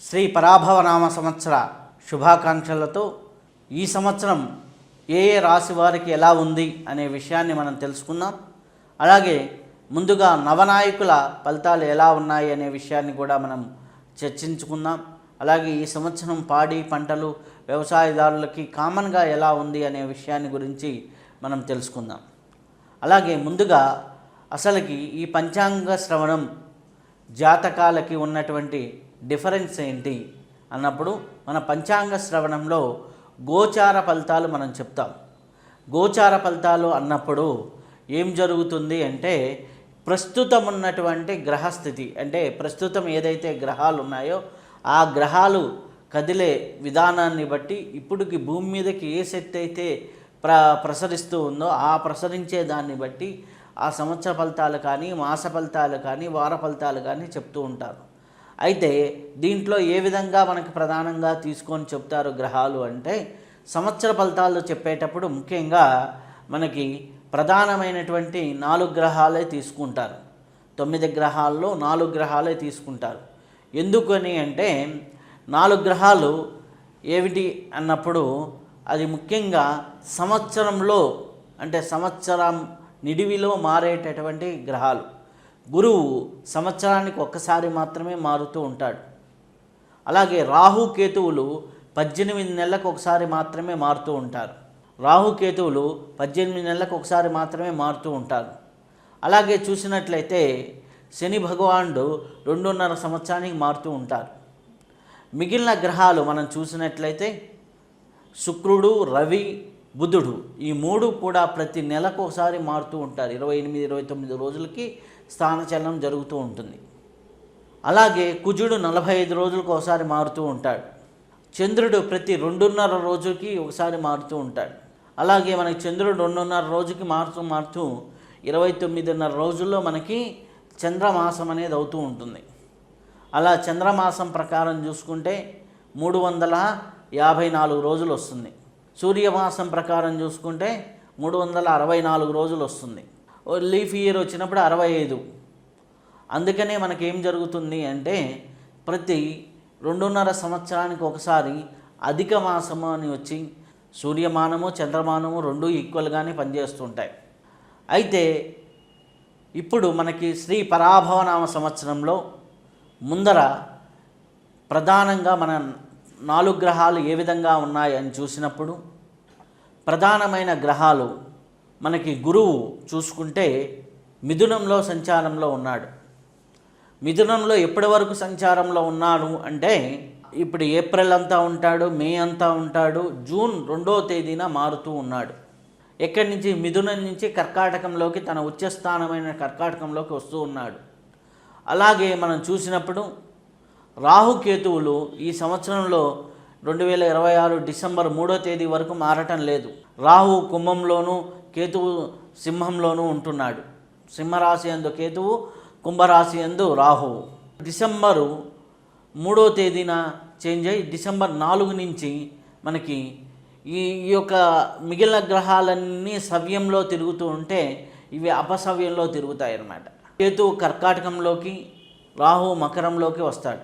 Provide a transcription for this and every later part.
శ్రీ పరాభవనామ సంవత్సర శుభాకాంక్షలతో ఈ సంవత్సరం ఏ ఏ రాశి వారికి ఎలా ఉంది అనే విషయాన్ని మనం తెలుసుకుందాం. అలాగే ముందుగా నవనాయకుల ఫలితాలు ఎలా ఉన్నాయి అనే విషయాన్ని కూడా మనం చర్చించుకుందాం. అలాగే ఈ సంవత్సరం పాడి పంటలు వ్యవసాయదారులకి కామన్గా ఎలా ఉంది అనే విషయాన్ని గురించి మనం తెలుసుకుందాం. అలాగే ముందుగా అసలుకి ఈ పంచాంగ శ్రవణం జాతకాలకి ఉన్నటువంటి డిఫరెన్స్ ఏంటి అన్నప్పుడు మన పంచాంగ శ్రవణంలో గోచార ఫలితాలు మనం చెప్తాం. గోచార ఫలితాలు అన్నప్పుడు ఏం జరుగుతుంది అంటే ప్రస్తుతం ఉన్నటువంటి గ్రహస్థితి, అంటే ప్రస్తుతం ఏదైతే గ్రహాలు ఉన్నాయో ఆ గ్రహాలు కదిలే విధానాన్ని బట్టి ఇప్పటికి భూమి మీదకి ఏ శక్తి అయితే ప్రసరిస్తూ ఉందో ఆ ప్రసరించే దాన్ని బట్టి ఆ సంవత్సర ఫలితాలు కానీ మాస ఫలితాలు కానీ వార ఫలితాలు కానీ చెప్తూ ఉంటారు. అయితే దీంట్లో ఏ విధంగా మనకి ప్రధానంగా తీసుకొని చెప్తారు గ్రహాలు అంటే సంవత్సర ఫలితాలు చెప్పేటప్పుడు ముఖ్యంగా మనకి ప్రధానమైనటువంటి 4 గ్రహాలే తీసుకుంటారు. 9 గ్రహాల్లో 4 గ్రహాలే తీసుకుంటారు. ఎందుకని అంటే 4 గ్రహాలు ఏమిటి అన్నప్పుడు అది ముఖ్యంగా సంవత్సరంలో అంటే సంవత్సరం నిడివిలో మారేటటువంటి గ్రహాలు. గురువు సంవత్సరానికి ఒక్కసారి మాత్రమే మారుతూ ఉంటాడు. అలాగే రాహుకేతువులు 18 నెలలకు ఒకసారి మాత్రమే మారుతూ ఉంటారు. రాహుకేతువులు 18 నెలలకు ఒకసారి మాత్రమే మారుతూ ఉంటారు. అలాగే చూసినట్లయితే శని భగవానుడు 2.5 సంవత్సరానికి మారుతూ ఉంటారు. మిగిలిన గ్రహాలు మనం చూసినట్లయితే శుక్రుడు, రవి, బుధుడు ఈ 3 కూడా ప్రతి నెలకు ఒకసారి మారుతూ ఉంటారు. 28-29 రోజులకి స్థానచలనం జరుగుతూ ఉంటుంది. అలాగే కుజుడు 45 రోజులకు ఒకసారి మారుతూ ఉంటాడు. చంద్రుడు ప్రతి 2.5 రోజుకి ఒకసారి మారుతూ ఉంటాడు. అలాగే మనకి చంద్రుడు 2.5 రోజుకి మారుతూ 29.5 రోజుల్లో మనకి చంద్రమాసం అనేది అవుతూ ఉంటుంది. అలా చంద్రమాసం ప్రకారం చూసుకుంటే 354 రోజులు వస్తుంది. సూర్యమాసం ప్రకారం చూసుకుంటే 364 రోజులు వస్తుంది. లీఫ్ ఇయర్ వచ్చినప్పుడు 65. అందుకనే మనకేం జరుగుతుంది అంటే ప్రతి 2.5 సంవత్సరానికి ఒకసారి అధిక మాసము అని వచ్చి సూర్యమానము చంద్రమానము 2 ఈక్వల్గానే పనిచేస్తుంటాయి. అయితే ఇప్పుడు మనకి శ్రీ పరాభవనామ సంవత్సరంలో ముందర ప్రధానంగా మన 4 గ్రహాలు ఏ విధంగా ఉన్నాయని చూసినప్పుడు ప్రధానమైన గ్రహాలు మనకి గురువు చూసుకుంటే మిథునంలో సంచారంలో ఉన్నాడు. మిథునంలో ఎప్పటి వరకు సంచారంలో ఉన్నాడు అంటే ఇప్పుడు ఏప్రిల్ అంతా ఉంటాడు, మే అంతా ఉంటాడు, జూన్ 2వ తేదీన మారుతూ ఉన్నాడు. ఎక్కడి నుంచి? మిథునం నుంచి కర్కాటకంలోకి, తన ఉచ్చస్థానమైన కర్కాటకంలోకి వస్తూ ఉన్నాడు. అలాగే మనం చూసినప్పుడు రాహుకేతువులు ఈ సంవత్సరంలో 2026 డిసెంబర్ 3వ తేదీ వరకు మారటం లేదు. రాహు కుంభంలోనూ కేతువు సింహంలోనూ ఉంటున్నాడు. సింహరాశి యందు కేతువు, కుంభరాశి యందు రాహువు. డిసెంబరు 3వ తేదీన చేంజ్ అయ్యి డిసెంబర్ 4 నుంచి మనకి ఈ యొక్క మిగిలిన గ్రహాలన్నీ సవ్యంలో తిరుగుతూ ఉంటే ఇవి అపసవ్యంలో తిరుగుతాయి అన్నమాట. కేతువు కర్కాటకంలోకి, రాహు మకరంలోకి వస్తాడు.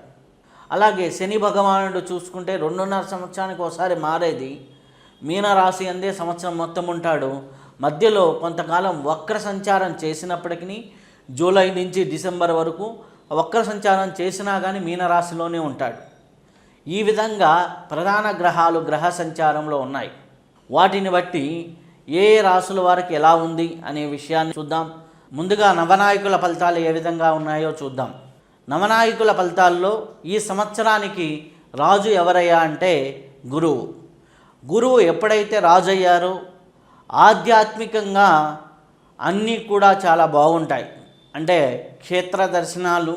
అలాగే శని భగవానుడు చూసుకుంటే 2.5 సంవత్సరానికి ఒకసారి మారేది. మీనరాశి అందే సంవత్సరం మొత్తం ఉంటాడు. మధ్యలో కొంతకాలం వక్ర సంచారం చేసినప్పటికీ జూలై నుంచి డిసెంబర్ వరకు వక్ర సంచారం చేసినా కానీ మీనరాశిలోనే ఉంటాడు. ఈ విధంగా ప్రధాన గ్రహాలు గ్రహ సంచారంలో ఉన్నాయి. వాటిని బట్టి ఏ రాశుల వారికి ఎలా ఉంది అనే విషయాన్ని చూద్దాం. ముందుగా నవనాయకుల ఫలితాలు ఏ విధంగా ఉన్నాయో చూద్దాం. నవనాయకుల ఫలితాల్లో ఈ సంవత్సరానికి రాజు ఎవరయ్యా అంటే గురువు. గురువు ఎప్పుడైతే రాజు అయ్యారో ఆధ్యాత్మికంగా అన్నీ కూడా చాలా బాగుంటాయి. అంటే క్షేత్ర దర్శనాలు,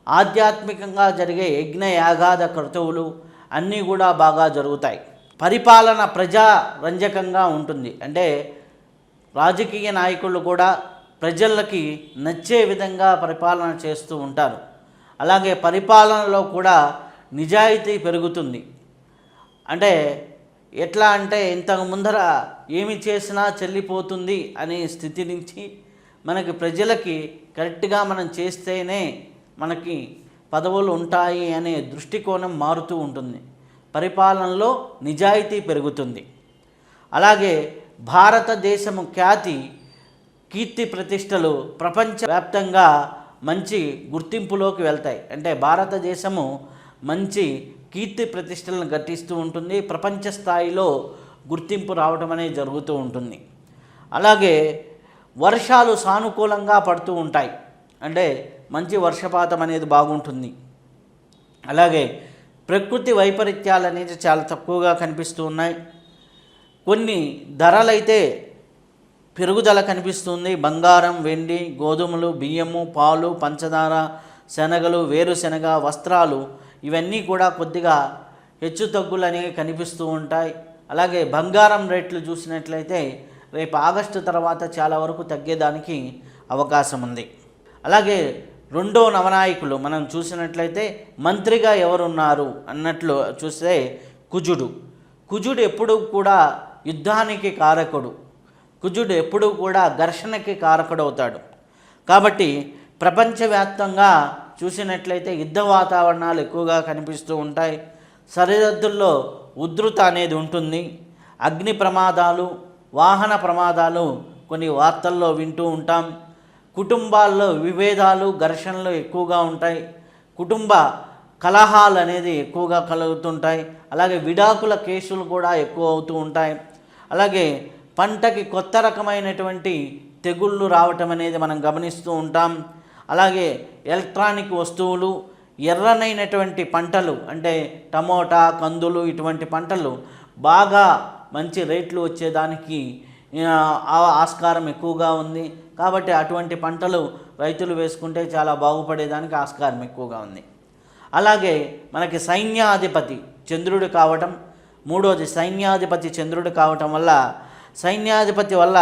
ఆధ్యాత్మికంగా జరిగే యజ్ఞ యాగాద క్రతువులు అన్నీ కూడా బాగా జరుగుతాయి. పరిపాలన ప్రజారంజకంగా ఉంటుంది. అంటే రాజకీయ నాయకులు కూడా ప్రజలకి నచ్చే విధంగా పరిపాలన చేస్తూ ఉంటారు. అలాగే పరిపాలనలో కూడా నిజాయితీ పెరుగుతుంది. అంటే ఎట్లా అంటే ఇంతకు ముందర ఏమి చేసినా చెల్లిపోతుంది అనే స్థితి నుంచి మనకి ప్రజలకి కరెక్ట్గా మనం చేస్తేనే మనకి పదవులు ఉంటాయి అనే దృష్టికోణం మారుతూ ఉంటుంది. పరిపాలనలో నిజాయితీ పెరుగుతుంది. అలాగే భారతదేశము కీర్తి ప్రతిష్టలు ప్రపంచవ్యాప్తంగా మంచి గుర్తింపులోకి వెళ్తాయి. అంటే భారతదేశము మంచి కీర్తి ప్రతిష్టలను గట్టిస్తూ ఉంటుంది. ప్రపంచ స్థాయిలో గుర్తింపు రావడం అనేది జరుగుతూ ఉంటుంది. అలాగే వర్షాలు సానుకూలంగా పడుతూ ఉంటాయి. అంటే మంచి వర్షపాతం అనేది బాగుంటుంది. అలాగే ప్రకృతి వైపరీత్యాలు అనేది చాలా తక్కువగా కనిపిస్తూ ఉన్నాయి. కొన్ని ధరలైతే పెరుగుదల కనిపిస్తుంది. బంగారం, వెండి, గోధుమలు, బియ్యము, పాలు, పంచదార, శనగలు, వేరుశనగ, వస్త్రాలు ఇవన్నీ కూడా కొద్దిగా హెచ్చు తగ్గులు అనేవి కనిపిస్తూ ఉంటాయి. అలాగే బంగారం రేట్లు చూసినట్లయితే రేపు ఆగస్టు తర్వాత చాలా వరకు తగ్గేదానికి అవకాశం ఉంది. అలాగే రెండో నవనాయకులు మనం చూసినట్లయితే మంత్రిగా ఎవరున్నారు అన్నట్లు చూస్తే కుజుడు ఎప్పుడూ కూడా యుద్ధానికి కారకుడు. కుజుడు ఎప్పుడూ కూడా ఘర్షణకి కారకుడవుతాడు. కాబట్టి ప్రపంచవ్యాప్తంగా చూసినట్లయితే యుద్ధ వాతావరణాలు ఎక్కువగా కనిపిస్తూ ఉంటాయి. సరిహద్దుల్లో ఉధృత అనేది ఉంటుంది. అగ్ని ప్రమాదాలు, వాహన ప్రమాదాలు కొన్ని వార్తల్లో వింటూ ఉంటాం. కుటుంబాల్లో విభేదాలు, ఘర్షణలు ఎక్కువగా ఉంటాయి. కుటుంబ కలహాలు అనేది ఎక్కువగా కలుగుతుంటాయి. అలాగే విడాకుల కేసులు కూడా ఎక్కువ అవుతూ ఉంటాయి. అలాగే పంటకి కొత్త రకమైనటువంటి తెగుళ్ళు రావటం అనేది మనం గమనిస్తూ ఉంటాం. అలాగే ఎలక్ట్రానిక్ వస్తువులు, ఎర్రనైనటువంటి పంటలు అంటే టమోటా, కందులు ఇటువంటి పంటలు బాగా మంచి రేట్లు వచ్చేదానికి ఆస్కారం ఎక్కువగా ఉంది. కాబట్టి అటువంటి పంటలు రైతులు వేసుకుంటే చాలా బాగుపడేదానికి ఆస్కారం ఎక్కువగా ఉంది. అలాగే మనకి సైన్యాధిపతి చంద్రుడు కావటం, మూడోది సైన్యాధిపతి చంద్రుడు కావటం వల్ల సైన్యాధిపతి వల్ల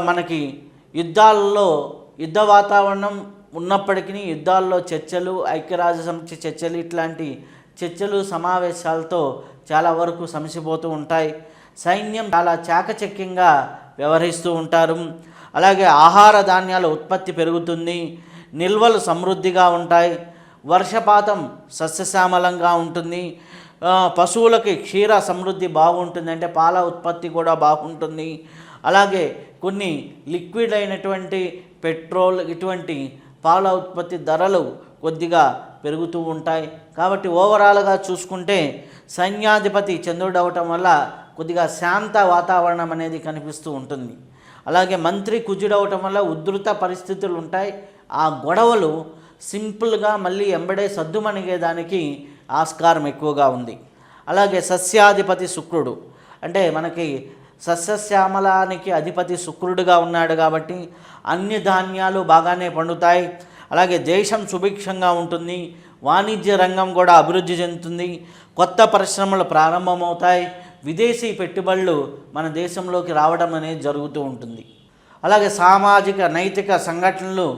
మనకి యుద్ధ వాతావరణం ఉన్నప్పటికీ యుద్ధాల్లో చర్చలు, ఐక్యరాజ్యసమితి చర్చలు ఇట్లాంటి చర్చలు సమావేశాలతో చాలా వరకు సమసిపోతూ ఉంటాయి. సైన్యం చాలా చాకచక్యంగా వ్యవహరిస్తూ ఉంటారు. అలాగే ఆహార ధాన్యాల ఉత్పత్తి పెరుగుతుంది. నిల్వలు సమృద్ధిగా ఉంటాయి. వర్షపాతం సస్యశ్యామలంగా ఉంటుంది. పశువులకి క్షీర సమృద్ధి బాగుంటుంది, అంటే పాల ఉత్పత్తి కూడా బాగుంటుంది. అలాగే కొన్ని లిక్విడ్ అయినటువంటి పెట్రోల్ ఇటువంటి పాల ఉత్పత్తి ధరలు కొద్దిగా పెరుగుతూ ఉంటాయి. కాబట్టి ఓవరాల్గా చూసుకుంటే సైన్యాధిపతి చంద్రుడు అవటం వల్ల కొద్దిగా శాంత వాతావరణం అనేది కనిపిస్తూ ఉంటుంది. అలాగే మంత్రి కుజుడు అవటం వల్ల ఉధృత పరిస్థితులు ఉంటాయి. ఆ గొడవలు సింపుల్గా మళ్ళీ ఎంబడే సద్దుమణిగేదానికి ఆస్కారం ఎక్కువగా ఉంది. అలాగే సస్యాధిపతి శుక్రుడు, అంటే మనకి సస్యశ్యామలానికి అధిపతి శుక్రుడుగా ఉన్నాడు కాబట్టి అన్ని ధాన్యాలు బాగానే పండుతాయి. అలాగే దేశం సుభిక్షంగా ఉంటుంది. వాణిజ్య రంగం కూడా అభివృద్ధి చెందుతుంది. కొత్త పరిశ్రమలు ప్రారంభమవుతాయి. విదేశీ పెట్టుబడులు మన దేశంలోకి రావడం అనేది జరుగుతూ ఉంటుంది. అలాగే సామాజిక నైతిక సంఘటనలు,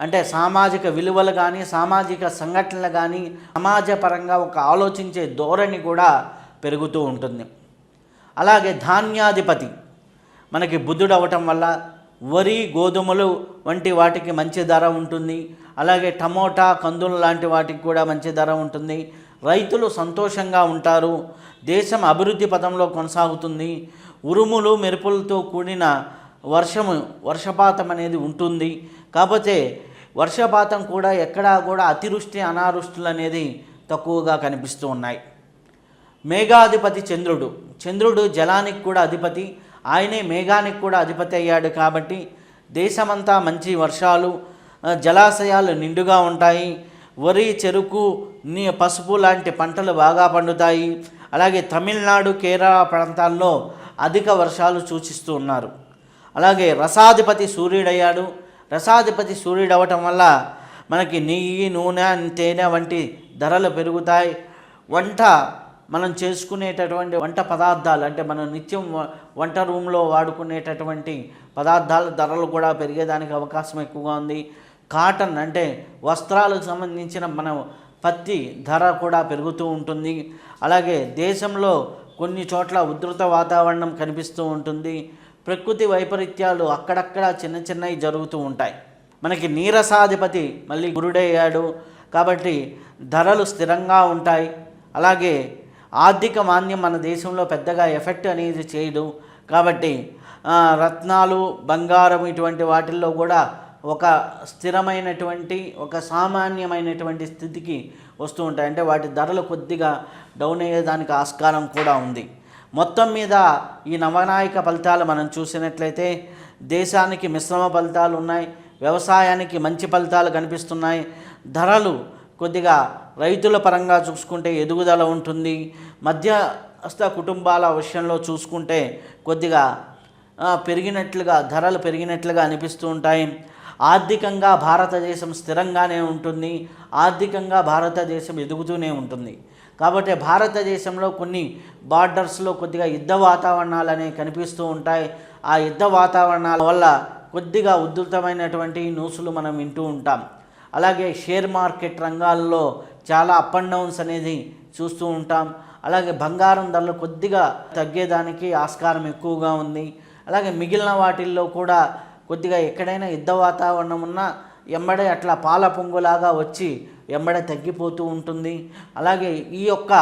అంటే సామాజిక విలువలు కానీ సామాజిక సంఘటనలు కానీ సమాజపరంగా ఒక ఆలోచించే ధోరణి కూడా పెరుగుతూ ఉంటుంది. అలాగే ధాన్యాధిపతి మనకి బుధుడు అవ్వటం వల్ల వరి, గోధుమలు వంటి వాటికి మంచి ధర ఉంటుంది. అలాగే టమోటా, కందులు లాంటి వాటికి కూడా మంచి ధర ఉంటుంది. రైతులు సంతోషంగా ఉంటారు. దేశం అభివృద్ధి పథంలో కొనసాగుతుంది. ఉరుములు మెరుపులతో కూడిన వర్షపాతం అనేది ఉంటుంది. కాకపోతే వర్షపాతం కూడా ఎక్కడా కూడా అతివృష్టి అనావృష్టులు అనేది తక్కువగా కనిపిస్తూ ఉన్నాయి. మేఘాధిపతి చంద్రుడు జలానికి కూడా అధిపతి, ఆయనే మేఘానికి కూడా అధిపతి అయ్యాడు. కాబట్టి దేశమంతా మంచి వర్షాలు, జలాశయాలు నిండుగా ఉంటాయి. వరి, చెరుకు, పసుపు లాంటి పంటలు బాగా పండుతాయి. అలాగే తమిళనాడు, కేరళ ప్రాంతాల్లో అధిక వర్షాలు సూచిస్తూ ఉన్నారు. అలాగే రసాధిపతి సూర్యుడయ్యాడు. రసాధిపతి సూర్యుడు అవ్వటం వల్ల మనకి నెయ్యి, నూనె, తేనె వంటి ధరలు పెరుగుతాయి. మనం చేసుకునేటటువంటి వంట పదార్థాలు, అంటే మనం నిత్యం వంట రూమ్లో వాడుకునేటటువంటి పదార్థాల ధరలు కూడా పెరిగేదానికి అవకాశం ఎక్కువగా ఉంది. కాటన్ అంటే వస్త్రాలకు సంబంధించిన మన పత్తి ధర కూడా పెరుగుతూ ఉంటుంది. అలాగే దేశంలో కొన్ని చోట్ల ఉధృత వాతావరణం కనిపిస్తూ ఉంటుంది. ప్రకృతి వైపరీత్యాలు అక్కడక్కడ చిన్నవి జరుగుతూ ఉంటాయి. మనకి నీరసాధిపతి మళ్ళీ గురుడయ్యాడు. కాబట్టి ధరలు స్థిరంగా ఉంటాయి. అలాగే ఆర్థిక మాంద్యం మన దేశంలో పెద్దగా ఎఫెక్ట్ అనేది చేయదు. కాబట్టి రత్నాలు, బంగారం ఇటువంటి వాటిల్లో కూడా ఒక స్థిరమైనటువంటి, ఒక సామాన్యమైనటువంటి స్థితికి వస్తూ ఉంటాయి. అంటే వాటి ధరలు కొద్దిగా డౌన్ అయ్యేదానికి ఆస్కారం కూడా ఉంది. మొత్తం మీద ఈ నవనాయక ఫలితాలు మనం చూసినట్లయితే దేశానికి మిశ్రమ ఫలితాలు ఉన్నాయి, వ్యవసాయానికి మంచి ఫలితాలు కనిపిస్తున్నాయి. ధరలు కొద్దిగా రైతుల పరంగా చూసుకుంటే ఎదుగుదల ఉంటుంది. మధ్యస్థ కుటుంబాల విషయంలో చూసుకుంటే కొద్దిగా పెరిగినట్లుగా, ధరలు పెరిగినట్లుగా అనిపిస్తూ ఉంటాయి. ఆర్థికంగా భారతదేశం స్థిరంగానే ఉంటుంది, ఆర్థికంగా భారతదేశం ఎదుగుతూనే ఉంటుంది. కాబట్టి భారతదేశంలో కొన్ని బార్డర్స్లో కొద్దిగా యుద్ధ వాతావరణాలు అనేవి కనిపిస్తూ ఉంటాయి. ఆ యుద్ధ వాతావరణాల వల్ల కొద్దిగా ఉధృతమైనటువంటి న్యూస్లు మనం వింటూ ఉంటాం. అలాగే షేర్ మార్కెట్ రంగాల్లో చాలా అప్ అండ్ డౌన్స్ అనేది చూస్తూ ఉంటాం. అలాగే బంగారం ధరలు కొద్దిగా తగ్గేదానికి ఆస్కారం ఎక్కువగా ఉంది. అలాగే మిగిలిన వాటిల్లో కూడా కొద్దిగా ఎక్కడైనా యుద్ధ వాతావరణం ఉన్నా ఎమ్మడే అట్లా పాల పొంగులాగా వచ్చి ఎమ్మడే తగ్గిపోతూ ఉంటుంది. అలాగే ఈ యొక్క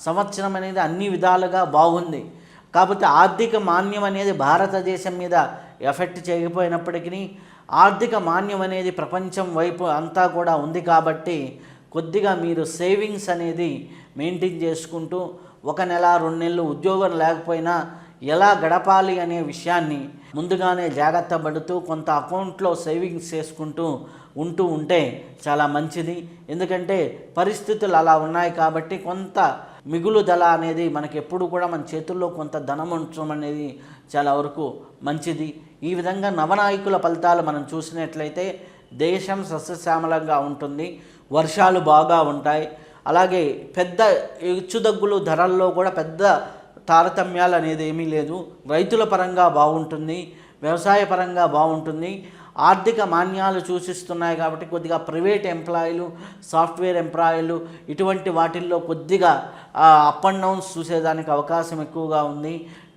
సంవత్సరం అనేది అన్ని విధాలుగా బాగుంది. కాకపోతే ఆర్థిక మాంద్యం అనేది భారతదేశం మీద ఎఫెక్ట్ చేయకపోయినప్పటికీ ఆర్థిక మాంద్యం అనేది ప్రపంచం వైపు అంతా కూడా ఉంది. కాబట్టి కొద్దిగా మీరు సేవింగ్స్ అనేది మెయింటైన్ చేసుకుంటూ 1 నెల 2 నెలలు ఉద్యోగం లేకపోయినా ఎలా గడపాలి అనే విషయాన్ని ముందుగానే జాగ్రత్త పడుతూ కొంత అకౌంట్లో సేవింగ్స్ చేసుకుంటూ ఉంటే చాలా మంచిది. ఎందుకంటే పరిస్థితులు అలా ఉన్నాయి కాబట్టి కొంత మిగులుదల అనేది మనకి ఎప్పుడు కూడా మన చేతుల్లో కొంత ధనం ఉంచడం అనేది చాలా వరకు మంచిది. ఈ విధంగా నవనాయకుల ఫలితాలు మనం చూసినట్లయితే దేశం సస్యశ్యామలంగా ఉంటుంది, వర్షాలు బాగా ఉంటాయి. అలాగే పెద్ద హెచ్చుతగ్గులు ధరల్లో కూడా పెద్ద తారతమ్యాలు అనేది ఏమీ లేదు. రైతుల పరంగా బాగుంటుంది, వ్యవసాయ పరంగా బాగుంటుంది. ఆర్థిక మాన్యాలు సూచిస్తున్నాయి కాబట్టి కొద్దిగా ప్రైవేట్ ఎంప్లాయీలు, సాఫ్ట్వేర్ ఎంప్లాయీలు ఇటువంటి వాటిల్లో కొద్దిగా అప్ అండ్ డౌన్స్ చూసేదానికి అవకాశం ఎక్కువగా ఉంది.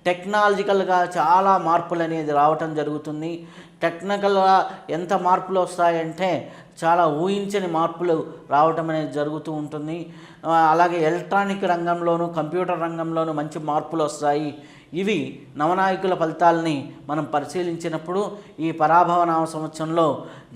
టెక్నాలజికల్గా చాలా మార్పులు అనేది రావటం జరుగుతుంది. టెక్నికల్గా ఎంత మార్పులు వస్తాయంటే చాలా ఊహించని మార్పులు రావటం అనేది జరుగుతూ ఉంటుంది. అలాగే ఎలక్ట్రానిక్ రంగంలోనూ, కంప్యూటర్ రంగంలోనూ మంచి మార్పులు వస్తాయి. ఇవి నవనాయకుల ఫలితాలని మనం పరిశీలించినప్పుడు ఈ పరాభవ నామ సంవత్సరంలో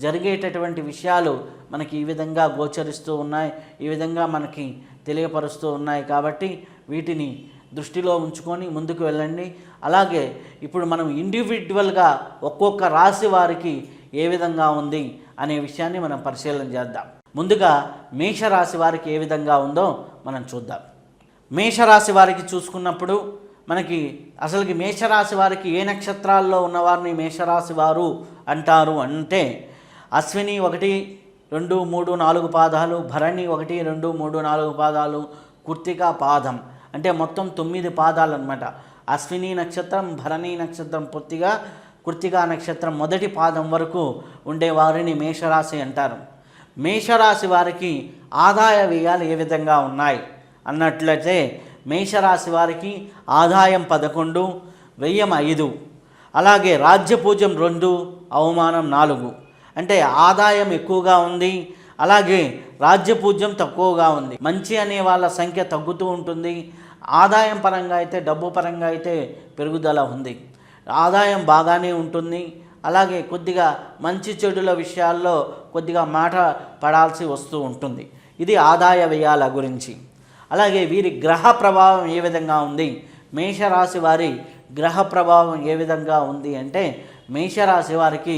జరిగేటటువంటి విషయాలు మనకి ఈ విధంగా గోచరిస్తూ ఉన్నాయి, ఈ విధంగా మనకి తెలియపరుస్తూ ఉన్నాయి. కాబట్టి వీటిని దృష్టిలో ఉంచుకొని ముందుకు వెళ్ళండి. అలాగే ఇప్పుడు మనం ఇండివిజువల్గా ఒక్కొక్క రాశి వారికి ఏ విధంగా ఉంది అనే విషయాన్ని మనం పరిశీలన చేద్దాం. ముందుగా మేషరాశి వారికి ఏ విధంగా ఉందో మనం చూద్దాం. మేషరాశి వారికి చూసుకున్నప్పుడు మనకి అసలుకి మేషరాశి వారికి ఏ నక్షత్రాల్లో ఉన్నవారిని మేషరాశి వారు అంటారు అంటే అశ్విని 1, 2, 3, 4 పాదాలు, భరణి 1, 2, 3, 4 పాదాలు, కృత్తిక పాదం అంటే మొత్తం 9 పాదాలు అన్నమాట. అశ్విని నక్షత్రం, భరణి నక్షత్రం పూర్తిగా, కృత్తిక నక్షత్రం మొదటి పాదం వరకు ఉండే వారిని మేషరాశి అంటారు. మేషరాశి వారికి ఆదాయ వ్యయాలు ఏ విధంగా ఉన్నాయి అన్నట్లయితే మేషరాశి వారికి ఆదాయం 11, వ్యయం 5, అలాగే రాజ్యపూజ్యం 2, అవమానం 4. అంటే ఆదాయం ఎక్కువగా ఉంది, అలాగే రాజ్యపూజ్యం తక్కువగా ఉంది. మంచి అనే వాళ్ళ సంఖ్య తగ్గుతూ ఉంటుంది. ఆదాయం పరంగా అయితే, డబ్బు పరంగా అయితే పెరుగుదల ఉంది. ఆదాయం బాగానే ఉంటుంది. అలాగే కొద్దిగా మంచి చెడుల విషయాల్లో కొద్దిగా మాట పడాల్సి వస్తూ ఉంటుంది. ఇది ఆదాయ వ్యయాల గురించి. అలాగే వీరి గ్రహ ప్రభావం ఏ విధంగా ఉంది, మేషరాశి వారి గ్రహ ప్రభావం ఏ విధంగా ఉంది అంటే మేషరాశి వారికి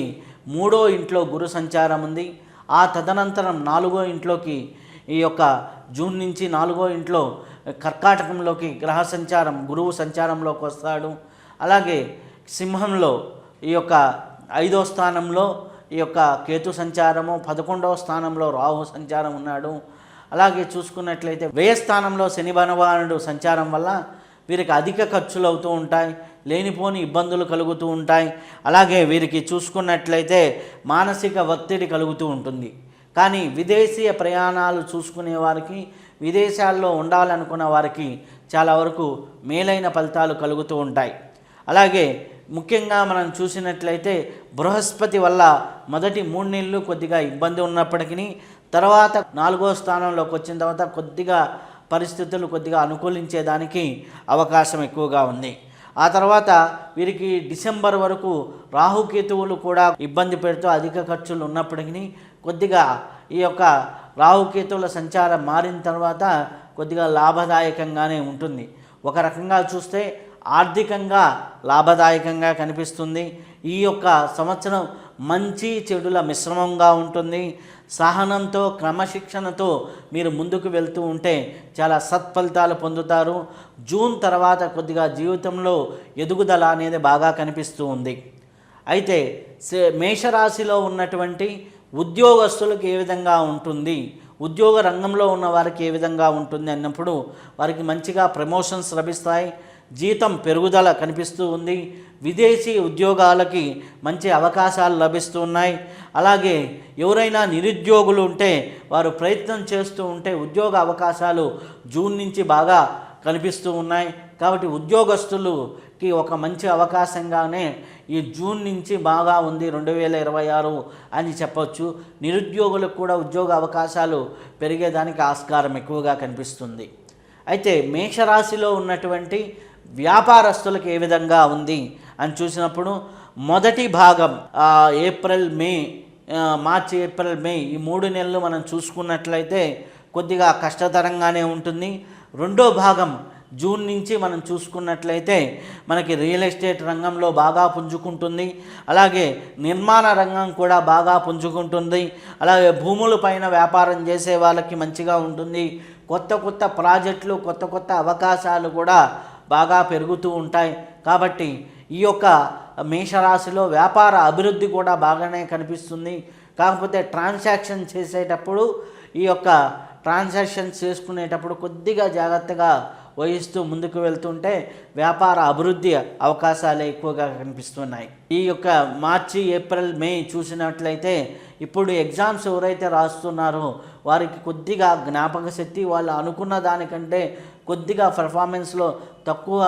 3వ ఇంట్లో గురు సంచారం ఉంది. ఆ తదనంతరం 4వ ఇంట్లోకి ఈ యొక్క జూన్ నుంచి 4వ ఇంట్లో కర్కాటకంలోకి గ్రహ సంచారం, గురువు సంచారంలోకి వస్తాడు. అలాగే సింహంలో ఈ యొక్క 5వ స్థానంలో ఈ యొక్క కేతు సంచారము, 11వ స్థానంలో రాహు సంచారం ఉన్నాడు. అలాగే చూసుకున్నట్లయితే వ్యయ స్థానంలో శని భగవానుడు సంచారం వల్ల వీరికి అధిక ఖర్చులు అవుతూ ఉంటాయి, లేనిపోని ఇబ్బందులు కలుగుతూ ఉంటాయి. అలాగే వీరికి చూసుకున్నట్లయితే మానసిక ఒత్తిడి కలుగుతూ ఉంటుంది. కానీ విదేశీయ ప్రయాణాలు చూసుకునే వారికి, విదేశాల్లో ఉండాలనుకున్న వారికి చాలా వరకు మేలైన ఫలితాలు కలుగుతూ ఉంటాయి. అలాగే ముఖ్యంగా మనం చూసినట్లయితే బృహస్పతి వల్ల మొదటి 3 నెలలు కొద్దిగా ఇబ్బంది ఉన్నప్పటికీ తర్వాత 4వ స్థానంలోకి వచ్చిన తర్వాత కొద్దిగా పరిస్థితులు కొద్దిగా అనుకూలించేదానికి అవకాశం ఎక్కువగా ఉంది. ఆ తర్వాత వీరికి డిసెంబర్ వరకు రాహుకేతువులు కూడా ఇబ్బంది పెడుతూ అధిక ఖర్చులు ఉన్నప్పటికీ కొద్దిగా ఈ యొక్క రాహుకేతువుల సంచారం మారిన తర్వాత కొద్దిగా లాభదాయకంగానే ఉంటుంది. ఒక రకంగా చూస్తే ఆర్థికంగా లాభదాయకంగా కనిపిస్తుంది. ఈ యొక్క సంవత్సరం మంచి చెడుల మిశ్రమంగా ఉంటుంది. సహనంతో క్రమశిక్షణతో మీరు ముందుకు వెళ్తూ ఉంటే చాలా సత్ఫలితాలు పొందుతారు. జూన్ తర్వాత కొద్దిగా జీవితంలో ఎదుగుదల అనేది బాగా కనిపిస్తూ ఉంది. అయితే మేషరాశిలో ఉన్నటువంటి ఉద్యోగస్తులకు ఏ విధంగా ఉంటుంది, ఉద్యోగ రంగంలో ఉన్న వారికి ఏ విధంగా ఉంటుంది అన్నప్పుడు వారికి మంచిగా ప్రమోషన్స్ లభిస్తాయి, జీతం పెరుగుదల కనిపిస్తూ ఉంది, విదేశీ ఉద్యోగాలకి మంచి అవకాశాలు లభిస్తూ ఉన్నాయి. అలాగే ఎవరైనా నిరుద్యోగులు ఉంటే వారు ప్రయత్నం చేస్తూ ఉంటే ఉద్యోగ అవకాశాలు జూన్ నుంచి బాగా కనిపిస్తూ ఉన్నాయి. కాబట్టి ఉద్యోగస్తులకి ఒక మంచి అవకాశంగానే ఈ జూన్ నుంచి బాగా ఉంది 2026 అని చెప్పవచ్చు. నిరుద్యోగులకు కూడా ఉద్యోగ అవకాశాలు పెరిగేదానికి ఆస్కారం ఎక్కువగా కనిపిస్తుంది. అయితే మేషరాశిలో ఉన్నటువంటి వ్యాపారస్తులకు ఏ విధంగా ఉంది అని చూసినప్పుడు మొదటి భాగం ఏప్రిల్ మే మార్చి ఏప్రిల్ మే ఈ 3 నెలలు మనం చూసుకున్నట్లయితే కొద్దిగా కష్టతరంగానే ఉంటుంది. రెండో భాగం జూన్ నుంచి మనం చూసుకున్నట్లయితే మనకి రియల్ ఎస్టేట్ రంగంలో బాగా పుంజుకుంటుంది. అలాగే నిర్మాణ రంగం కూడా బాగా పుంజుకుంటుంది. అలాగే భూముల పైన వ్యాపారం చేసే వాళ్ళకి మంచిగా ఉంటుంది. కొత్త కొత్త ప్రాజెక్టులు కొత్త కొత్త అవకాశాలు కూడా బాగా పెరుగుతూ ఉంటాయి. కాబట్టి ఈ యొక్క మేషరాశిలో వ్యాపార అభివృద్ధి కూడా బాగానే కనిపిస్తుంది. కాకపోతే ట్రాన్సాక్షన్ చేసేటప్పుడు ఈ యొక్క ట్రాన్సాక్షన్స్ చేసుకునేటప్పుడు కొద్దిగా జాగ్రత్తగా వహిస్తూ ముందుకు వెళ్తుంటే వ్యాపార అభివృద్ధి అవకాశాలే ఎక్కువగా కనిపిస్తున్నాయి. ఈ యొక్క మార్చి ఏప్రిల్ మే చూసినట్లయితే ఇప్పుడు ఎగ్జామ్స్ ఎవరైతే రాస్తున్నారో వారికి కొద్దిగా జ్ఞాపక శక్తి వాళ్ళు అనుకున్న దానికంటే కొద్దిగా పర్ఫార్మెన్స్లో తక్కువ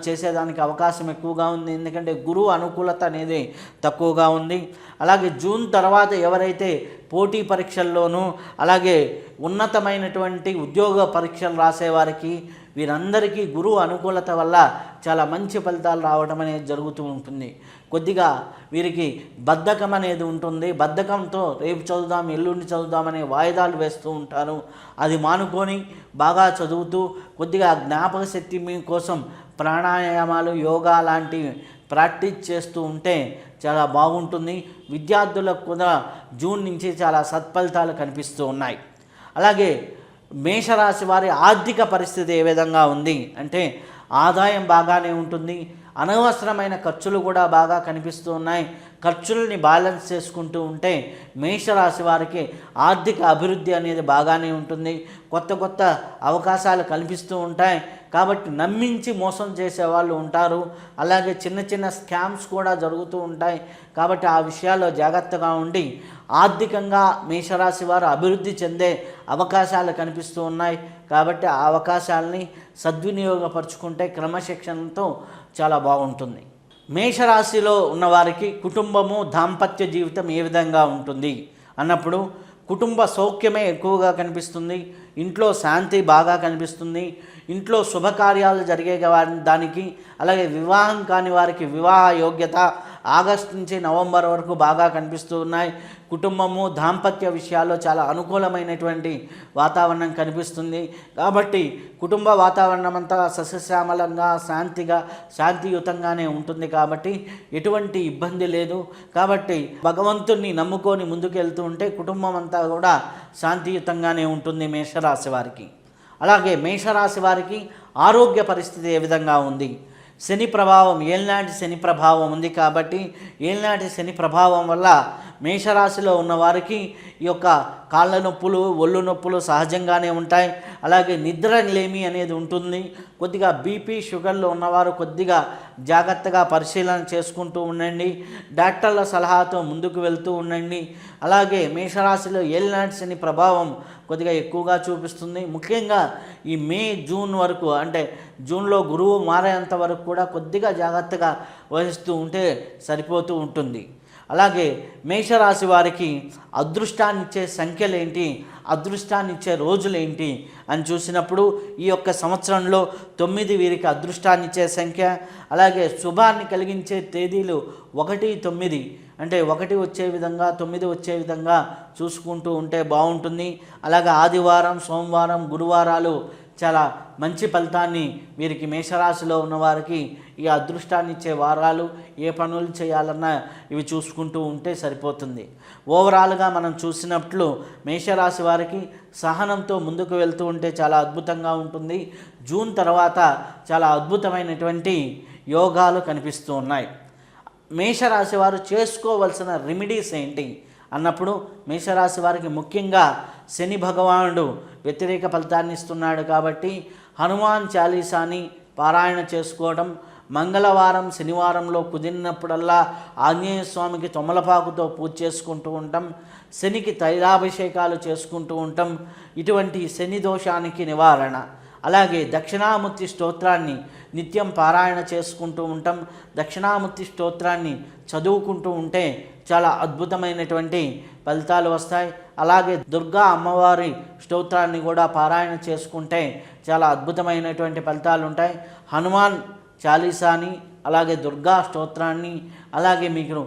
చేసేదానికి అవకాశం ఎక్కువగా ఉంది. ఎందుకంటే గురువు అనుకూలత అనేది తక్కువగా ఉంది. అలాగే జూన్ తర్వాత ఎవరైతే పోటీ పరీక్షల్లోనూ అలాగే ఉన్నతమైనటువంటి ఉద్యోగ పరీక్షలు రాసేవారికి వీరందరికీ గురువు అనుకూలత వల్ల చాలా మంచి ఫలితాలు రావడం అనేది జరుగుతూ ఉంటుంది. కొద్దిగా వీరికి బద్ధకం అనేది ఉంటుంది. బద్ధకంతో రేపు చదువుదాం ఎల్లుండి చదువుదామనే వాయిదాలు వేస్తూ ఉంటారు. అది మానుకొని బాగా చదువుతూ కొద్దిగా జ్ఞాపక శక్తి కోసం ప్రాణాయామాలు యోగా లాంటివి ప్రాక్టీస్ చేస్తూ ఉంటే చాలా బాగుంటుంది. విద్యార్థులకు కూడా జూన్ నుంచి చాలా సత్ఫలితాలు కనిపిస్తూ ఉన్నాయి. అలాగే మేషరాశి వారి ఆర్థిక పరిస్థితి ఏ విధంగా ఉంది అంటే ఆదాయం బాగానే ఉంటుంది. అనవసరమైన ఖర్చులు కూడా బాగా కనిపిస్తూ ఉన్నాయి. ఖర్చుల్ని బ్యాలెన్స్ చేసుకుంటూ ఉంటే మేషరాశి వారికి ఆర్థిక అభివృద్ధి అనేది బాగానే ఉంటుంది. కొత్త కొత్త అవకాశాలు కనిపిస్తూ ఉంటాయి. కాబట్టి నమ్మించి మోసం చేసే వాళ్ళు ఉంటారు. అలాగే చిన్న చిన్న స్కామ్స్ కూడా జరుగుతూ ఉంటాయి. కాబట్టి ఆ విషయాల్లో జాగ్రత్తగా ఉండి ఆర్థికంగా మేషరాశి వారు అభివృద్ధి చెందే అవకాశాలు కనిపిస్తూ ఉన్నాయి. కాబట్టి ఆ అవకాశాలని సద్వినియోగపరుచుకుంటే క్రమశిక్షణతో చాలా బాగుంటుంది. మేషరాశిలో ఉన్నవారికి కుటుంబము దాంపత్య జీవితం ఏ విధంగా ఉంటుంది అన్నప్పుడు కుటుంబ సౌఖ్యమే ఎక్కువగా కనిపిస్తుంది. ఇంట్లో శాంతి బాగా కనిపిస్తుంది. ఇంట్లో శుభకార్యాలు జరిగే దానికి అలాగే వివాహం కాని వారికి వివాహ యోగ్యత ఆగస్టు నుంచి నవంబర్ వరకు బాగా కనిపిస్తూ ఉన్నాయి. కుటుంబము దాంపత్య విషయాల్లో చాలా అనుకూలమైనటువంటి వాతావరణం కనిపిస్తుంది. కాబట్టి కుటుంబ వాతావరణం అంతా సస్యశ్యామలంగా శాంతియుతంగానే ఉంటుంది. కాబట్టి ఎటువంటి ఇబ్బంది లేదు. కాబట్టి భగవంతుణ్ణి నమ్ముకొని ముందుకెళ్తూ ఉంటే కుటుంబం అంతా కూడా శాంతియుతంగానే ఉంటుంది మేషరాశి వారికి. అలాగే మేషరాశి వారికి ఆరోగ్య పరిస్థితి ఏ విధంగా ఉంది? శని ప్రభావం ఏలినాటి శని ప్రభావం ఉంది. కాబట్టి ఏలినాటి శని ప్రభావం వల్ల మేషరాశిలో ఉన్నవారికి ఈ యొక్క కాళ్ళ నొప్పులు ఒళ్ళు నొప్పులు సహజంగానే ఉంటాయి. అలాగే నిద్ర లేమి అనేది ఉంటుంది. కొద్దిగా బీపీ షుగర్లు ఉన్నవారు కొద్దిగా జాగ్రత్తగా పరిశీలన చేసుకుంటూ ఉండండి. డాక్టర్ల సలహాతో ముందుకు వెళ్తూ ఉండండి. అలాగే మేషరాశిలో ఏలినాటి శని ప్రభావం కొద్దిగా ఎక్కువగా చూపిస్తుంది. ముఖ్యంగా ఈ మే జూన్ వరకు అంటే జూన్లో గురువు మారేంత వరకు కూడా కొద్దిగా జాగ్రత్తగా వహిస్తూ ఉంటే సరిపోతూ ఉంటుంది. అలాగే మేషరాశి వారికి అదృష్టాన్నిచ్చే సంఖ్యలేంటి, అదృష్టాన్నిచ్చే రోజులేంటి అని చూసినప్పుడు ఈ యొక్క సంవత్సరంలో 9 వీరికి అదృష్టాన్నిచ్చే సంఖ్య. అలాగే శుభాన్ని కలిగించే తేదీలు 1, 9 అంటే 1 వచ్చే విధంగా 9 వచ్చే విధంగా చూసుకుంటూ ఉంటే బాగుంటుంది. అలాగే ఆదివారం, సోమవారం, గురువారాలు చాలా మంచి ఫలితాన్ని వీరికి మేషరాశిలో ఉన్నవారికి ఈ అదృష్టాన్ని ఇచ్చే వారాలు. ఏ పనులు చేయాలన్నా ఇవి చూసుకుంటూ ఉంటే సరిపోతుంది. ఓవరాల్గా మనం చూసినట్లు మేషరాశి వారికి సహనంతో ముందుకు వెళ్తూ ఉంటే చాలా అద్భుతంగా ఉంటుంది. జూన్ తర్వాత చాలా అద్భుతమైనటువంటి యోగాలు కనిపిస్తూ ఉన్నాయి. మేషరాశి వారు చేసుకోవలసిన రెమెడీస్ ఏంటి అన్నప్పుడు మేషరాశి వారికి ముఖ్యంగా శని భగవానుడు వ్యతిరేక ఫలితాన్ని ఇస్తున్నాడు కాబట్టి హనుమాన్ చాలీసాని పారాయణ చేసుకోవడం, మంగళవారం శనివారంలో కుదిరినప్పుడల్లా ఆంజనేయ స్వామికి తొమలపాకుతో పూజ చేసుకుంటూ ఉంటాం, శనికి తైలాభిషేకాలు చేసుకుంటూ ఉంటాం. ఇటువంటి శని దోషానికి నివారణ. అలాగే దక్షిణామూర్తి స్తోత్రాన్ని నిత్యం పారాయణ చేసుకుంటూ ఉంటాం. దక్షిణామూర్తి స్తోత్రాన్ని చదువుకుంటూ ఉంటే చాలా అద్భుతమైనటువంటి ఫలితాలు వస్తాయి. అలాగే దుర్గా అమ్మవారి స్తోత్రాన్ని కూడా పారాయణ చేసుకుంటే చాలా అద్భుతమైనటువంటి ఫలితాలు ఉంటాయి. హనుమాన్ చాలీసాని, అలాగే దుర్గా స్తోత్రాన్ని, అలాగే మీకు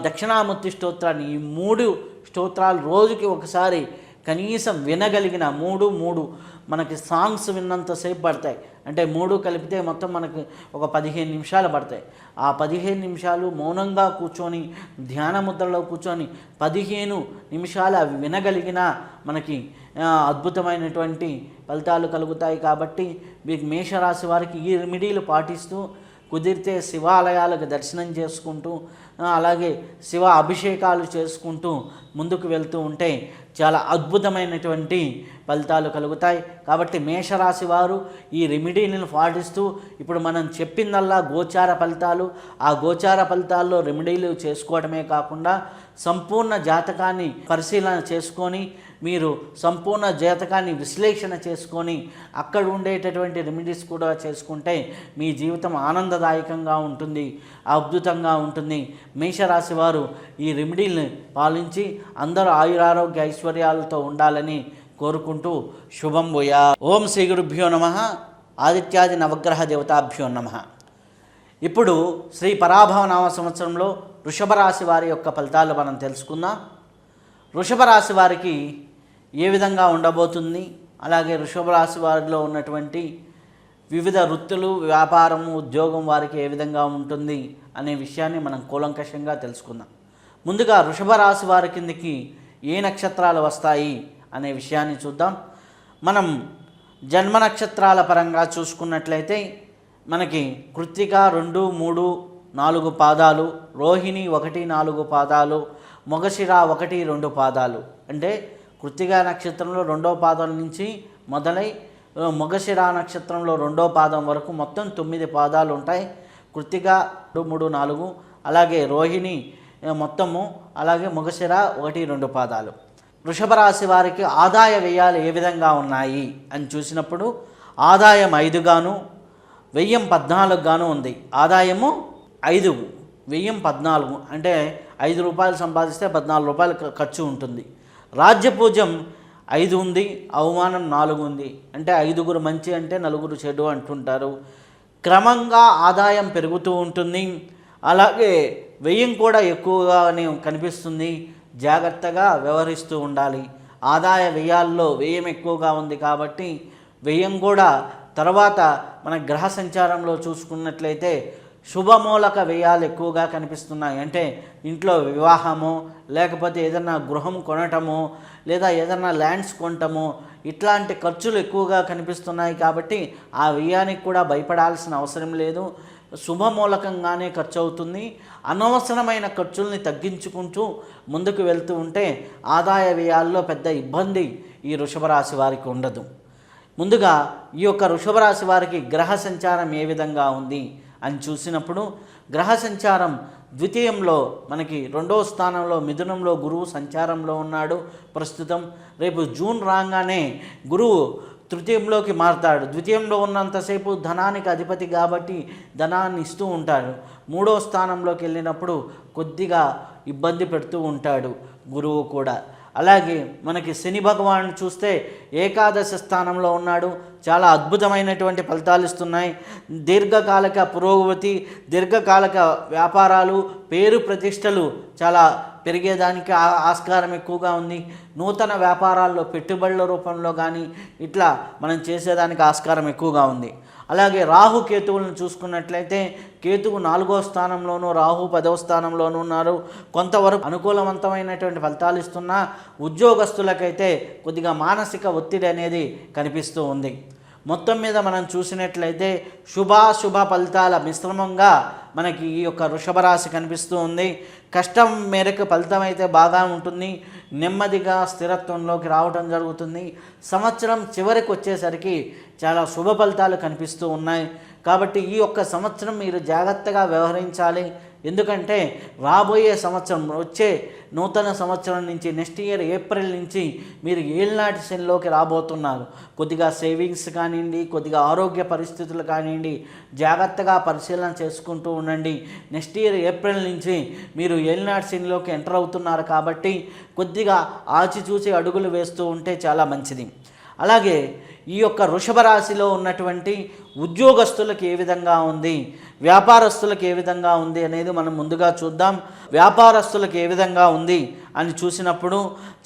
దక్షిణామూర్తి స్తోత్రాన్ని, ఈ 3 స్తోత్రాలు రోజుకి ఒకసారి కనీసం వినగలిగిన 3 మనకి సాంగ్స్ విన్నంతసేపు పడతాయి. అంటే 3 కలిపితే మొత్తం మనకి ఒక 15 నిమిషాలు పడతాయి. ఆ 15 నిమిషాలు మౌనంగా కూర్చొని ధ్యాన ముద్రలో కూర్చొని 15 నిమిషాలు అవి వినగలిగిన మనకి అద్భుతమైనటువంటి ఫలితాలు కలుగుతాయి. కాబట్టి మీకు మేషరాశి వారికి ఈ రెమెడీలు పాటిస్తూ కుదిరితే శివాలయాలకు దర్శనం చేసుకుంటూ అలాగే శివ అభిషేకాలు చేసుకుంటూ ముందుకు వెళ్తూ ఉంటే చాలా అద్భుతమైనటువంటి ఫలితాలు కలుగుతాయి. కాబట్టి మేషరాశి వారు ఈ రెమెడీలను పాటిస్తూ ఇప్పుడు మనం చెప్పిందల్లా గోచార ఫలితాలు, ఆ గోచార ఫలితాల్లో రెమెడీలు చేసుకోవడమే కాకుండా సంపూర్ణ జాతకాన్ని పరిశీలన చేసుకొని మీరు సంపూర్ణ జాతకాన్ని విశ్లేషణ చేసుకొని అక్కడ ఉండేటటువంటి రెమెడీస్ కూడా చేసుకుంటే మీ జీవితం ఆనందదాయకంగా ఉంటుంది, అద్భుతంగా ఉంటుంది. మేషరాశి వారు ఈ రెమెడీని పాలించి అందరూ ఆయురారోగ్య ఐశ్వర్యాలతో ఉండాలని కోరుకుంటూ శుభం భూయా. ఓం శ్రీ గురుభ్యో నమః. ఆదిత్యాది నవగ్రహ దేవతాభ్యో నమః. ఇప్పుడు శ్రీ పరాభవ నామ సంవత్సరంలో వృషభ రాశి వారి యొక్క ఫలితాలు మనం తెలుసుకుందాం. వృషభ రాశి వారికి ఏ విధంగా ఉండబోతుంది, అలాగే వృషభ రాశి వారిలో ఉన్నటువంటి వివిధ వృత్తులు, వ్యాపారము, ఉద్యోగం వారికి ఏ విధంగా ఉంటుంది అనే విషయాన్ని మనం కూలంకషంగా తెలుసుకుందాం. ముందుగా వృషభ రాశి వారి కిందకి ఏ నక్షత్రాలు వస్తాయి అనే విషయాన్ని చూద్దాం. మనం జన్మ నక్షత్రాల పరంగా చూసుకున్నట్లయితే మనకి కృత్తిక 2, 3, 4 పాదాలు, రోహిణి 1, 4 పాదాలు, మొగశిర 1, 2 పాదాలు. అంటే కృత్తిక నక్షత్రంలో 2వ పాదం నుంచి మొదలై మొగశిర నక్షత్రంలో 2వ పాదం వరకు మొత్తం 9 పాదాలు ఉంటాయి. కృత్తిక 2, 3, 4, అలాగే రోహిణి మొత్తము, అలాగే మొగశిర 1, 2 పాదాలు. వృషభ రాశి వారికి ఆదాయ వ్యయాలు ఏ విధంగా ఉన్నాయి అని చూసినప్పుడు ఆదాయం 5 గాను, వ్యయం 14 గాను ఉంది. ఆదాయము 5, వ్యయం 14, అంటే 5 రూపాయలు సంపాదిస్తే 14 రూపాయలు ఖర్చు ఉంటుంది. రాజ్యపూజ్యం 5 ఉంది, అవమానం 4 ఉంది. అంటే 5గురు మంచి అంటే 4గురు చెడు అంటుంటారు. క్రమంగా ఆదాయం పెరుగుతూ ఉంటుంది, అలాగే వ్యయం కూడా ఎక్కువగానే కనిపిస్తుంది. జాగ్రత్తగా వ్యవహరిస్తూ ఉండాలి. ఆదాయ వ్యయాల్లో వ్యయం ఎక్కువగా ఉంది కాబట్టి వ్యయం కూడా తర్వాత మన గ్రహ సంచారంలో చూసుకున్నట్లయితే శుభమూలక వ్యయాలు ఎక్కువగా కనిపిస్తున్నాయి. అంటే ఇంట్లో వివాహమో, లేకపోతే ఏదన్నా గృహం కొనటమో, లేదా ఏదన్నా ల్యాండ్స్ కొనటమో, ఇట్లాంటి ఖర్చులు ఎక్కువగా కనిపిస్తున్నాయి. కాబట్టి ఆ వ్యయానికి కూడా భయపడాల్సిన అవసరం లేదు. శుభమూలకంగానే ఖర్చు అవుతుంది. అనవసరమైన ఖర్చుల్ని తగ్గించుకుంటూ ముందుకు వెళ్తూ ఉంటే ఆదాయ వ్యయాల్లో పెద్ద ఇబ్బంది ఈ వృషభ రాశి వారికి ఉండదు. ముందుగా ఈ యొక్క వృషభ రాశి వారికి గ్రహ సంచారం ఏ విధంగా ఉంది అని చూసినప్పుడు గ్రహ సంచారం ద్వితీయంలో మనకి 2వ స్థానంలో మిథునంలో గురువు సంచారంలో ఉన్నాడు ప్రస్తుతం. రేపు జూన్ రాగానే గురువు తృతీయంలోకి మారుతాడు. ద్వితీయంలో ఉన్నంతసేపు ధనానికి అధిపతి కాబట్టి ధనాన్ని ఇస్తూ ఉంటాడు. 3వ స్థానంలోకి వెళ్ళినప్పుడు కొద్దిగా ఇబ్బంది పెడుతూ ఉంటాడు గురువు కూడా. అలాగే మనకి శని భగవానుడు చూస్తే ఏకాదశి స్థానంలో ఉన్నాడు, చాలా అద్భుతమైనటువంటి ఫలితాలు ఇస్తున్నాయి. దీర్ఘకాలిక పురోగతి, దీర్ఘకాలిక వ్యాపారాలు, పేరు ప్రతిష్టలు చాలా పెరిగేదానికి ఆస్కారం ఎక్కువగా ఉంది. నూతన వ్యాపారాల్లో పెట్టుబడుల రూపంలో కానీ ఇట్లా మనం చేసేదానికి ఆస్కారం ఎక్కువగా ఉంది. అలాగే రాహు కేతువులను చూసుకున్నట్లయితే కేతువు 4వ స్థానంలోనూ, రాహు 10వ స్థానంలోనూ ఉన్నారు. కొంతవరకు అనుకూలవంతమైనటువంటి ఫలితాలు ఇస్తున్నా ఉద్యోగస్తులకైతే కొద్దిగా మానసిక ఒత్తిడి అనేది కనిపిస్తూ ఉంది. మొత్తం మీద మనం చూసినట్లయితే శుభాశుభ ఫలితాల మిశ్రమంగా మనకి ఈ యొక్క వృషభ రాశి కనిపిస్తూ ఉంది. కష్టం మేరకు ఫలితం అయితే బాగా ఉంటుంది, నెమ్మదిగా స్థిరత్వంలోకి రావడం జరుగుతుంది. సంవత్సరం చివరికి వచ్చేసరికి చాలా శుభ ఫలితాలు కనిపిస్తూ ఉన్నాయి. కాబట్టి ఈ యొక్క సంవత్సరం మీరు జాగ్రత్తగా వ్యవహరించాలి. ఎందుకంటే రాబోయే సంవత్సరం, వచ్చే నూతన సంవత్సరం నుంచి, నెక్స్ట్ ఇయర్ ఏప్రిల్ నుంచి మీరు ఏళ్ళనాటి శనిలోకి రాబోతున్నారు. కొద్దిగా సేవింగ్స్ కానివ్వండి, కొద్దిగా ఆరోగ్య పరిస్థితులు కానివ్వండి, జాగ్రత్తగా పరిశీలన చేసుకుంటూ ఉండండి. నెక్స్ట్ ఇయర్ ఏప్రిల్ నుంచి మీరు ఏళ్ళనాటి శనిలోకి ఎంటర్ అవుతున్నారు కాబట్టి కొద్దిగా ఆచిచూచి అడుగులు వేస్తూ ఉంటే చాలా మంచిది. అలాగే ఈ యొక్క వృషభ రాశిలో ఉన్నటువంటి ఉద్యోగస్తులకు ఏ విధంగా ఉంది, వ్యాపారస్తులకు ఏ విధంగా ఉంది అనేది మనం ముందుగా చూద్దాం. వ్యాపారస్తులకు ఏ విధంగా ఉంది అని చూసినప్పుడు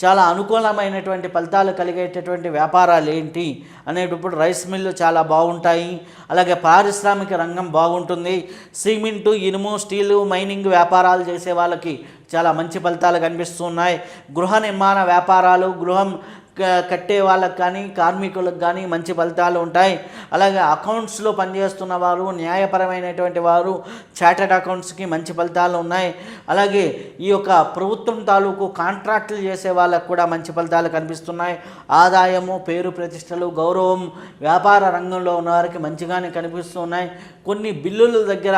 చాలా అనుకూలమైనటువంటి ఫలితాలు కలిగేటటువంటి వ్యాపారాలు ఏంటి అనేటప్పుడు రైస్ మిల్లు చాలా బాగుంటాయి. అలాగే పారిశ్రామిక రంగం బాగుంటుంది. సిమెంటు, ఇనుము, స్టీలు, మైనింగ్ వ్యాపారాలు చేసే వాళ్ళకి చాలా మంచి ఫలితాలు కనిపిస్తున్నాయి. గృహ నిర్మాణ వ్యాపారాలు, గృహం కట్టే వాళ్ళకి కానీ, కార్మికులకు కానీ మంచి ఫలితాలు ఉంటాయి. అలాగే అకౌంట్స్లో పనిచేస్తున్న వారు, న్యాయపరమైనటువంటి వారు, చార్టెడ్ అకౌంట్స్కి మంచి ఫలితాలు ఉన్నాయి. అలాగే ఈ యొక్క ప్రభుత్వం తాలూకు కాంట్రాక్టులు చేసే వాళ్ళకు కూడా మంచి ఫలితాలు కనిపిస్తున్నాయి. ఆదాయము, పేరు ప్రతిష్టలు, గౌరవం వ్యాపార రంగంలో ఉన్న వారికి మంచిగానే కనిపిస్తున్నాయి. కొన్ని బిల్లుల దగ్గర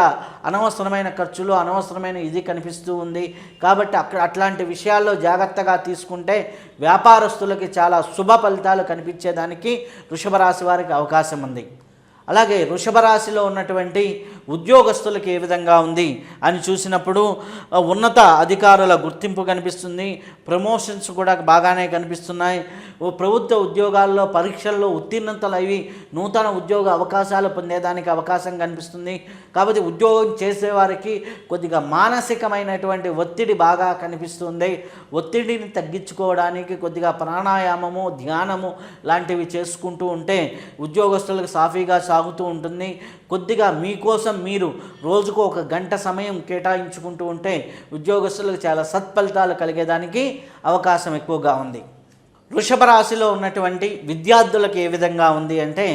అనవసరమైన ఖర్చులు, అనవసరమైన ఇది కనిపిస్తూ ఉంది. కాబట్టి అట్లాంటి విషయాల్లో జాగ్రత్తగా తీసుకుంటే వ్యాపారస్తులకి చాలా శుభ ఫలితాలు కనిపించేదానికి వృషభ రాశి వారికి అవకాశం ఉంది. అలాగే వృషభ రాశిలో ఉన్నటువంటి ఉద్యోగస్తులకు ఏ విధంగా ఉంది అని చూసినప్పుడు ఉన్నత అధికారుల గుర్తింపు కనిపిస్తుంది. ప్రమోషన్స్ కూడా బాగానే కనిపిస్తున్నాయి. ప్రభుత్వ ఉద్యోగాల్లో పరీక్షల్లో ఉత్తీర్ణతలవి నూతన ఉద్యోగ అవకాశాలు పొందేదానికి అవకాశం కనిపిస్తుంది. కాబట్టి ఉద్యోగం చేసేవారికి కొద్దిగా మానసికమైనటువంటి ఒత్తిడి బాగా కనిపిస్తుంది. ఒత్తిడిని తగ్గించుకోవడానికి కొద్దిగా ప్రాణాయామము, ధ్యానము లాంటివి చేసుకుంటూ ఉంటే ఉద్యోగస్తులకు సాఫీగా సాగుతూ ఉంటుంది. కొద్దిగా మీకోసం మీరు రోజుకు 1 గంట సమయం కేటాయించుకుంటూ ఉంటే ఉద్యోగస్తులకు చాలా సత్ఫలితాలు కలిగేదానికి అవకాశం ఎక్కువగా ఉంది. వృషభ రాశిలో ఉన్నటువంటి విద్యార్థులకు ఏ విధంగా ఉంది అంటే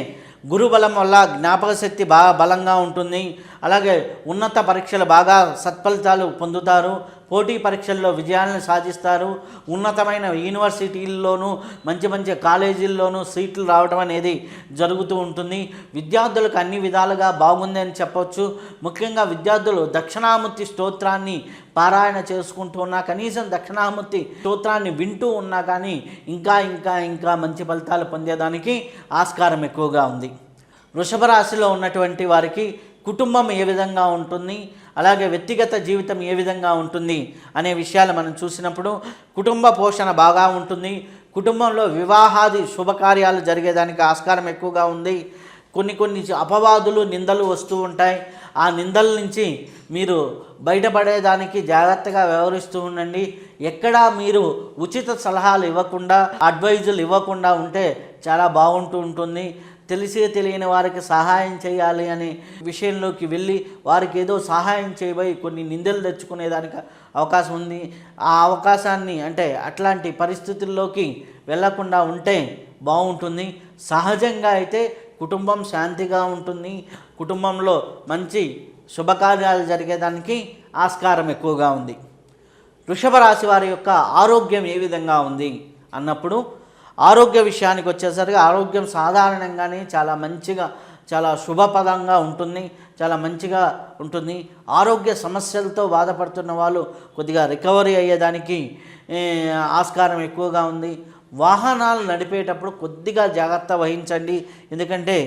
గురుబలం వల్ల జ్ఞాపక శక్తి బాగా బలంగా ఉంటుంది. అలాగే ఉన్నత పరీక్షలు బాగా సత్ఫలితాలు పొందుతారు. పోటీ పరీక్షల్లో విజయాలను సాధిస్తారు. ఉన్నతమైన యూనివర్సిటీల్లోనూ మంచి మంచి కాలేజీల్లోనూ సీట్లు రావడం అనేది జరుగుతూ ఉంటుంది. విద్యార్థులకు అన్ని విధాలుగా బాగుంది అని చెప్పవచ్చు. ముఖ్యంగా విద్యార్థులు దక్షిణామూర్తి స్తోత్రాన్ని పారాయణ చేసుకుంటూ ఉన్నా, కనీసం దక్షిణామూర్తి స్తోత్రాన్ని వింటూ ఉన్నా కానీ ఇంకా ఇంకా ఇంకా మంచి ఫలితాలు పొందేదానికి ఆస్కారం ఎక్కువగా ఉంది. వృషభ రాశిలో ఉన్నటువంటి వారికి కుటుంబం ఏ విధంగా ఉంటుంది, అలాగే వ్యక్తిగత జీవితం ఏ విధంగా ఉంటుంది అనే విషయాలు మనం చూసినప్పుడు కుటుంబ పోషణ బాగా ఉంటుంది. కుటుంబంలో వివాహాది శుభకార్యాలు జరిగేదానికి ఆస్కారం ఎక్కువగా ఉంది. కొన్ని అపవాదులు, నిందలు వస్తూ ఉంటాయి. ఆ నిందల నుంచి మీరు బయటపడేదానికి జాగ్రత్తగా వ్యవహరిస్తూ ఉండండి. ఎక్కడా మీరు ఉచిత సలహాలు ఇవ్వకుండా, అడ్వైజులు ఇవ్వకుండా ఉంటే చాలా బాగుంటూ ఉంటుంది. తెలియని వారికి సహాయం చేయాలి అనే విషయంలోకి వెళ్ళి వారికి ఏదో సహాయం చేయబోయి కొన్ని నిందలు తెచ్చుకునేదానికి అవకాశం ఉంది. ఆ అవకాశాన్ని అంటే అట్లాంటి పరిస్థితుల్లోకి వెళ్లకుండా ఉంటే బాగుంటుంది. సహజంగా అయితే కుటుంబం శాంతిగా ఉంటుంది. కుటుంబంలో మంచి శుభకార్యాలు జరిగేదానికి ఆస్కారం ఎక్కువగా ఉంది. వృషభ రాశి వారి యొక్క ఆరోగ్యం ఏ విధంగా ఉంది అన్నప్పుడు ఆరోగ్య విషయానికి వచ్చేసరికి ఆరోగ్యం సాధారణంగానే చాలా మంచిగా, చాలా శుభప్రదంగా ఉంటుంది, చాలా మంచిగా ఉంటుంది. ఆరోగ్య సమస్యలతో బాధపడుతున్న వాళ్ళు కొద్దిగా రికవరీ అయ్యేదానికి ఆస్కారం ఎక్కువగా ఉంది. వాహనాలు నడిపేటప్పుడు కొద్దిగా జాగ్రత్త వహించండి. ఎందుకంటే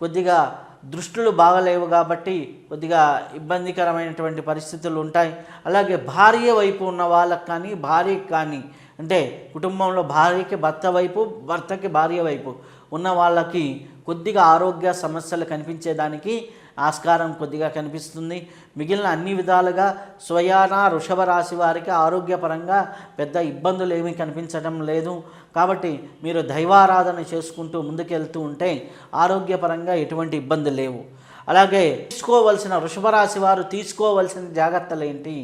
కొద్దిగా దృష్టులు బాగలేవు కాబట్టి కొద్దిగా ఇబ్బందికరమైనటువంటి పరిస్థితులు ఉంటాయి. అలాగే భార్య వైపు ఉన్న వాళ్ళకి కానీ భార్యకి కానీ, అంటే కుటుంబంలో భార్యకి భర్త వైపు, భర్తకి భార్య వైపు ఉన్న వాళ్ళకి కొద్దిగా ఆరోగ్య సమస్యలు కనిపించేదానికి ఆస్కారం కొద్దిగా కనిపిస్తుంది. మిగిలిన అన్ని విధాలుగా స్వయాన వృషభ రాశి వారికి ఆరోగ్యపరంగా పెద్ద ఇబ్బందులు ఏమీ కనిపించడం లేదు. కాబట్టి మీరు దైవారాధన చేసుకుంటూ ముందుకెళ్తూ ఉంటే ఆరోగ్యపరంగా ఎటువంటి ఇబ్బందులు లేవు. అలాగే తీసుకోవలసిన వృషభ రాశి వారు తీసుకోవలసిన జాగ్రత్తలు ఏంటి?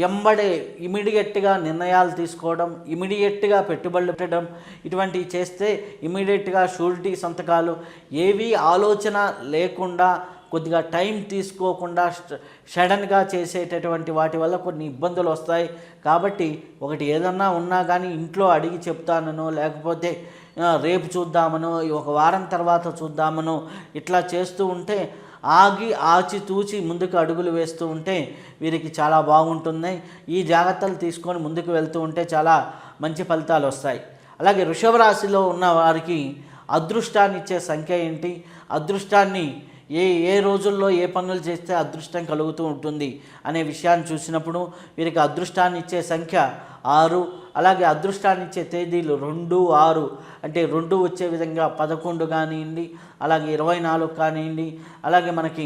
ఎంబడే ఇమీడియట్గా నిర్ణయాలు తీసుకోవడం, ఇమీడియట్గా పెట్టుబడులు పెట్టడం, ఇటువంటివి చేస్తే ఇమీడియట్గా షూరిటీ సంతకాలు, ఏవీ ఆలోచన లేకుండా కొద్దిగా టైం తీసుకోకుండా సడన్గా చేసేటటువంటి వాటి వల్ల కొన్ని ఇబ్బందులు వస్తాయి. కాబట్టి ఒకటి ఏదన్నా ఉన్నా కానీ ఇంట్లో అడిగి చెప్తానో, లేకపోతే రేపు చూద్దామనో, ఒక వారం తర్వాత చూద్దామనో ఇట్లా చేస్తూ ఉంటే, ఆచితూచి ముందుకు అడుగులు వేస్తూ ఉంటే వీరికి చాలా బాగుంటుంది. ఈ జాగ్రత్తలు తీసుకొని ముందుకు వెళ్తూ ఉంటే చాలా మంచి ఫలితాలు వస్తాయి. అలాగే వృషభ రాశిలో ఉన్న వారికి అదృష్టాన్ని ఇచ్చే సంఖ్య ఏంటి? అదృష్టాన్ని ఏ రోజుల్లో ఏ పనులు చేస్తే అదృష్టం కలుగుతూ ఉంటుంది అనే విషయాన్ని చూసినప్పుడు వీరికి అదృష్టాన్ని ఇచ్చే సంఖ్య 6. అలాగే అదృష్టాన్ని ఇచ్చే తేదీలు 2, 6, అంటే 2 వచ్చే విధంగా 11 కానివ్వండి, అలాగే 24 కానివ్వండి, అలాగే మనకి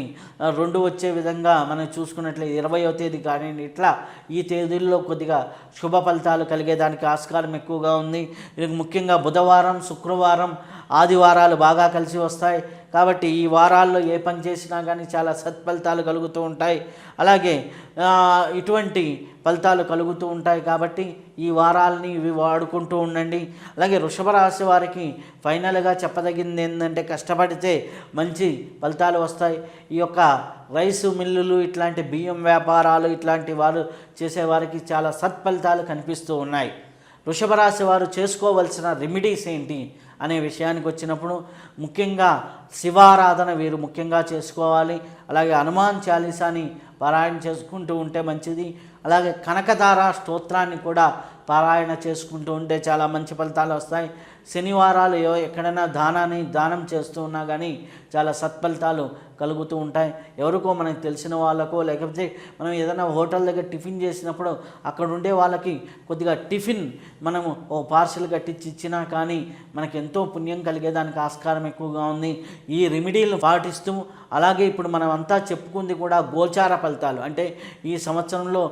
2 వచ్చే విధంగా మనం చూసుకున్నట్లయితే 20వ తేదీ కానివ్వండి. ఇట్లా ఈ తేదీల్లో కొద్దిగా శుభ ఫలితాలు కలిగేదానికి ఆస్కారం ఎక్కువగా ఉంది. వీరికి ముఖ్యంగా బుధవారం, శుక్రవారం, ఆదివారాలు బాగా కలిసి వస్తాయి. కాబట్టి ఈ వారాల్లో ఏ పని చేసినా కానీ చాలా సత్ఫలితాలు కలుగుతూ ఉంటాయి. అలాగే ఇటువంటి ఫలితాలు కలుగుతూ ఉంటాయి. కాబట్టి ఈ వారాలని ఇవి వాడుకుంటూ ఉండండి. అలాగే వృషభ రాశి వారికి ఫైనల్గా చెప్పదగింది ఏంటంటే, కష్టపడితే మంచి ఫలితాలు వస్తాయి. ఈ యొక్క రైసు మిల్లులు, ఇట్లాంటి బియ్యం వ్యాపారాలు, ఇట్లాంటి వారు చేసేవారికి చాలా సత్ఫలితాలు కనిపిస్తూ ఉన్నాయి. వృషభ రాశి వారు చేసుకోవలసిన రెమెడీస్ ఏంటి అనే విషయానికి వచ్చినప్పుడు ముఖ్యంగా శివారాధన వీరు ముఖ్యంగా చేసుకోవాలి. అలాగే హనుమాన్ చాలీసాని పారాయణ చేసుకుంటూ ఉంటే మంచిది. అలాగే కనకధార స్తోత్రాన్ని కూడా పారాయణ చేసుకుంటూ ఉంటే చాలా మంచి ఫలితాలు వస్తాయి. శనివారాలు ఎక్కడైనా దానం చేస్తూ ఉన్నా కానీ చాలా సత్ఫలితాలు కలుగుతూ ఉంటాయి. ఎవరికో మనకు తెలిసిన వాళ్ళకో, లేకపోతే మనం ఏదైనా హోటల్ దగ్గర టిఫిన్ చేసినప్పుడు అక్కడ ఉండే వాళ్ళకి కొద్దిగా టిఫిన్ మనము ఓ పార్సల్ కట్టించి ఇచ్చినా కానీ మనకి ఎంతో పుణ్యం కలిగేదానికి ఆస్కారం ఎక్కువగా ఉంది. ఈ రెమెడీలను పాటిస్తూ, అలాగే ఇప్పుడు మనం అంతా చెప్పుకుంది కూడా గోచార ఫలితాలు, అంటే ఈ సంవత్సరంలో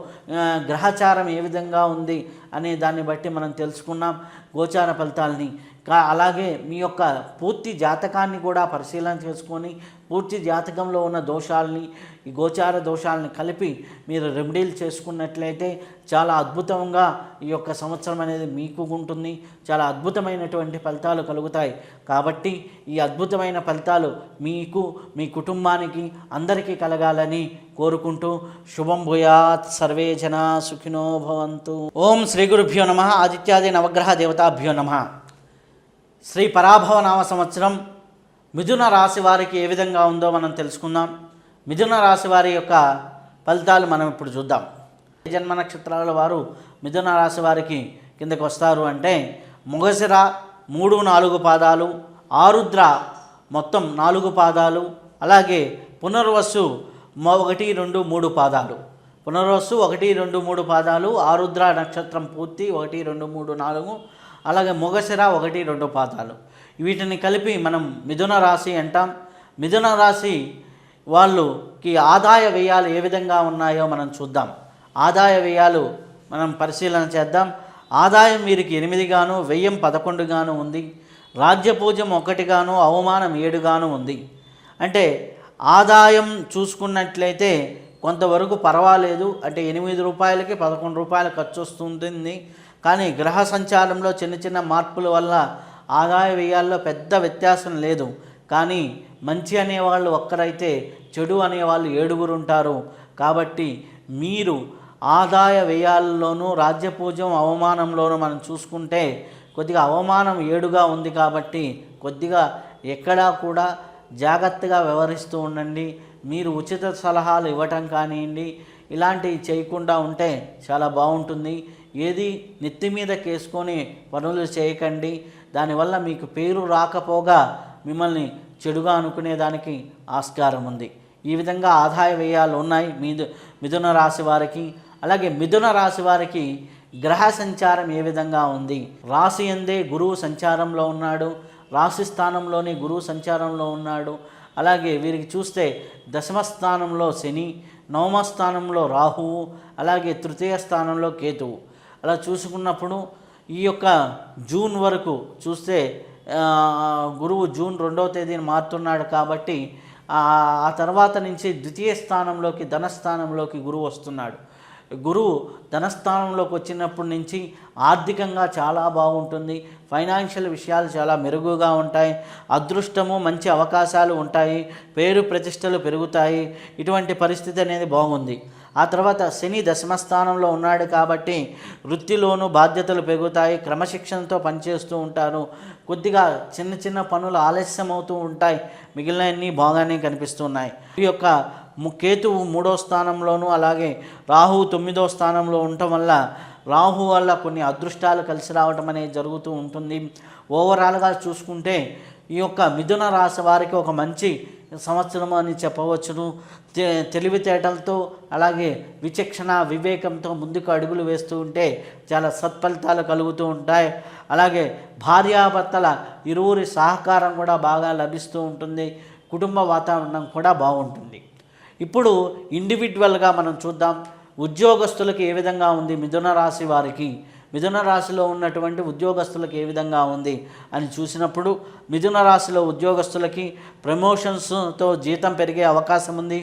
గ్రహచారం ఏ విధంగా ఉంది అనే దాన్ని బట్టి మనం తెలుసుకున్నాం గోచార ఫలితాలని. అలాగే మీ యొక్క పూర్తి జాతకాన్ని కూడా పరిశీలన చేసుకొని పూర్తి జాతకంలో ఉన్న దోషాలని, ఈ గోచార దోషాలని కలిపి మీరు రెమెడీలు చేసుకున్నట్లయితే చాలా అద్భుతంగా ఈ యొక్క సంవత్సరం అనేది మీకు ఉంటుంది. చాలా అద్భుతమైనటువంటి ఫలితాలు కలుగుతాయి. కాబట్టి ఈ అద్భుతమైన ఫలితాలు మీకు, మీ కుటుంబానికి, అందరికీ కలగాలని కోరుకుంటూ శుభం భూయాత్. సర్వే జనా సుఖినో భవంతు. ఓం శ్రీ గురుభ్యో నమః. ఆదిత్యాది నవగ్రహ దేవతాభ్యో నమః. శ్రీ పరాభవ నామ సంవత్సరం మిథున రాశి వారికి ఏ విధంగా ఉందో మనం తెలుసుకుందాం. మిథున రాశి వారి యొక్క ఫలితాలు మనం ఇప్పుడు చూద్దాం. జన్మ నక్షత్రాల వారు మిథున రాశి వారికి కిందకు వస్తారు అంటే, మృగశిర 3, 4 పాదాలు, ఆరుద్ర మొత్తం 4 పాదాలు, అలాగే పునర్వసు 1, 2, 3 పాదాలు. పునర్వసు 1, 2, 3 పాదాలు, ఆరుద్ర నక్షత్రం పూర్తి 1, 2, 3, 4, అలాగే మృగశిర 1, 2 పాదాలు. వీటిని కలిపి మనం మిథున రాశి అంటాం. మిథున రాశి వాళ్ళకి ఆదాయ వ్యయాలు ఏ విధంగా ఉన్నాయో మనం చూద్దాం. ఆదాయ వ్యయాలు మనం పరిశీలన చేద్దాం. ఆదాయం వీరికి 8 గాను, వ్యయం 11 గాను ఉంది. రాజ్యపూజ్యం 1 గాను, అవమానం 7 గాను ఉంది. అంటే ఆదాయం చూసుకున్నట్లయితే కొంతవరకు పర్వాలేదు. అంటే 8 రూపాయలకి 11 రూపాయలు ఖర్చు వస్తుంది. కానీ గ్రహ సంచారంలో చిన్న చిన్న మార్పుల వల్ల ఆదాయ వ్యయాల్లో పెద్ద వ్యత్యాసం లేదు. కానీ మంచి అనేవాళ్ళు ఒక్కరైతే చెడు అనేవాళ్ళు 7 ఉంటారు. కాబట్టి మీరు ఆదాయ వ్యయాల్లోనూ, రాజ్యపూజ్యం, అవమానంలోనూ మనం చూసుకుంటే కొద్దిగా అవమానం 7గా ఉంది. కాబట్టి కొద్దిగా ఎక్కడా కూడా జాగ్రత్తగా వ్యవహరిస్తూ ఉండండి. మీరు ఉచిత సలహాలు ఇవ్వటం కానివ్వండి, ఇలాంటివి చేయకుండా ఉంటే చాలా బాగుంటుంది. ఏది నెత్తి మీద కేసుకొని పనులు చేయకండి. దానివల్ల మీకు పేరు రాకపోగా మిమ్మల్ని చెడుగా అనుకునేదానికి ఆస్కారం ఉంది. ఈ విధంగా ఆదాయ వ్యయాలు ఉన్నాయి మిథున రాశి వారికి. అలాగే మిథున రాశి వారికి గ్రహ సంచారం ఏ విధంగా ఉంది? రాశి యందే గురువు సంచారంలో ఉన్నాడు, రాశి స్థానంలోనే గురువు సంచారంలో ఉన్నాడు. అలాగే వీరికి చూస్తే దశమ స్థానంలో శని, నవమ స్థానంలో రాహువు, అలాగే తృతీయ స్థానంలో కేతువు. అలా చూసుకున్నప్పుడు ఈ యొక్క జూన్ వరకు చూస్తే గురువు జూన్ 2వ తేదీన మారుతున్నాడు కాబట్టి ఆ తర్వాత నుంచి ద్వితీయ స్థానంలోకి ధనస్థానంలోకి గురువు వస్తున్నాడు. గురువు ధనస్థానంలోకి వచ్చినప్పటి నుంచి ఆర్థికంగా చాలా బాగుంటుంది, ఫైనాన్షియల్ విషయాలు చాలా మెరుగుగా ఉంటాయి, అదృష్టము మంచి అవకాశాలు ఉంటాయి, పేరు ప్రతిష్టలు పెరుగుతాయి. ఇటువంటి పరిస్థితి అనేది బాగుంది. ఆ తర్వాత శని దశమస్థానంలో ఉన్నాడు కాబట్టి వృత్తిలోనూ బాధ్యతలు పెరుగుతాయి, క్రమశిక్షణతో పనిచేస్తూ ఉంటారు. కొద్దిగా చిన్న చిన్న పనులు ఆలస్యం అవుతూ ఉంటాయి, మిగిలినవన్నీ బాగానే కనిపిస్తున్నాయి. ఈ యొక్క కేతువు 3వ స్థానంలోనూ అలాగే రాహువు 9వ స్థానంలో ఉండటం వల్ల రాహు వల్ల కొన్ని అదృష్టాలు కలిసి రావడం అనేది జరుగుతూ ఉంటుంది. ఓవరాల్గా చూసుకుంటే ఈ యొక్క మిథున రాశి వారికి ఒక మంచి సంవత్సరం అని చెప్పవచ్చును. తెలివితేటలతో అలాగే విచక్షణ వివేకంతో ముందుకు అడుగులు వేస్తూ ఉంటే చాలా సత్ఫలితాలు కలుగుతూ ఉంటాయి. అలాగే భార్యాభర్తల ఇరువురి సహకారం కూడా బాగా లభిస్తూ ఉంటుంది, కుటుంబ వాతావరణం కూడా బాగుంటుంది. ఇప్పుడు ఇండివిజువల్గా మనం చూద్దాం, ఉద్యోగస్తులకు ఏ విధంగా ఉంది మిథున రాశి వారికి, మిథున రాశిలో ఉన్నటువంటి ఉద్యోగస్తులకు ఏ విధంగా ఉంది అని చూసినప్పుడు మిథున రాశిలో ఉద్యోగస్తులకి ప్రమోషన్స్తో జీతం పెరిగే అవకాశం ఉంది.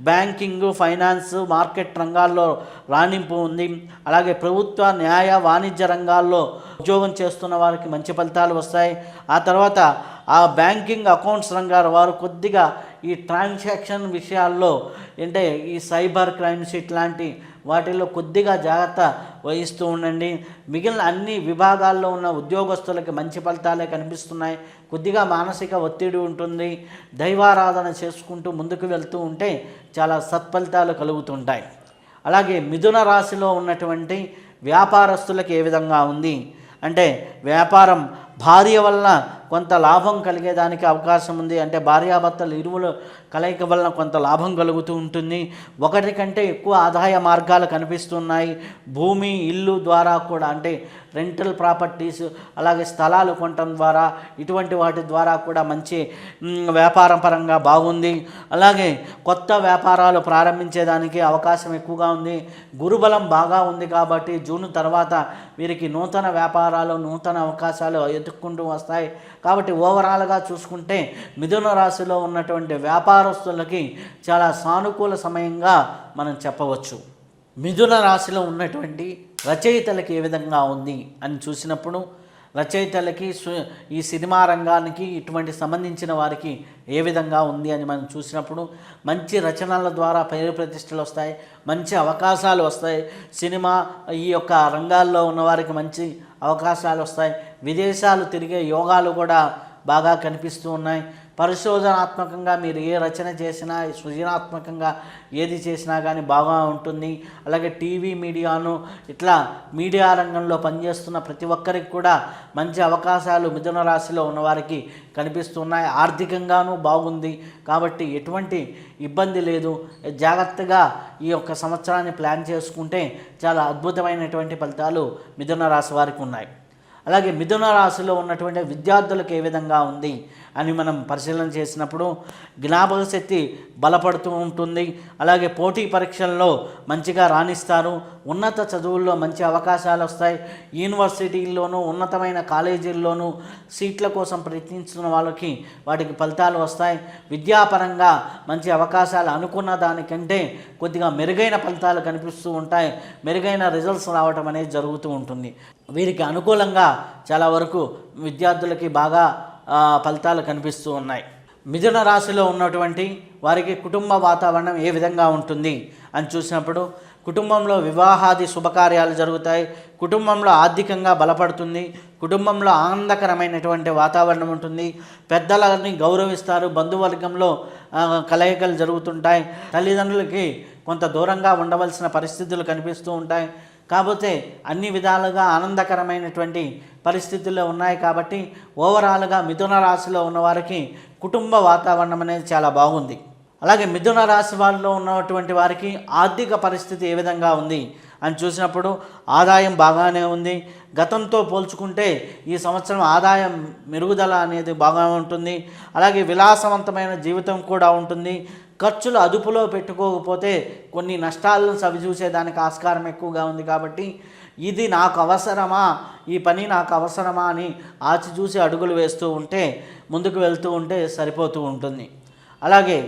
బ్యాంకింగ్, ఫైనాన్స్, మార్కెట్ రంగాల్లో రాణింపు ఉంది. అలాగే ప్రభుత్వ, న్యాయ, వాణిజ్య రంగాల్లో ఉద్యోగం చేస్తున్న వారికి మంచి ఫలితాలు వస్తాయి. ఆ తర్వాత ఆ బ్యాంకింగ్, అకౌంట్స్ రంగాల వారు కొద్దిగా ఈ ట్రాన్సాక్షన్ విషయాల్లో అంటే ఈ సైబర్ క్రైమ్స్ ఇట్లాంటి వాటిల్లో కొద్దిగా జాగ్రత్త వహిస్తూ ఉండండి. మిగిలిన అన్ని విభాగాల్లో ఉన్న ఉద్యోగస్తులకి మంచి ఫలితాలే కనిపిస్తున్నాయి. కొద్దిగా మానసిక ఒత్తిడి ఉంటుంది, దైవారాధన చేసుకుంటూ ముందుకు వెళ్తూ ఉంటే చాలా సత్ఫలితాలు కలుగుతుంటాయి. అలాగే మిథున రాశిలో ఉన్నటువంటి వ్యాపారస్తులకు ఏ విధంగా ఉంది అంటే వ్యాపారం భార్య వలన కొంత లాభం కలిగేదానికి అవకాశం ఉంది. అంటే భార్యాభర్తలు ఇరువుల కలయిక వలన కొంత లాభం కలుగుతూ ఉంటుంది. ఒకటి కంటే ఎక్కువ ఆదాయ మార్గాలు కనిపిస్తున్నాయి. భూమి, ఇల్లు ద్వారా కూడా అంటే రెంటల్ ప్రాపర్టీస్, అలాగే స్థలాలు కొనటం ద్వారా ఇటువంటి వాటి ద్వారా కూడా మంచి వ్యాపారం పరంగా బాగుంది. అలాగే కొత్త వ్యాపారాలు ప్రారంభించేదానికి అవకాశం ఎక్కువగా ఉంది. గురుబలం బాగా ఉంది కాబట్టి జూన్ తర్వాత వీరికి నూతన వ్యాపారాలు, నూతన అవకాశాలు ఎదుర్కొంటూ వస్తాయి. కాబట్టి ఓవరాల్గా చూసుకుంటే మిథున రాశిలో ఉన్నటువంటి వ్యాపారస్తులకి చాలా సానుకూల సమయంగా మనం చెప్పవచ్చు. మిథున రాశిలో ఉన్నటువంటి రచయితలకి ఏ విధంగా ఉంది అని చూసినప్పుడు రచయితలకి ఈ సినిమా రంగానికి ఇటువంటి సంబంధించిన వారికి ఏ విధంగా ఉంది అని మనం చూసినప్పుడు మంచి రచనల ద్వారా పేరు ప్రతిష్టలు వస్తాయి, మంచి అవకాశాలు వస్తాయి. సినిమా ఈ యొక్క రంగాల్లో ఉన్నవారికి మంచి అవకాశాలు వస్తాయి. విదేశాలు తిరిగే యోగాలు కూడా బాగా కనిపిస్తూ ఉన్నాయి. పరిశోధనాత్మకంగా మీరు ఏ రచన చేసినా, సృజనాత్మకంగా ఏది చేసినా కానీ బాగా ఉంటుంది. అలాగే టీవీ మీడియాను ఇట్లా మీడియా రంగంలో పనిచేస్తున్న ప్రతి ఒక్కరికి కూడా మంచి అవకాశాలు మిథున రాశిలో ఉన్నవారికి కనిపిస్తున్నాయి. ఆర్థికంగానూ బాగుంది కాబట్టి ఎటువంటి ఇబ్బంది లేదు. జాగ్రత్తగా ఈ యొక్క సంవత్సరాన్ని ప్లాన్ చేసుకుంటే చాలా అద్భుతమైనటువంటి ఫలితాలు మిథున రాశి వారికి ఉన్నాయి. అలాగే మిథున రాశిలో ఉన్నటువంటి విద్యార్థులకు ఏ విధంగా ఉంది అని మనం పరిశీలన చేసినప్పుడు జ్ఞాపక శక్తి బలపడుతూ ఉంటుంది. అలాగే పోటీ పరీక్షల్లో మంచిగా రాణిస్తారు. ఉన్నత చదువుల్లో మంచి అవకాశాలు వస్తాయి. యూనివర్సిటీల్లోనూ ఉన్నతమైన కాలేజీల్లోనూ సీట్ల కోసం ప్రయత్నిస్తున్న వాళ్ళకి వాటికి ఫలితాలు వస్తాయి. విద్యాపరంగా మంచి అవకాశాలు అనుకున్న దానికంటే కొద్దిగా మెరుగైన ఫలితాలు కనిపిస్తూ ఉంటాయి. మెరుగైన రిజల్ట్స్ రావటం అనేది జరుగుతూ ఉంటుంది. వీరికి అనుకూలంగా చాలా వరకు విద్యార్థులకి బాగా ఫలితాలు కనిపిస్తూ ఉన్నాయి. మిథున రాశిలో ఉన్నటువంటి వారికి కుటుంబ వాతావరణం ఏ విధంగా ఉంటుంది అని చూసినప్పుడు కుటుంబంలో వివాహాది శుభకార్యాలు జరుగుతాయి. కుటుంబంలో ఆర్థికంగా బలపడుతుంది. కుటుంబంలో ఆనందకరమైనటువంటి వాతావరణం ఉంటుంది. పెద్దలని గౌరవిస్తారు. బంధువర్గంలో కలయికలు జరుగుతుంటాయి. తల్లిదండ్రులకి కొంత దూరంగా ఉండవలసిన పరిస్థితులు కనిపిస్తూ ఉంటాయి. కాకపోతే అన్ని విధాలుగా ఆనందకరమైనటువంటి పరిస్థితుల్లో ఉన్నాయి. కాబట్టి ఓవరాల్గా మిథున రాశిలో ఉన్నవారికి కుటుంబ వాతావరణం అనేది చాలా బాగుంది. అలాగే మిథున రాశి వారిలో ఉన్నటువంటి వారికి ఆర్థిక పరిస్థితి ఏ విధంగా ఉంది అని చూసినప్పుడు ఆదాయం బాగానే ఉంది. గతంతో పోల్చుకుంటే ఈ సంవత్సరం ఆదాయం మెరుగుదల అనేది బాగా ఉంటుంది. అలాగే విలాసవంతమైన జీవితం కూడా ఉంటుంది. ఖర్చులు అదుపులో పెట్టుకోకపోతే కొన్ని నష్టాలను సవిచూసేదానికి ఆస్కారం ఎక్కువగా ఉంది. కాబట్టి ఇది నాకు అవసరమా, ఈ పని నాకు అవసరమా అని ఆచిచూసి అడుగులు వేస్తూ ఉంటే, ముందుకు వెళ్తూ ఉంటే సరిపోతూ ఉంటుంది. అలాగే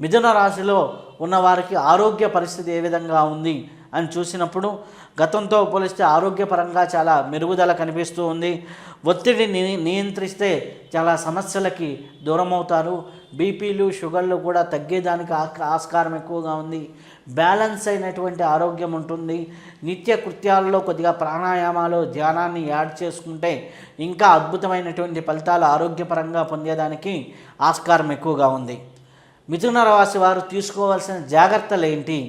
మిథున రాశిలో ఉన్నవారికి ఆరోగ్య పరిస్థితి ఏ విధంగా ఉంది అని చూసినప్పుడు గతంతో పోలిస్తే ఆరోగ్యపరంగా చాలా మెరుగుదల కనిపిస్తూ ఉంది. ఒత్తిడిని నియంత్రిస్తే చాలా సమస్యలకి దూరం అవుతారు. బీపీలు, షుగర్లు కూడా తగ్గేదానికి ఆస్కారం ఎక్కువగా ఉంది. బ్యాలెన్స్ అయినటువంటి ఆరోగ్యం ఉంటుంది. నిత్య కృత్యాలలో కొద్దిగా ప్రాణాయామాలు, ధ్యానాన్ని యాడ్ చేసుకుంటే ఇంకా అద్భుతమైనటువంటి ఫలితాలు ఆరోగ్యపరంగా పొందేదానికి ఆస్కారం ఎక్కువగా ఉంది. మిథున రాశి వారు తీసుకోవాల్సిన జాగ్రత్తలు ఏంటి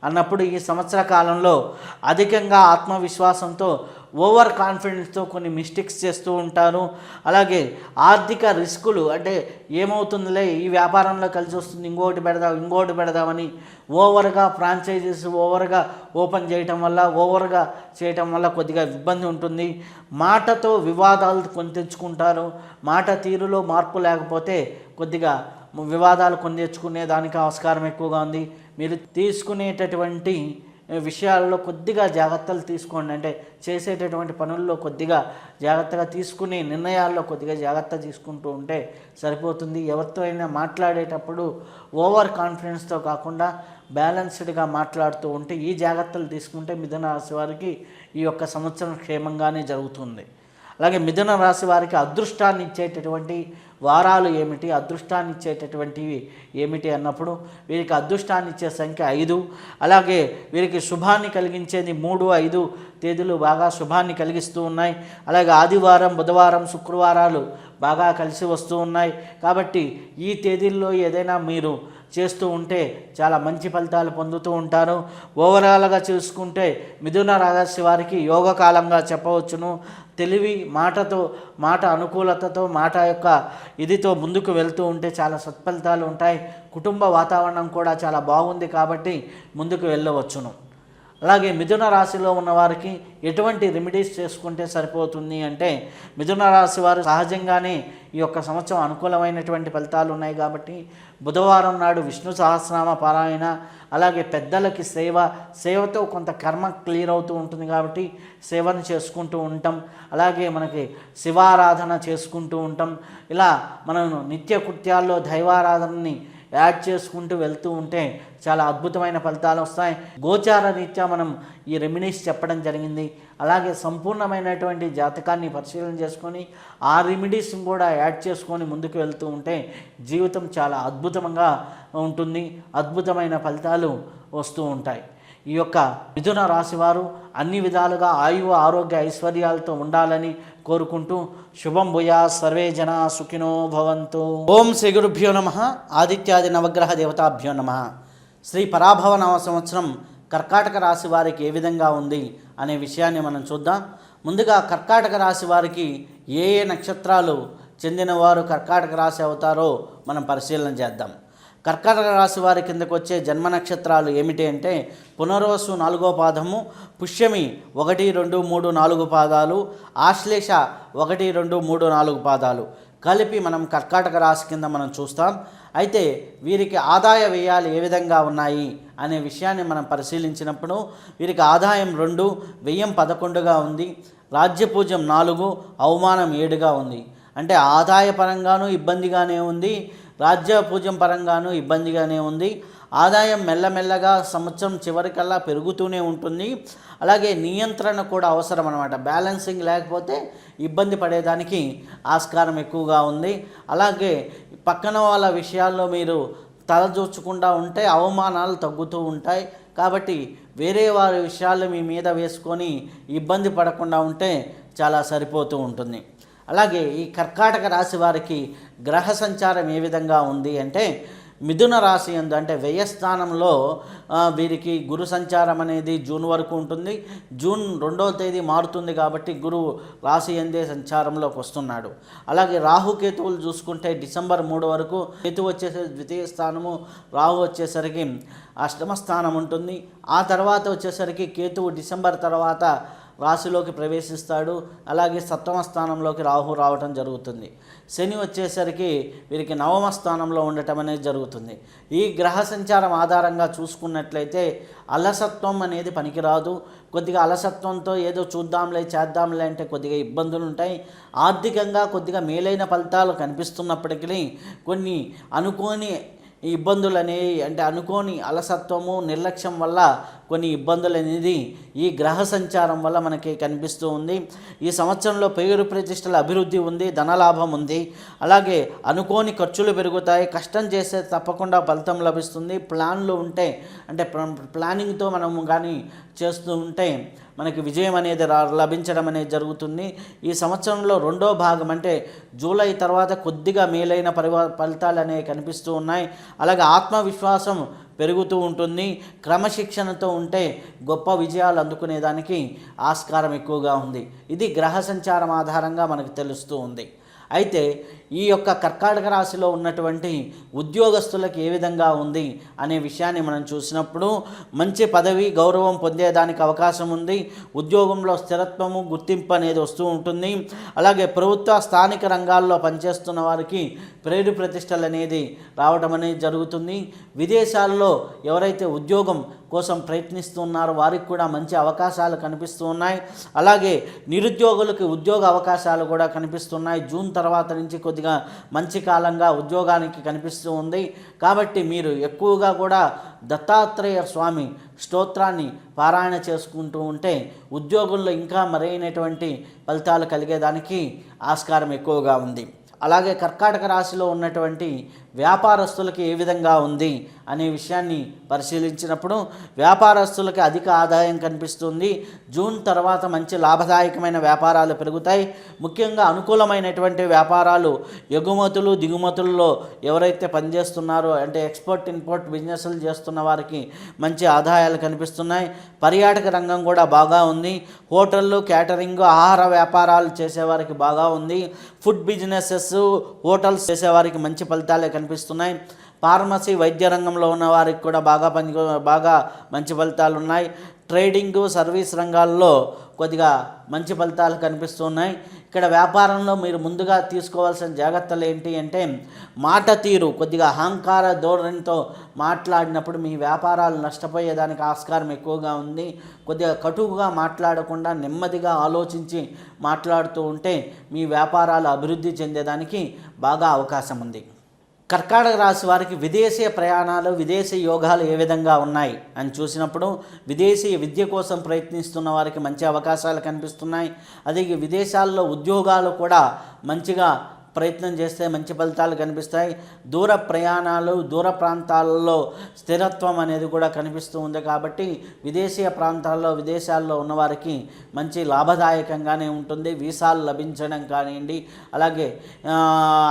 అన్నప్పుడు ఈ సంవత్సర కాలంలో అధికంగా ఆత్మవిశ్వాసంతో, ఓవర్ కాన్ఫిడెన్స్తో కొన్ని మిస్టేక్స్ చేస్తూ ఉంటారు. అలాగే ఆర్థిక రిస్కులు, అంటే ఏమవుతుందిలే ఈ వ్యాపారంలో కలిసి వస్తుంది, ఇంకోటి పెడదామని ఓవర్గా ఫ్రాంచైజీస్ ఓవర్గా ఓపెన్ చేయటం వల్ల కొద్దిగా ఇబ్బంది ఉంటుంది. మాటతో వివాదాలు కొని తెచ్చుకుంటారు. మాట తీరులో మార్పు లేకపోతే కొద్దిగా వివాదాలు కొని తెచ్చుకునే దానికి ఆస్కారం ఎక్కువగా ఉంది. మీరు తీసుకునేటటువంటి విషయాల్లో కొద్దిగా జాగ్రత్తలు తీసుకోండి. అంటే చేసేటటువంటి పనుల్లో కొద్దిగా జాగ్రత్తగా తీసుకునే నిర్ణయాల్లో కొద్దిగా జాగ్రత్త తీసుకుంటూ ఉంటే సరిపోతుంది. ఎవరితో అయినా మాట్లాడేటప్పుడు ఓవర్ కాన్ఫిడెన్స్తో కాకుండా బ్యాలెన్స్డ్గా మాట్లాడుతూ ఉంటే, ఈ జాగ్రత్తలు తీసుకుంటే మిథున రాశి వారికి ఈ యొక్క సంవత్సరం క్షేమంగానే జరుగుతుంది. అలాగే మిథున రాశి వారికి అదృష్టాన్ని ఇచ్చేటటువంటి వారాలు ఏమిటి, అదృష్టాన్ని ఇచ్చేటటువంటివి ఏమిటి అన్నప్పుడు వీరికి అదృష్టాన్ని ఇచ్చే సంఖ్య 5. అలాగే వీరికి శుభాన్ని కలిగించేది 3, 5 తేదీలు బాగా శుభాన్ని కలిగిస్తూ ఉన్నాయి. అలాగే ఆదివారం, బుధవారం, శుక్రవారాలు బాగా కలిసి వస్తూ ఉన్నాయి. కాబట్టి ఈ తేదీల్లో ఏదైనా మీరు చేస్తూ ఉంటే చాలా మంచి ఫలితాలు పొందుతూ ఉంటారు. ఓవరాల్గా చూసుకుంటే మిథున రాశి వారికి యోగకాలంగా చెప్పవచ్చును. తెలివి, మాట అనుకూలతతో, మాట యొక్క ఇదితో ముందుకు వెళ్తూ ఉంటే చాలా సత్ఫలితాలు ఉంటాయి. కుటుంబ వాతావరణం కూడా చాలా బాగుంది కాబట్టి ముందుకు వెళ్ళవచ్చును. అలాగే మిథున రాశిలో ఉన్నవారికి ఎటువంటి రెమెడీస్ చేసుకుంటే సరిపోతుంది అంటే, మిథున రాశి వారు సహజంగానే ఈ యొక్క సంవత్సరం అనుకూలమైనటువంటి ఫలితాలు ఉన్నాయి కాబట్టి బుధవారం నాడు విష్ణు సహస్రనామ పారాయణ, అలాగే పెద్దలకి సేవతో కొంత కర్మ క్లియర్ అవుతూ ఉంటుంది కాబట్టి సేవను చేసుకుంటూ ఉంటాం. అలాగే మనకి శివారాధన చేసుకుంటూ ఉంటాం. ఇలా మనం నిత్య కృత్యాల్లో దైవారాధనని యాడ్ చేసుకుంటూ వెళ్తూ ఉంటే చాలా అద్భుతమైన ఫలితాలు వస్తాయి. గోచార రీత్యా మనం ఈ రెమెడీస్ చెప్పడం జరిగింది. అలాగే సంపూర్ణమైనటువంటి జాతకాన్ని పరిశీలన చేసుకొని ఆ రెమెడీస్ని కూడా యాడ్ చేసుకొని ముందుకు వెళ్తూ ఉంటే జీవితం చాలా అద్భుతంగా ఉంటుంది. అద్భుతమైన ఫలితాలు వస్తూ ఉంటాయి. ఈ యొక్క మిథున రాశివారు అన్ని విధాలుగా ఆయువు, ఆరోగ్య, ఐశ్వర్యాలతో ఉండాలని కోరుకుంటూ శుభం భూయా, సర్వే జనా సుఖినో భవంతు. ఓం శ్రీ గురుభ్యో నమః. ఆదిత్యాది నవగ్రహ దేవతాభ్యో నమః. శ్రీ పరాభవ నవ సంవత్సరం కర్కాటక రాశి వారికి ఏ విధంగా ఉంది అనే విషయాన్ని మనం చూద్దాం. ముందుగా కర్కాటక రాశి వారికి ఏ నక్షత్రాలు చెందినవారు కర్కాటక రాశి అవుతారో మనం పరిశీలన చేద్దాం. కర్కాటక రాశి వారి కిందకు వచ్చే జన్మ నక్షత్రాలు ఏమిటి అంటే, పునర్వసు 4వ పాదము, పుష్యమి 1, 2, 3, 4 పాదాలు, ఆశ్లేష 1, 2, 3, 4 పాదాలు కలిపి మనం కర్కాటక రాశి కింద మనం చూస్తాం. అయితే వీరికి ఆదాయ వ్యయాలు ఏ విధంగా ఉన్నాయి అనే విషయాన్ని మనం పరిశీలించినప్పుడు వీరికి ఆదాయం 2, వ్యయం 11గా ఉంది. రాజ్యపూజ్యం 4, అవమానం 7గా ఉంది. అంటే ఆదాయపరంగానూ ఇబ్బందిగానే ఉంది, రాజ్య పూజ్యం పరంగానూ ఇబ్బందిగానే ఉంది. ఆదాయం మెల్లమెల్లగా సంవత్సరం చివరికల్లా పెరుగుతూనే ఉంటుంది. అలాగే నియంత్రణ కూడా అవసరం అన్నమాట. బ్యాలెన్సింగ్ లేకపోతే ఇబ్బంది పడేదానికి ఆస్కారం ఎక్కువగా ఉంది. అలాగే పక్కన వాళ్ళ విషయాల్లో మీరు తలదూర్చకుండా ఉంటే అవమానాలు తగ్గుతూ ఉంటాయి. కాబట్టి వేరే వారి విషయాలు మీ మీద వేసుకొని ఇబ్బంది పడకుండా ఉంటే చాలా సరిపోతూ ఉంటుంది. అలాగే ఈ కర్కాటక రాశి వారికి గ్రహ సంచారం ఏ విధంగా ఉంది అంటే, మిథున రాశి యందు అంటే వ్యయస్థానంలో వీరికి గురు సంచారం అనేది జూన్ వరకు ఉంటుంది. జూన్ 2వ తేదీ మారుతుంది కాబట్టి గురువు రాశి యందే సంచారంలోకి వస్తున్నాడు. అలాగే రాహుకేతువులు చూసుకుంటే డిసెంబర్ 3 వరకు, కేతువు వచ్చేసరికి ద్వితీయ స్థానము, రాహు వచ్చేసరికి అష్టమ స్థానం ఉంటుంది. ఆ తర్వాత వచ్చేసరికి కేతువు డిసెంబర్ తర్వాత రాశిలోకి ప్రవేశిస్తాడు. అలాగే సప్తమ స్థానంలోకి రాహు రావటం జరుగుతుంది. శని వచ్చేసరికి వీరికి నవమ స్థానంలో ఉండటం అనేది జరుగుతుంది. ఈ గ్రహ సంచారం ఆధారంగా చూసుకున్నట్లయితే అలసత్వం అనేది పనికిరాదు. కొద్దిగా అలసత్వంతో ఏదో చూద్దాంలే చేద్దాంలే అంటే కొద్దిగా ఇబ్బందులు ఉంటాయి. ఆర్థికంగా కొద్దిగా మేలైన ఫలితాలు కనిపిస్తున్నప్పటికీ కొన్ని అనుకోని ఇబ్బందులు అనేవి అంటే అనుకోని అలసత్వము, నిర్లక్ష్యం వల్ల కొన్ని ఇబ్బందులు అనేది ఈ గ్రహ సంచారం వల్ల మనకి కనిపిస్తూ ఉంది. ఈ సంవత్సరంలో పేరు ప్రతిష్టల అభివృద్ధి ఉంది, ధనలాభం ఉంది. అలాగే అనుకోని ఖర్చులు పెరుగుతాయి. కష్టం చేస్తే తప్పకుండా ఫలితం లభిస్తుంది. ప్లాన్లు ఉంటే అంటే ప్లానింగ్తో మనము కానీ చేస్తూ ఉంటే మనకి విజయం అనేది లభించడం అనేది జరుగుతుంది. ఈ సంవత్సరంలో 2వ భాగం అంటే జూలై తర్వాత కొద్దిగా మేలైన ఫలితాలు అనేవి కనిపిస్తూ ఉన్నాయి. అలాగే ఆత్మవిశ్వాసం పెరుగుతూ ఉంటుంది. క్రమశిక్షణతో ఉంటే గొప్ప విజయాలు అందుకునేదానికి ఆస్కారం ఎక్కువగా ఉంది. ఇది గ్రహ సంచారం ఆధారంగా మనకు తెలుస్తూ ఉంది. అయితే ఈ యొక్క కర్కాటక రాశిలో ఉన్నటువంటి ఉద్యోగస్తులకు ఏ విధంగా ఉంది అనే విషయాన్ని మనం చూసినప్పుడు మంచి పదవి, గౌరవం పొందేదానికి అవకాశం ఉంది. ఉద్యోగంలో స్థిరత్వము, గుర్తింపు అనేది వస్తూ ఉంటుంది. అలాగే ప్రభుత్వ స్థానిక రంగాల్లో పనిచేస్తున్న వారికి పేరు ప్రతిష్టలు అనేది రావడం అనేది జరుగుతుంది. విదేశాల్లో ఎవరైతే ఉద్యోగం కోసం ప్రయత్నిస్తున్నారో వారికి కూడా మంచి అవకాశాలు కనిపిస్తూ ఉన్నాయి. అలాగే నిరుద్యోగులకు ఉద్యోగ అవకాశాలు కూడా కనిపిస్తున్నాయి. జూన్ తర్వాత నుంచి కొద్దిగా మంచి కాలంగా ఉద్యోగానికి కనిపిస్తూ ఉంది. కాబట్టి మీరు ఎక్కువగా కూడా దత్తాత్రేయ స్వామి స్తోత్రాన్ని పారాయణ చేసుకుంటూ ఉంటే ఉద్యోగుల్లో ఇంకా మరైనటువంటి ఫలితాలు కలిగేదానికి ఆస్కారం ఎక్కువగా ఉంది. అలాగే కర్కాటక రాశిలో ఉన్నటువంటి వ్యాపారస్తులకి ఏ విధంగా ఉంది అనే విషయాన్ని పరిశీలించినప్పుడు వ్యాపారస్తులకి అధిక ఆదాయం కనిపిస్తుంది. జూన్ తర్వాత మంచి లాభదాయకమైన వ్యాపారాలు పెరుగుతాయి. ముఖ్యంగా అనుకూలమైనటువంటి వ్యాపారాలు ఎగుమతులు దిగుమతుల్లో ఎవరైతే పనిచేస్తున్నారో అంటే ఎక్స్పోర్ట్ ఇంపోర్ట్ బిజినెస్లు చేస్తున్న వారికి మంచి ఆదాయాలు కనిపిస్తున్నాయి. పర్యాటక రంగం కూడా బాగా ఉంది. హోటళ్ళు, క్యాటరింగ్, ఆహార వ్యాపారాలు చేసేవారికి బాగా ఉంది. ఫుడ్ బిజినెసెస్, హోటల్స్ చేసేవారికి మంచి ఫలితాలే కనిపిస్తున్నాయి. ఫార్మసీ, వైద్య రంగంలో ఉన్న వారికి కూడా బాగా మంచి ఫలితాలు ఉన్నాయి. ట్రేడింగు, సర్వీస్ రంగాల్లో కొద్దిగా మంచి ఫలితాలు కనిపిస్తున్నాయి. ఇక్కడ వ్యాపారంలో మీరు ముందుగా తీసుకోవాల్సిన జాగ్రత్తలు ఏంటి అంటే మాట తీరు, కొద్దిగా అహంకార ధోరణితో మాట్లాడినప్పుడు మీ వ్యాపారాలు నష్టపోయేదానికి ఆస్కారం ఎక్కువగా ఉంది. కొద్దిగా కటువుగా మాట్లాడకుండా నెమ్మదిగా ఆలోచించి మాట్లాడుతూ ఉంటే మీ వ్యాపారాలు అభివృద్ధి చెందేదానికి బాగా అవకాశం ఉంది. కర్కాటక రాశి వారికి విదేశీ ప్రయాణాలు, విదేశీ యోగాలు ఏ విధంగా ఉన్నాయి అని చూసినప్పుడు విదేశీ విద్య కోసం ప్రయత్నిస్తున్న వారికి మంచి అవకాశాలు కనిపిస్తున్నాయి. అదే విదేశాల్లో ఉద్యోగాలు కూడా మంచిగా ప్రయత్నం చేస్తే మంచి ఫలితాలు కనిపిస్తాయి. దూర ప్రయాణాలు, దూర ప్రాంతాల్లో స్థిరత్వం అనేది కూడా కనిపిస్తూ ఉంది. కాబట్టి విదేశీయ ప్రాంతాల్లో, విదేశాల్లో ఉన్నవారికి మంచి లాభదాయకంగానే ఉంటుంది. వీసాలు లభించడం కానివ్వండి, అలాగే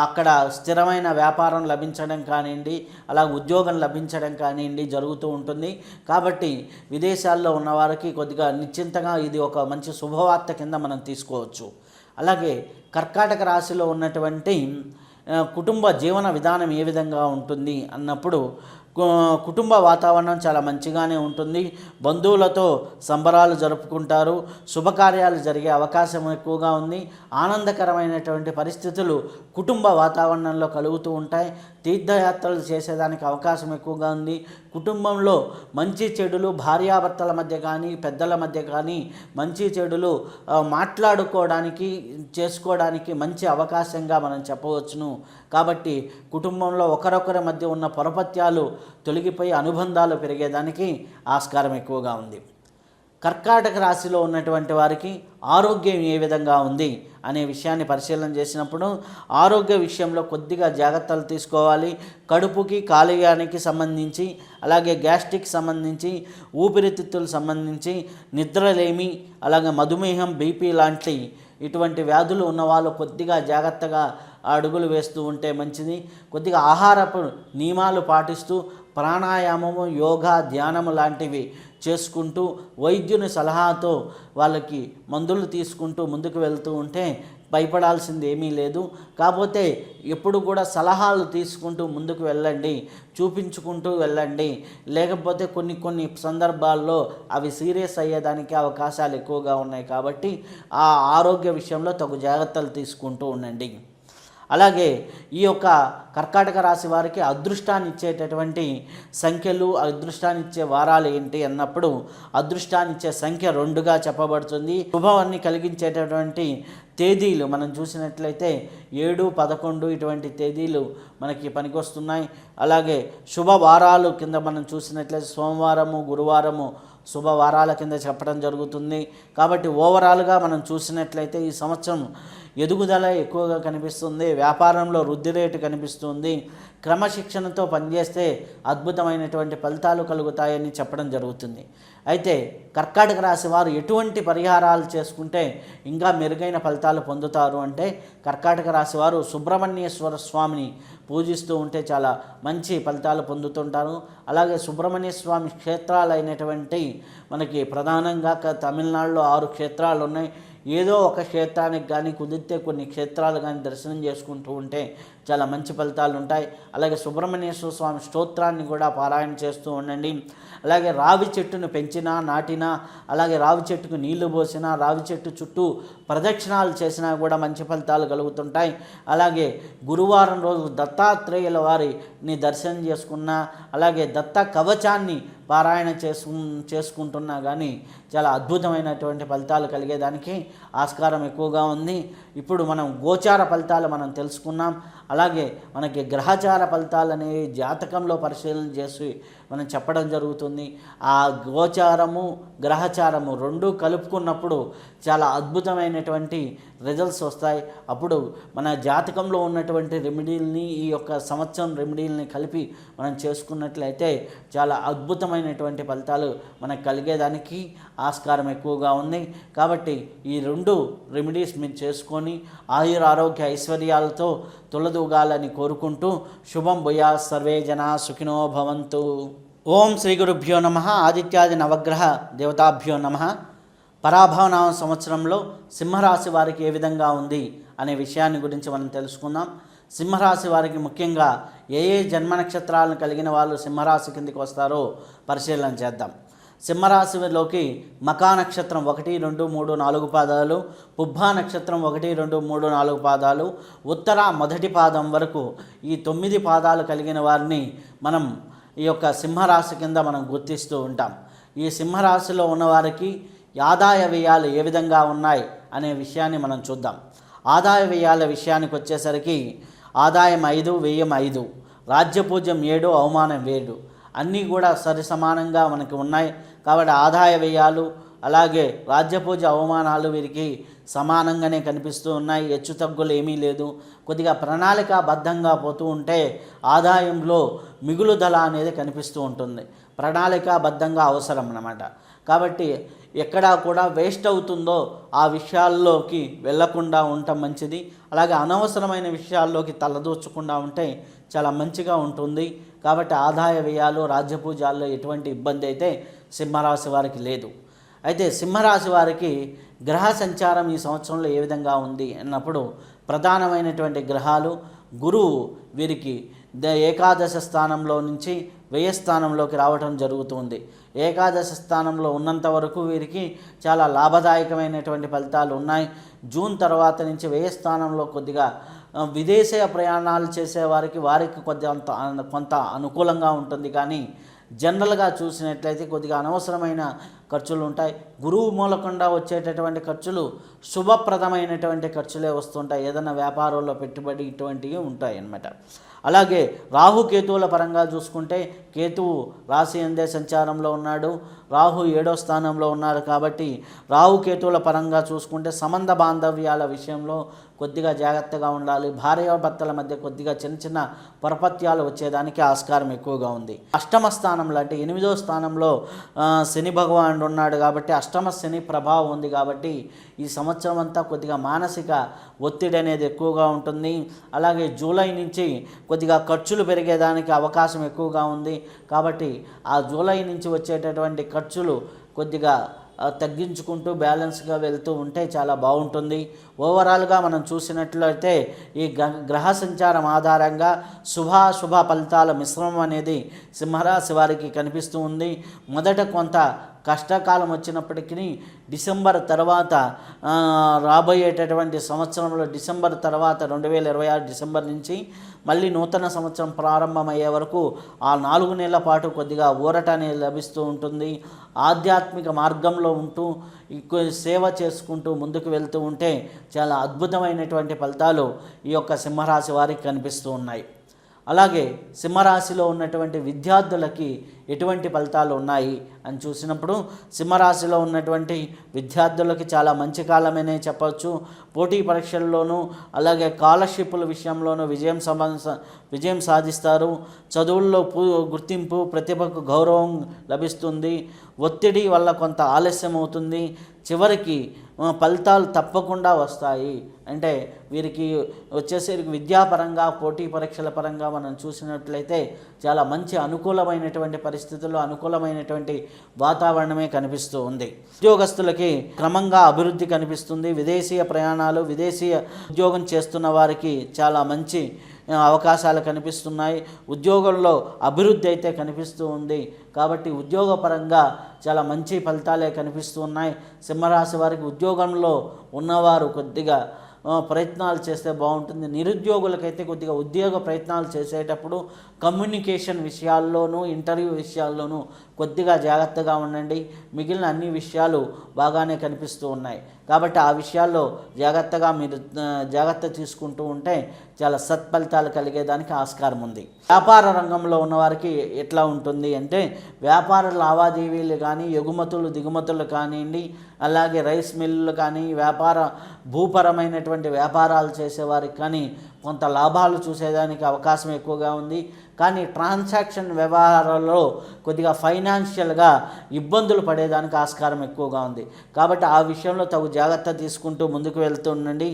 అక్కడ స్థిరమైన వ్యాపారం లభించడం కానివ్వండి, అలాగే ఉద్యోగం లభించడం కానివ్వండి జరుగుతూ ఉంటుంది. కాబట్టి విదేశాల్లో ఉన్నవారికి కొద్దిగా నిశ్చింతగా ఇది ఒక మంచి శుభవార్త కింద మనం తీసుకోవచ్చు. అలాగే కర్కాటక రాశిలో ఉన్నటువంటి కుటుంబ జీవన విధానం ఏ విధంగా ఉంటుంది అన్నప్పుడు కుటుంబ వాతావరణం చాలా మంచిగానే ఉంటుంది. బంధువులతో సంబరాలు జరుపుకుంటారు. శుభకార్యాలు జరిగే అవకాశం ఎక్కువగా ఉంది. ఆనందకరమైనటువంటి పరిస్థితులు కుటుంబ వాతావరణంలో కలుగుతూ ఉంటాయి. తీర్థయాత్రలు చేసేదానికి అవకాశం ఎక్కువగా ఉంది. కుటుంబంలో మంచి చెడులు భార్యాభర్తల మధ్య కానీ పెద్దల మధ్య కానీ మంచి చెడులు మాట్లాడుకోవడానికి చేసుకోవడానికి మంచి అవకాశంగా మనం చెప్పవచ్చును. కాబట్టి కుటుంబంలో ఒకరొకరి మధ్య ఉన్న పొరపత్యాలు తొలగిపోయి అనుబంధాలు పెరిగేదానికి ఆస్కారం ఎక్కువగా ఉంది. కర్కాటక రాశిలో ఉన్నటువంటి వారికి ఆరోగ్యం ఏ విధంగా ఉంది అనే విషయాన్ని పరిశీలన చేసినప్పుడు ఆరోగ్య విషయంలో కొద్దిగా జాగ్రత్తలు తీసుకోవాలి. కడుపుకి, కాలేయానికి సంబంధించి, అలాగే గ్యాస్ట్రిక్ సంబంధించి, ఊపిరితిత్తులు సంబంధించి, నిద్రలేమి, అలాగే మధుమేహం, బీపీ లాంటి ఇటువంటి వ్యాధులు ఉన్నవాళ్ళు కొద్దిగా జాగ్రత్తగా అడుగులు వేస్తూ ఉంటే మంచిది. కొద్దిగా ఆహారపు నియమాలు పాటిస్తూ ప్రాణాయామము, యోగా, ధ్యానము లాంటివి చేసుకుంటూ వైద్యుని సలహాతో వాళ్ళకి మందులు తీసుకుంటూ ముందుకు వెళ్తూ ఉంటే భయపడాల్సింది ఏమీ లేదు. కాకపోతే ఎప్పుడు కూడా సలహాలు తీసుకుంటూ ముందుకు వెళ్ళండి, చూపించుకుంటూ వెళ్ళండి. లేకపోతే కొన్ని సందర్భాల్లో అవి సీరియస్ అయ్యేదానికి అవకాశాలు ఎక్కువగా ఉన్నాయి. కాబట్టి ఆ ఆరోగ్య విషయంలో తగు జాగ్రత్తలు తీసుకుంటూ ఉండండి. అలాగే ఈ యొక్క కర్కాటక రాశి వారికి అదృష్టాన్ని ఇచ్చేటటువంటి సంఖ్యలు, అదృష్టాన్ని ఇచ్చే వారాలు ఏంటి అన్నప్పుడు అదృష్టాన్ని ఇచ్చే సంఖ్య 2గా చెప్పబడుతుంది. శుభాన్ని కలిగించేటటువంటి తేదీలు మనం చూసినట్లయితే 7, 11 ఇటువంటి తేదీలు మనకి పనికొస్తున్నాయి. అలాగే శుభవారాలు కింద మనం చూసినట్లయితే సోమవారము, గురువారము శుభవారాల కింద చెప్పడం జరుగుతుంది. కాబట్టి ఓవరాల్గా మనం చూసినట్లయితే ఈ సంవత్సరం ఎదుగుదల ఎక్కువగా కనిపిస్తుంది, వ్యాపారంలో వృద్ధి రేటు కనిపిస్తుంది. క్రమశిక్షణతో పనిచేస్తే అద్భుతమైనటువంటి ఫలితాలు కలుగుతాయని చెప్పడం జరుగుతుంది. అయితే కర్కాటక రాశి వారు ఎటువంటి పరిహారాలు చేసుకుంటే ఇంకా మెరుగైన ఫలితాలు పొందుతారు అంటే, కర్కాటక రాశి వారు సుబ్రహ్మణ్యేశ్వర స్వామిని పూజిస్తూ ఉంటే చాలా మంచి ఫలితాలు పొందుతుంటారు. అలాగే సుబ్రహ్మణ్య స్వామి క్షేత్రాలైనటువంటి మనకి ప్రధానంగా తమిళనాడులో 6 క్షేత్రాలు ఉన్నాయి. ఏదో ఒక క్షేత్రానికి కానీ కుదిరితే కొన్ని క్షేత్రాలు కానీ దర్శనం చేసుకుంటూ ఉంటే చాలా మంచి ఫలితాలు ఉంటాయి. అలాగే సుబ్రహ్మణ్యేశ్వర స్వామి స్తోత్రాన్ని కూడా పారాయణ చేస్తూ ఉండండి. అలాగే రావి చెట్టును పెంచినా, నాటినా, అలాగే రావి చెట్టుకు నీళ్లు పోసినా, రావి చెట్టు చుట్టూ ప్రదక్షిణాలు చేసినా కూడా మంచి ఫలితాలు కలుగుతుంటాయి. అలాగే గురువారం రోజు దత్తాత్రేయుల వారిని దర్శనం చేసుకున్నా, అలాగే దత్త కవచాన్ని పారాయణ చేసుకుంటున్నా కానీ చాలా అద్భుతమైనటువంటి ఫలితాలు కలిగేదానికి ఆస్కారం ఎక్కువగా ఉంది. ఇప్పుడు మనం గోచార ఫలితాలు మనం తెలుసుకున్నాం. అలాగే మనకి గ్రహచార ఫలితాలు అనేవి జాతకంలో పరిశీలన చేసి మనం చెప్పడం జరుగుతుంది. ఆ గోచారము, గ్రహచారము 2 కలుపుకున్నప్పుడు చాలా అద్భుతమైనటువంటి రిజల్ట్స్ వస్తాయి. అప్పుడు మన జాతకంలో ఉన్నటువంటి రెమెడీల్ని, ఈ యొక్క సంవత్సరం రెమెడీల్ని కలిపి మనం చేసుకున్నట్లయితే చాలా అద్భుతమైనటువంటి ఫలితాలు మనకు కలిగేదానికి ఆస్కారం ఎక్కువగా ఉంది. కాబట్టి ఈ 2 రెమెడీస్ మీరు చేసుకొని ఆయురారోగ్య ఐశ్వర్యాలతో తులదూగాలని కోరుకుంటూ శుభం భూయా, సర్వే జనా సుఖినో భవంతు. ఓం శ్రీ గురుభ్యో నమః. ఆదిత్యాది నవగ్రహ దేవతాభ్యో నమః. పరాభవనామ సంవత్సరంలో సింహరాశి వారికి ఏ విధంగా ఉంది అనే విషయాన్ని గురించి మనం తెలుసుకుందాం. సింహరాశి వారికి ముఖ్యంగా ఏ జన్మ నక్షత్రాలను కలిగిన వాళ్ళు సింహరాశి కిందకి వస్తారో పరిశీలన చేద్దాం. సింహరాశిలోకి మకా నక్షత్రం 1, 2, 3, 4 పాదాలు, పుబ్బా నక్షత్రం 1, 2, 3, 4 పాదాలు, ఉత్తర మొదటి పాదం వరకు ఈ 9 పాదాలు కలిగిన వారిని మనం ఈ యొక్క సింహరాశి కింద మనం గుర్తిస్తూ ఉంటాం. ఈ సింహరాశిలో ఉన్నవారికి ఆదాయ వ్యయాలు ఏ విధంగా ఉన్నాయి అనే విషయాన్ని మనం చూద్దాం. ఆదాయ వ్యయాల విషయానికి వచ్చేసరికి ఆదాయం 5, వ్యయం 5, రాజ్యపూజ్యం 7, అవమానం 7 అన్నీ కూడా సరి సమానంగా మనకి ఉన్నాయి. కాబట్టి ఆదాయ వ్యయాలు అలాగే రాజ్యపూజ అవమానాలు వీరికి సమానంగానే కనిపిస్తూ ఉన్నాయి. హెచ్చు తగ్గులు ఏమీ లేదు. కొద్దిగా ప్రణాళికాబద్ధంగా పోతూ ఉంటే ఆదాయంలో మిగులుదల అనేది కనిపిస్తూ ఉంటుంది. ప్రణాళికాబద్ధంగా అవసరం అన్నమాట. కాబట్టి ఎక్కడా కూడా వేస్ట్ అవుతుందో ఆ విషయాల్లోకి వెళ్లకుండా ఉండటం మంచిది. అలాగే అనవసరమైన విషయాల్లోకి తలదూర్చకుండా ఉంటే చాలా మంచిగా ఉంటుంది. కాబట్టి ఆదాయ వ్యయాలు, రాజ్యపూజాల్లో ఎటువంటి ఇబ్బంది అయితే సింహరాశి వారికి లేదు. అయితే సింహరాశి వారికి గ్రహ సంచారం ఈ సంవత్సరంలో ఏ విధంగా ఉంది అన్నప్పుడు ప్రధానమైనటువంటి గ్రహాలు గురువు వీరికి ఏకాదశ స్థానంలో నుంచి వ్యయ స్థానంలోకి రావడం జరుగుతుంది. ఏకాదశ స్థానంలో ఉన్నంత వరకు వీరికి చాలా లాభదాయకమైనటువంటి ఫలితాలు ఉన్నాయి. జూన్ తర్వాత నుంచి వ్యయ స్థానంలో కొద్దిగా విదేశీయ ప్రయాణాలు చేసేవారికి కొంత అనుకూలంగా ఉంటుంది. కానీ జనరల్గా చూసినట్లయితే కొద్దిగా అనవసరమైన ఖర్చులు ఉంటాయి. గురువు మూలకుండా వచ్చేటటువంటి ఖర్చులు శుభప్రదమైనటువంటి ఖర్చులే వస్తుంటాయి. ఏదైనా వ్యాపారంలో పెట్టుబడి ఇటువంటివి ఉంటాయి అన్నమాట. అలాగే రాహుకేతువుల పరంగా చూసుకుంటే కేతువు రాశి అందే సంచారంలో ఉన్నాడు, రాహు 7వ స్థానంలో ఉన్నాడు. కాబట్టి రాహుకేతువుల పరంగా చూసుకుంటే సంబంధ బాంధవ్యాల విషయంలో కొద్దిగా జాగ్రత్తగా ఉండాలి. భార్యాభర్తల మధ్య కొద్దిగా చిన్న చిన్న పొరపత్యాలు వచ్చేదానికి ఆస్కారం ఎక్కువగా ఉంది. అష్టమ స్థానంలో అంటే 8వ స్థానంలో శని భగవానుడు భగవానుడు ఉన్నాడు కాబట్టి అష్టమ శని ప్రభావం ఉంది కాబట్టి ఈ సంవత్సరం అంతా కొద్దిగా మానసిక ఒత్తిడి అనేది ఎక్కువగా ఉంటుంది. అలాగే జూలై నుంచి కొద్దిగా ఖర్చులు పెరిగేదానికి అవకాశం ఎక్కువగా ఉంది కాబట్టి ఆ జూలై నుంచి వచ్చేటటువంటి ఖర్చులు కొద్దిగా తగ్గించుకుంటూ బ్యాలెన్స్గా వెళ్తూ ఉంటే చాలా బాగుంటుంది. ఓవరాల్గా మనం చూసినట్లయితే ఈ గ్రహ సంచారం ఆధారంగా శుభాశుభ ఫలితాల మిశ్రమం అనేది సింహరాశి వారికి కనిపిస్తూ ఉంది. మొదట కొంత కష్టకాలం వచ్చినప్పటికీ డిసెంబర్ తర్వాత రాబోయేటటువంటి సంవత్సరంలో డిసెంబర్ తర్వాత 2026 డిసెంబర్ నుంచి మళ్ళీ నూతన సంవత్సరం ప్రారంభమయ్యే వరకు ఆ 4 నెలల పాటు కొద్దిగా ఊరట అనేది లభిస్తూ ఉంటుంది. ఆధ్యాత్మిక మార్గంలో ఉంటూ సేవ చేసుకుంటూ ముందుకు వెళ్తూ ఉంటే చాలా అద్భుతమైనటువంటి ఫలితాలు ఈ యొక్క సింహరాశి వారికి కనిపిస్తూ ఉన్నాయి. అలాగే సింహరాశిలో ఉన్నటువంటి విద్యార్థులకి ఎటువంటి ఫలితాలు ఉన్నాయి అని చూసినప్పుడు సింహరాశిలో ఉన్నటువంటి విద్యార్థులకి చాలా మంచి కాలమనే చెప్పవచ్చు. పోటీ పరీక్షల్లోనూ అలాగే స్కాలర్షిప్ల విషయంలోనూ విజయం సాధిస్తారు. చదువుల్లో గుర్తింపు, ప్రతిభకు గౌరవం లభిస్తుంది. ఒత్తిడి వల్ల కొంత ఆలస్యం అవుతుంది. చివరికి ఫలితాలు తప్పకుండా వస్తాయి. అంటే వీరికి వచ్చేసరికి విద్యాపరంగా పోటీ పరీక్షల పరంగా మనం చూసినట్లయితే చాలా మంచి అనుకూలమైనటువంటి పరిస్థితుల్లో అనుకూలమైనటువంటి వాతావరణమే కనిపిస్తూ ఉంది. ఉద్యోగస్తులకి క్రమంగా అభివృద్ధి కనిపిస్తుంది. విదేశీయ ప్రయాణాలు, విదేశీయ ఉద్యోగం చేస్తున్న వారికి చాలా మంచి అవకాశాలు కనిపిస్తున్నాయి. ఉద్యోగంలో అభివృద్ధి అయితే కనిపిస్తూ ఉంది కాబట్టి ఉద్యోగపరంగా చాలా మంచి ఫలితాలే కనిపిస్తూ ఉన్నాయి. సింహరాశి వారికి ఉద్యోగంలో ఉన్నవారు కొద్దిగా ప్రయత్నాలు చేస్తే బాగుంటుంది. నిరుద్యోగులకైతే కొద్దిగా ఉద్యోగ ప్రయత్నాలు చేసేటప్పుడు కమ్యూనికేషన్ విషయాల్లోనూ ఇంటర్వ్యూ విషయాల్లోనూ కొద్దిగా జాగ్రత్తగా ఉండండి. మిగిలిన అన్ని విషయాలు బాగానే కనిపిస్తూ ఉన్నాయి కాబట్టి ఆ విషయాల్లో జాగ్రత్తగా మీరు జాగ్రత్త తీసుకుంటూ ఉంటే చాలా సత్ఫలితాలు కలిగేదానికి ఆస్కారం ఉంది. వ్యాపార రంగంలో ఉన్నవారికి ఎట్లా ఉంటుంది అంటే వ్యాపార లావాదేవీలు కానీ, ఎగుమతులు దిగుమతులు కానివ్వండి, అలాగే రైస్ మిల్లులు కానీ, భూపరమైనటువంటి వ్యాపారాలు చేసేవారికి కానీ కొంత లాభాలు చూసేదానికి అవకాశం ఎక్కువగా ఉంది. కానీ ట్రాన్సాక్షన్ వ్యవహారాల్లో కొద్దిగా ఫైనాన్షియల్గా ఇబ్బందులు పడేదానికి ఆస్కారం ఎక్కువగా ఉంది కాబట్టి ఆ విషయంలో తగు జాగ్రత్త తీసుకుంటూ ముందుకు వెళ్తుండండి.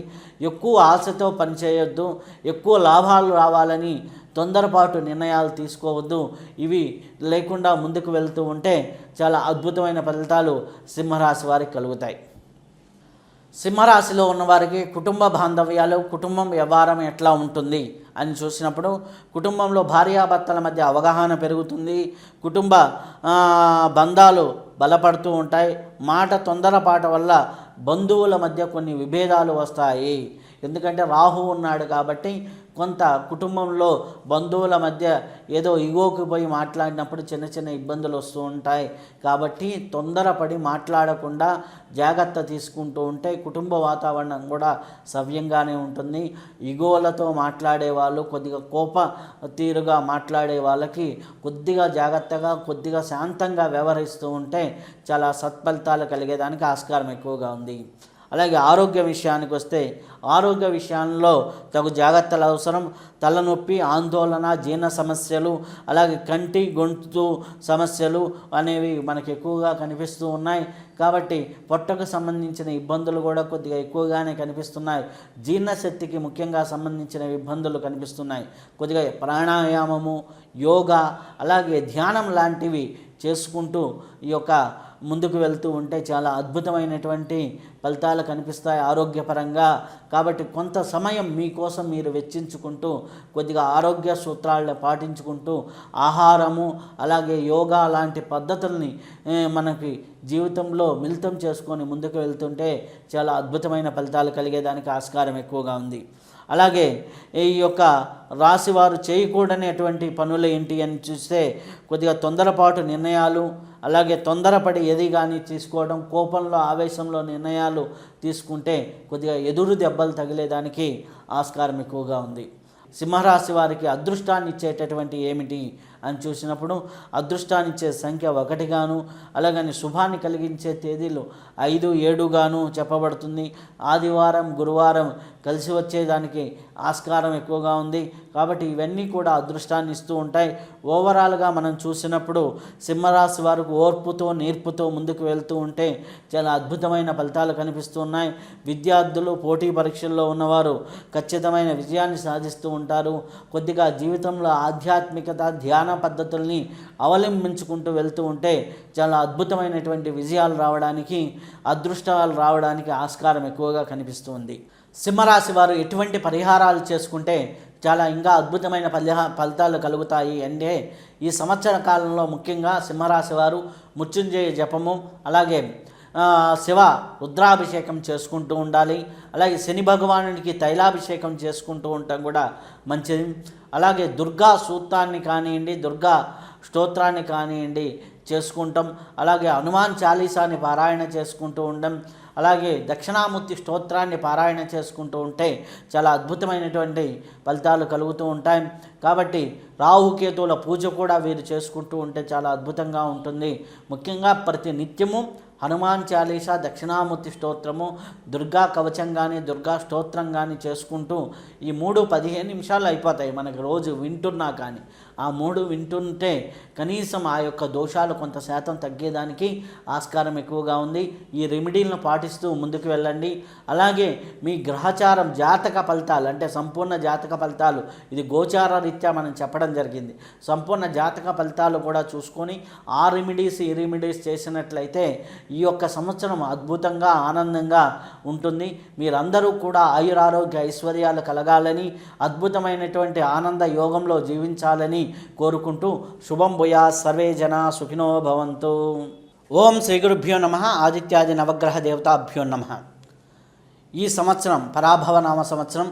ఎక్కువ ఆశతో పనిచేయొద్దు. ఎక్కువ లాభాలు రావాలని తొందరపాటు నిర్ణయాలు తీసుకోవద్దు. ఇవి లేకుండా ముందుకు వెళ్తూ ఉంటే చాలా అద్భుతమైన ఫలితాలు సింహరాశి వారికి కలుగుతాయి. సింహరాశిలో ఉన్నవారికి కుటుంబ బాంధవ్యాలు, కుటుంబం వ్యవహారం ఎట్లా ఉంటుంది అని చూసినప్పుడు కుటుంబంలో భార్యాభర్తల మధ్య అవగాహన పెరుగుతుంది. కుటుంబ బంధాలు బలపడుతూ ఉంటాయి. మాట తొందరపాటు వల్ల బంధువుల మధ్య కొన్ని విభేదాలు వస్తాయి. ఎందుకంటే రాహు ఉన్నాడు కాబట్టి కొంత కుటుంబంలో బంధువుల మధ్య ఏదో ఇగోకి పోయి మాట్లాడినప్పుడు చిన్న చిన్న ఇబ్బందులు వస్తూ ఉంటాయి. కాబట్టి తొందరపడి మాట్లాడకుండా జాగ్రత్త తీసుకుంటూ ఉంటే కుటుంబ వాతావరణం కూడా సవ్యంగానే ఉంటుంది. ఇగోలతో మాట్లాడే వాళ్ళు, కొద్దిగా కోప తీరుగా మాట్లాడే వాళ్ళకి కొద్దిగా జాగ్రత్తగా, కొద్దిగా శాంతంగా వ్యవహరిస్తూ ఉంటే చాలా సత్ఫలితాలు కలిగేదానికి ఆస్కారం ఎక్కువగా ఉంది. అలాగే ఆరోగ్య విషయానికి వస్తే ఆరోగ్య విషయంలో తగు జాగ్రత్తలు అవసరం. తలనొప్పి, ఆందోళన, జీర్ణ సమస్యలు, అలాగే కంటి గొంతు సమస్యలు అనేవి మనకు ఎక్కువగా కనిపిస్తూ ఉన్నాయి. కాబట్టి పొట్టకు సంబంధించిన ఇబ్బందులు కూడా కొద్దిగా ఎక్కువగానే కనిపిస్తున్నాయి. జీర్ణశక్తికి ముఖ్యంగా సంబంధించిన ఇబ్బందులు కనిపిస్తున్నాయి. కొద్దిగా ప్రాణాయామము, యోగా, అలాగే ధ్యానం లాంటివి చేసుకుంటూ ఈ యొక్క ముందుకు వెళ్తూ ఉంటే చాలా అద్భుతమైనటువంటి ఫలితాలు కనిపిస్తాయి ఆరోగ్యపరంగా. కాబట్టి కొంత సమయం మీకోసం మీరు వెచ్చించుకుంటూ కొద్దిగా ఆరోగ్య సూత్రాలను పాటించుకుంటూ ఆహారము, అలాగే యోగా లాంటి పద్ధతుల్ని మనకి జీవితంలో మిళితం చేసుకొని ముందుకు వెళ్తుంటే చాలా అద్భుతమైన ఫలితాలు కలిగేదానికి ఆస్కారం ఎక్కువగా ఉంది. అలాగే ఈ యొక్క రాశివారు చేయకూడనటువంటి పనులు ఏంటి అని చూస్తే కొద్దిగా తొందరపాటు నిర్ణయాలు, అలాగే తొందరపడి ఏది కానీ తీసుకోవడం, కోపంలో ఆవేశంలో నిర్ణయాలు తీసుకుంటే కొద్దిగా ఎదురు దెబ్బలు తగిలేదానికి ఆస్కారం ఎక్కువగా ఉంది. సింహరాశి వారికి అదృష్టాన్ని ఇచ్చేటటువంటి ఏమిటి అని చూసినప్పుడు అదృష్టాన్నిచ్చే సంఖ్య 1 గాను, అలాగని శుభాన్ని కలిగించే తేదీలు 5, 7 గాను చెప్పబడుతుంది. ఆదివారం, గురువారం కలిసి వచ్చేదానికి ఆస్కారం ఎక్కువగా ఉంది. కాబట్టి ఇవన్నీ కూడా అదృష్టాన్ని ఇస్తూ ఉంటాయి. ఓవరాల్గా మనం చూసినప్పుడు సింహరాశి వారికి ఓర్పుతో నేర్పుతో ముందుకు వెళ్తూ ఉంటే చాలా అద్భుతమైన ఫలితాలు కనిపిస్తూ ఉన్నాయి. విద్యార్థులు, పోటీ పరీక్షల్లో ఉన్నవారు ఖచ్చితమైన విజయాన్ని సాధిస్తూ ఉంటారు. కొద్దిగా జీవితంలో ఆధ్యాత్మికత, ధ్యాన పద్ధతుల్ని అవలంబించుకుంటూ వెళ్తూ ఉంటే చాలా అద్భుతమైనటువంటి విజయాలు రావడానికి, అదృష్టాలు రావడానికి ఆస్కారం ఎక్కువగా కనిపిస్తుంది. సింహరాశి వారు ఎటువంటి పరిహారాలు చేసుకుంటే చాలా ఇంకా అద్భుతమైన ఫలితాలు కలుగుతాయి అంటే ఈ సంవత్సర కాలంలో ముఖ్యంగా సింహరాశి వారు మృత్యుంజయ జపము, అలాగే శివ రుద్రాభిషేకం చేసుకుంటూ ఉండాలి. అలాగే శని భగవానుడికి తైలాభిషేకం చేసుకుంటూ ఉండటం కూడా మంచిది. అలాగే దుర్గా సూత్రాన్ని కానివ్వండి, దుర్గా స్తోత్రాన్ని కానివ్వండి చేసుకుంటాం. అలాగే హనుమాన్ చాలీసాని పారాయణ చేసుకుంటూ ఉండడం, అలాగే దక్షిణామూర్తి స్తోత్రాన్ని పారాయణ చేసుకుంటూ ఉంటే చాలా అద్భుతమైనటువంటి ఫలితాలు కలుగుతూ ఉంటాయి. కాబట్టి రాహుకేతువుల పూజ కూడా వీరు చేసుకుంటూ ఉంటే చాలా అద్భుతంగా ఉంటుంది. ముఖ్యంగా ప్రతి నిత్యము హనుమాన్ చాలీసా, దక్షిణామూర్తి స్తోత్రము, దుర్గా కవచం కానీ దుర్గా స్తోత్రం కానీ చేసుకుంటూ ఈ 3-15 నిమిషాలు అయిపోతాయి మనకు రోజు వింటున్నా. కానీ ఆ 3 వింటుంటే కనీసం ఆ యొక్క దోషాలు కొంత శాతం తగ్గేదానికి ఆస్కారం ఎక్కువగా ఉంది. ఈ రెమెడీలను పాటిస్తూ ముందుకు వెళ్ళండి. అలాగే మీ గ్రహచారం జాతక ఫలితాలు అంటే సంపూర్ణ జాతక ఫలితాలు, ఇది గోచార రీత్యా మనం చెప్పడం జరిగింది. సంపూర్ణ జాతక ఫలితాలు కూడా చూసుకొని ఆ రెమెడీస్ ఈ రెమెడీస్ చేసినట్లయితే ఈ యొక్క సంవత్సరం అద్భుతంగా ఆనందంగా ఉంటుంది. మీరందరూ కూడా ఆయురారోగ్య ఐశ్వర్యాలు కలగాలని, అద్భుతమైనటువంటి ఆనంద యోగంలో జీవించాలని కోరుకుంటూ శుభం భూయా, సర్వే జనా సుఖినో భవంతు. ఓం శ్రీ గురుభ్యో నమః. ఆదిత్యాది నవగ్రహ దేవతాభ్యో నమః. ఈ సంవత్సరం పరాభవనామ సంవత్సరం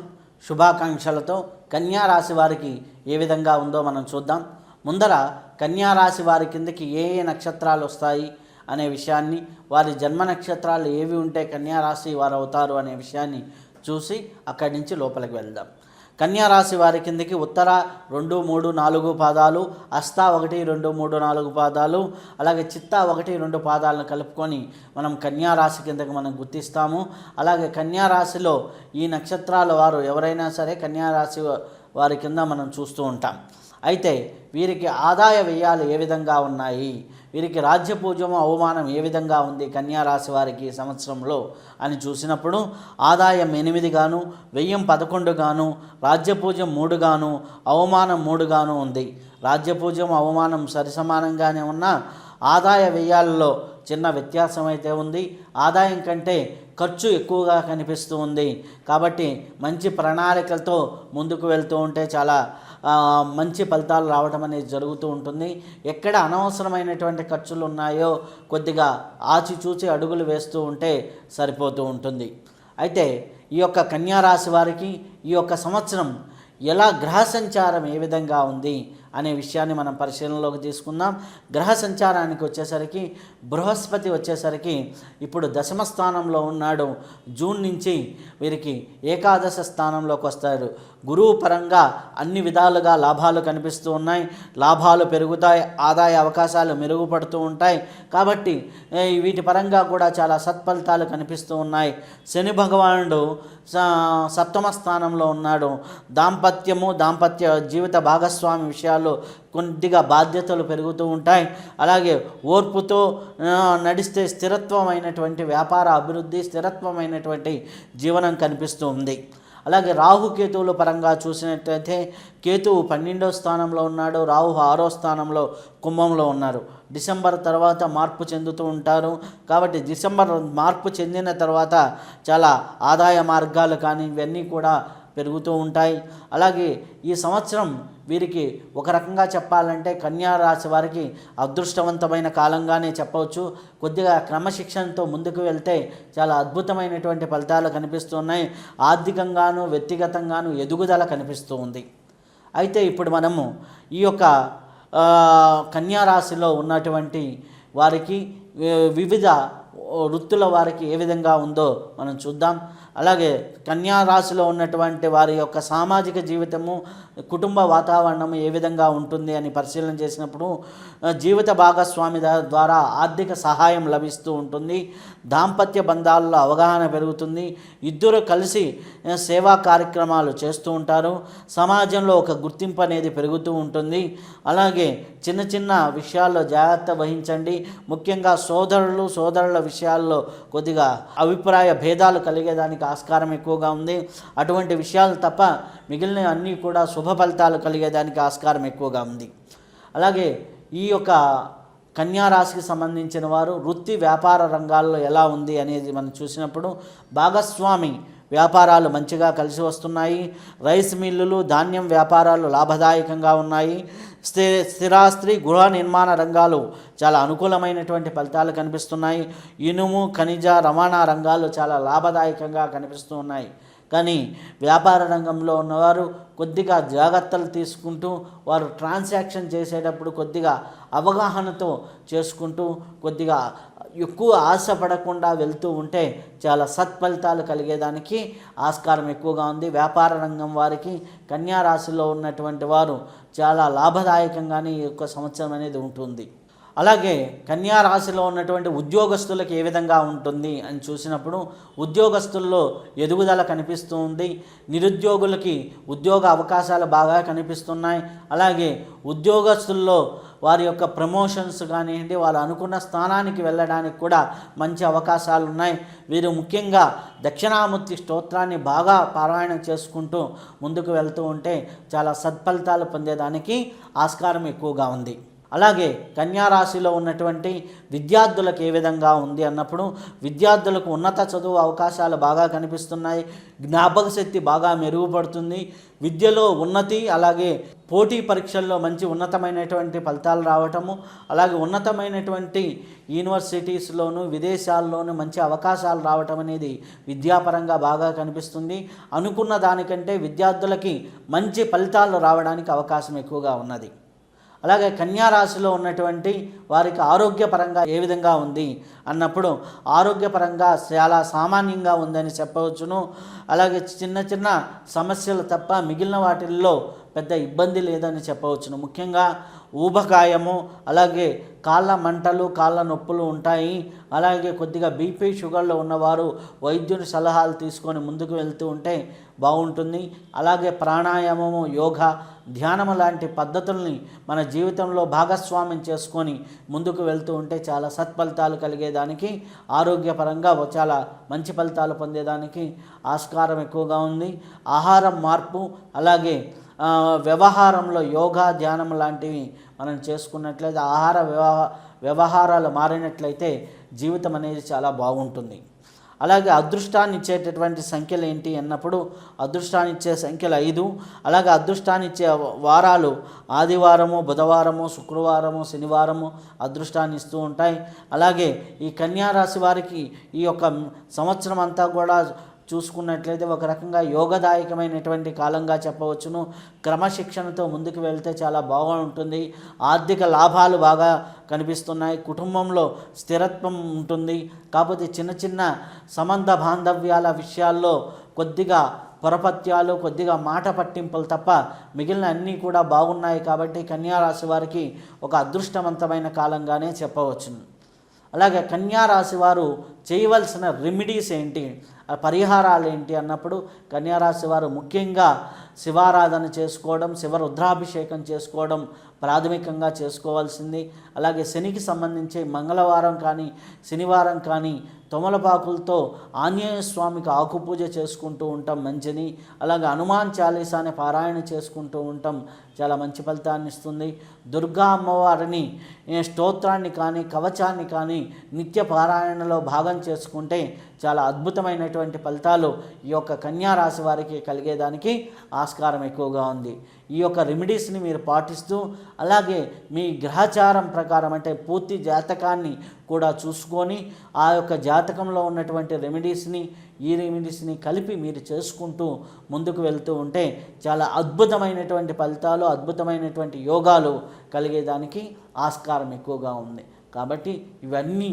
శుభాకాంక్షలతో కన్యారాశి వారికి ఏ విధంగా ఉందో మనం చూద్దాం. ముందర కన్యారాశి వారి కిందకి ఏ ఏ నక్షత్రాలు వస్తాయి అనే విషయాన్ని, వారి జన్మ నక్షత్రాలు ఏవి ఉంటే కన్యారాశి వారు అవుతారు అనే విషయాన్ని చూసి అక్కడి నుంచి లోపలికి వెళ్దాం. కన్యారాశి వారి కిందకి ఉత్తర 2, 3, 4 పాదాలు, హస్త 1, 2, 3, 4 పాదాలు, అలాగే చిత్త 1, 2 పాదాలను కలుపుకొని మనం కన్యారాశి కిందకి మనం గుర్తిస్తాము. అలాగే కన్యారాశిలో ఈ నక్షత్రాల వారు ఎవరైనా సరే కన్యారాశి వారి కింద మనం చూస్తూ ఉంటాం. అయితే వీరికి ఆదాయ వ్యయాలు ఏ విధంగా ఉన్నాయి, వీరికి రాజ్యపూజ్యము అవమానం ఏ విధంగా ఉంది కన్యారాశి వారికి సంవత్సరంలో అని చూసినప్పుడు ఆదాయం 8 గాను, వ్యయం 11 గాను, రాజ్యపూజ్యం 3 గాను, అవమానం 3 గాను ఉంది. రాజ్యపూజ్యం అవమానం సరిసమానంగానే ఉన్నా ఆదాయ వ్యయాలలో చిన్న వ్యత్యాసం అయితే ఉంది. ఆదాయం కంటే ఖర్చు ఎక్కువగా కనిపిస్తూ ఉంది. కాబట్టి మంచి ప్రణాళికలతో ముందుకు వెళ్తూ ఉంటే చాలా మంచి ఫలితాలు రావడం అనేది జరుగుతూ ఉంటుంది. ఎక్కడ అనవసరమైనటువంటి ఖర్చులు ఉన్నాయో కొద్దిగా ఆచిచూచి అడుగులు వేస్తూ ఉంటే సరిపోతూ ఉంటుంది. అయితే ఈ యొక్క కన్యారాశి వారికి ఈ యొక్క సంవత్సరం ఎలా గ్రహ సంచారం ఏ విధంగా ఉంది అనే విషయాన్ని మనం పరిశీలనలోకి తీసుకుందాం. గ్రహ సంచారానికి వచ్చేసరికి బృహస్పతి వచ్చేసరికి ఇప్పుడు 10వ స్థానంలో ఉన్నాడు. జూన్ నుంచి వీరికి ఏకాదశ స్థానంలోకి వస్తారు. గురువు పరంగా అన్ని విధాలుగా లాభాలు కనిపిస్తూ ఉన్నాయి. లాభాలు పెరుగుతాయి, ఆదాయ అవకాశాలు మెరుగుపడుతూ ఉంటాయి. కాబట్టి వీటి పరంగా కూడా చాలా సత్ఫలితాలు కనిపిస్తూ ఉన్నాయి. శని భగవానుడు 7వ స్థానంలో ఉన్నాడు. దాంపత్య జీవిత భాగస్వామి విషయాల్లో కొద్దిగా బాధ్యతలు పెరుగుతూ ఉంటాయి. అలాగే ఓర్పుతో నడిస్తే స్థిరత్వమైనటువంటి వ్యాపార అభివృద్ధి, స్థిరత్వమైనటువంటి జీవనం కనిపిస్తూ ఉంది. అలాగే రాహుకేతువుల పరంగా చూసినట్లయితే కేతువు 12వ స్థానంలో ఉన్నాడు, రాహు 6వ స్థానంలో కుంభంలో ఉన్నారు. డిసెంబర్ తర్వాత మార్పు చెందుతూ ఉంటారు. కాబట్టి డిసెంబర్ మార్పు చెందిన తర్వాత చాలా ఆదాయ మార్గాలు కానీ ఇవన్నీ కూడా పెరుగుతూ ఉంటాయి. అలాగే ఈ సంవత్సరం వీరికి ఒక రకంగా చెప్పాలంటే కన్యా రాశి వారికి అదృష్టవంతమైన కాలంగానే చెప్పవచ్చు. కొద్దిగా క్రమశిక్షణతో ముందుకు వెళ్తే చాలా అద్భుతమైనటువంటి ఫలితాలు కనిపిస్తున్నాయి. ఆర్థికంగాను వ్యక్తిగతంగాను ఎదుగుదల కనిపిస్తూ ఉంది. అయితే ఇప్పుడు మనము ఈ యొక్క కన్యా రాశిలో ఉన్నటువంటి వారికి వివిధ వృత్తుల వారికి ఏ విధంగా ఉందో మనం చూద్దాం. అలాగే కన్యా రాశిలో ఉన్నటువంటి వారి యొక్క సామాజిక జీవితము, కుటుంబ వాతావరణం ఏ విధంగా ఉంటుంది అని పరిశీలన చేసినప్పుడు జీవిత భాగస్వామి ద్వారా ఆర్థిక సహాయం లభిస్తూ ఉంటుంది. దాంపత్య బంధాల్లో అవగాహన పెరుగుతుంది. ఇద్దరు కలిసి సేవా కార్యక్రమాలు చేస్తూ ఉంటారు. సమాజంలో ఒక గుర్తింపు అనేది పెరుగుతూ ఉంటుంది. అలాగే చిన్న చిన్న విషయాల్లో జాగ్రత్త వహించండి. ముఖ్యంగా సోదరుల విషయాల్లో కొద్దిగా అభిప్రాయ భేదాలు కలిగేదానికి ఆస్కారం ఎక్కువగా ఉంది. అటువంటి విషయాలు తప్ప మిగిలిన అన్నీ కూడా శుభ ఫలితాలు కలిగేదానికి ఆస్కారం ఎక్కువగా ఉంది. అలాగే ఈ యొక్క కన్యా రాశికి సంబంధించిన వారు వృత్తి వ్యాపార రంగాల్లో ఎలా ఉంది అనేది మనం చూసినప్పుడు భాగస్వామి వ్యాపారాలు మంచిగా కలిసి వస్తున్నాయి. రైస్ మిల్లులు, ధాన్యం వ్యాపారాలు లాభదాయకంగా ఉన్నాయి. స్థిరాస్తి, గృహ నిర్మాణ రంగాలు చాలా అనుకూలమైనటువంటి ఫలితాలు కనిపిస్తున్నాయి. ఇనుము, ఖనిజ, రవాణా రంగాలు చాలా లాభదాయకంగా కనిపిస్తూ ఉన్నాయి. కానీ వ్యాపార రంగంలో ఉన్నవారు కొద్దిగా జాగ్రత్తలు తీసుకుంటూ వారు ట్రాన్సాక్షన్ చేసేటప్పుడు కొద్దిగా అవగాహనతో చేసుకుంటూ కొద్దిగా ఎక్కువ ఆశపడకుండా వెళ్తూ ఉంటే చాలా సత్ఫలితాలు కలిగేదానికి ఆస్కారం ఎక్కువగా ఉంది. వ్యాపార రంగం వారికి కన్యా రాశిలో ఉన్నటువంటి వారు చాలా లాభదాయకంగానే ఈ యొక్క సంవత్సరం అనేది ఉంటుంది. అలాగే కన్యా రాశిలో ఉన్నటువంటి ఉద్యోగస్తులకు ఏ విధంగా ఉంటుంది అని చూసినప్పుడు ఉద్యోగస్తుల్లో ఎదుగుదల కనిపిస్తూ ఉంది. నిరుద్యోగులకి ఉద్యోగ అవకాశాలు బాగా కనిపిస్తున్నాయి. అలాగే ఉద్యోగస్తుల్లో వారి యొక్క ప్రమోషన్స్ కానివ్వండి, వాళ్ళు అనుకున్న స్థానానికి వెళ్ళడానికి కూడా మంచి అవకాశాలు ఉన్నాయి. వీరు ముఖ్యంగా దక్షిణామూర్తి స్తోత్రాన్ని బాగా పారాయణం చేసుకుంటూ ముందుకు వెళ్తూ ఉంటే చాలా సత్ఫలితాలు పొందేదానికి ఆస్కారం ఎక్కువగా ఉంది. అలాగే కన్యా రాశిలో ఉన్నటువంటి విద్యార్థులకు ఏ విధంగా ఉంది అన్నప్పుడు విద్యార్థులకు ఉన్నత చదువు అవకాశాలు బాగా కనిపిస్తున్నాయి. జ్ఞాపక శక్తి బాగా మెరుగుపడుతుంది. విద్యలో ఉన్నతి, అలాగే పోటీ పరీక్షల్లో మంచి ఉన్నతమైనటువంటి ఫలితాలు రావటము, అలాగే ఉన్నతమైనటువంటి యూనివర్సిటీస్లోను విదేశాల్లోనూ మంచి అవకాశాలు రావటం అనేది విద్యాపరంగా బాగా కనిపిస్తుంది. అనుకున్న దానికంటే విద్యార్థులకి మంచి ఫలితాలు రావడానికి అవకాశం ఎక్కువగా ఉన్నది. అలాగే కన్యా రాశిలో ఉన్నటువంటి వారికి ఆరోగ్యపరంగా ఏ విధంగా ఉంది అన్నప్పుడు ఆరోగ్యపరంగా చాలా సామాన్యంగా ఉందని చెప్పవచ్చును. అలాగే చిన్న చిన్న సమస్యలు తప్ప మిగిలిన వాటిల్లో పెద్ద ఇబ్బంది లేదని చెప్పవచ్చును. ముఖ్యంగా ఊబకాయము, అలాగే కాళ్ళ మంటలు, కాళ్ళ నొప్పులు ఉంటాయి. అలాగే కొద్దిగా బీపీ, షుగర్లో ఉన్నవారు వైద్యుని సలహాలు తీసుకొని ముందుకు వెళ్తూ ఉంటే బాగుంటుంది. అలాగే ప్రాణాయామము, యోగా, ధ్యానము లాంటి పద్ధతుల్ని మన జీవితంలో భాగస్వామ్యం చేసుకొని ముందుకు వెళ్తూ ఉంటే చాలా సత్ఫలితాలు కలిగేదానికి, ఆరోగ్యపరంగా చాలా మంచి ఫలితాలు పొందేదానికి ఆస్కారం ఎక్కువగా ఉంది. ఆహారం మార్పు, అలాగే వ్యవహారంలో యోగా, ధ్యానం లాంటివి మనం చేసుకున్నట్లయితే వ్యవహారాలు మారినట్లయితే జీవితం అనేది చాలా బాగుంటుంది. అలాగే అదృష్టాన్ని ఇచ్చేటటువంటి సంఖ్యలు ఏంటి అన్నప్పుడు అదృష్టాన్ని ఇచ్చే సంఖ్యలు 5. అలాగే అదృష్టాన్ని ఇచ్చే వారాలు ఆదివారము, బుధవారము, శుక్రవారము, శనివారము అదృష్టాన్ని ఇస్తూ ఉంటాయి. అలాగే ఈ కన్యా రాశి వారికి ఈ యొక్క సంవత్సరం అంతా కూడా చూసుకున్నట్లయితే ఒక రకంగా యోగదాయకమైనటువంటి కాలంగా చెప్పవచ్చును. క్రమశిక్షణతో ముందుకు వెళ్తే చాలా బాగుంటుంది. ఆర్థిక లాభాలు బాగా కనిపిస్తున్నాయి. కుటుంబంలో స్థిరత్వం ఉంటుంది. కాకపోతే చిన్న చిన్న సంబంధ బాంధవ్యాల విషయాల్లో కొద్దిగా పొరపత్యాలు, కొద్దిగా మాట పట్టింపులు తప్ప మిగిలిన అన్నీ కూడా బాగున్నాయి. కాబట్టి కన్యా రాశి వారికి ఒక అదృష్టవంతమైన కాలంగానే చెప్పవచ్చును. అలాగే కన్యా రాశి వారు చేయవలసిన రెమెడీస్ ఏంటి, పరిహారాలు ఏంటి అన్నప్పుడు కన్యా రాశి వారు ముఖ్యంగా శివారాధన చేసుకోవడం, శివ రుద్రాభిషేకం చేసుకోవడం ప్రాథమికంగా చేసుకోవాల్సింది. అలాగే శనికి సంబంధించి మంగళవారం కానీ శనివారం కానీ తొమలపాకులతో ఆంజనేయ స్వామికి ఆకుపూజ చేసుకుంటూ ఉంటాం మంచిది. అలాగే హనుమాన్ చాలీసాని పారాయణ చేసుకుంటూ ఉంటాం, చాలా మంచి ఫలితాన్ని ఇస్తుంది. దుర్గా అమ్మవారిని స్తోత్రాన్ని కానీ కవచాన్ని కానీ నిత్య పారాయణలో భాగం చేసుకుంటే చాలా అద్భుతమైనటువంటి ఫలితాలు ఈ యొక్క కన్యా రాశి వారికి కలిగేదానికి ఆస్కారం ఎక్కువగా ఉంది. ఈ యొక్క రెమెడీస్ని మీరు పాటిస్తూ, అలాగే మీ గ్రహచారం ప్రకారం అంటే పూర్తి జాతకాన్ని కూడా చూసుకొని ఆ యొక్క జాతకంలో ఉన్నటువంటి ఈ రెమెడీస్ని కలిపి మీరు చేసుకుంటూ ముందుకు వెళ్తూ ఉంటే చాలా అద్భుతమైనటువంటి ఫలితాలు, అద్భుతమైనటువంటి యోగాలు కలిగేదానికి ఆస్కారం ఎక్కువగా ఉంది. కాబట్టి ఇవన్నీ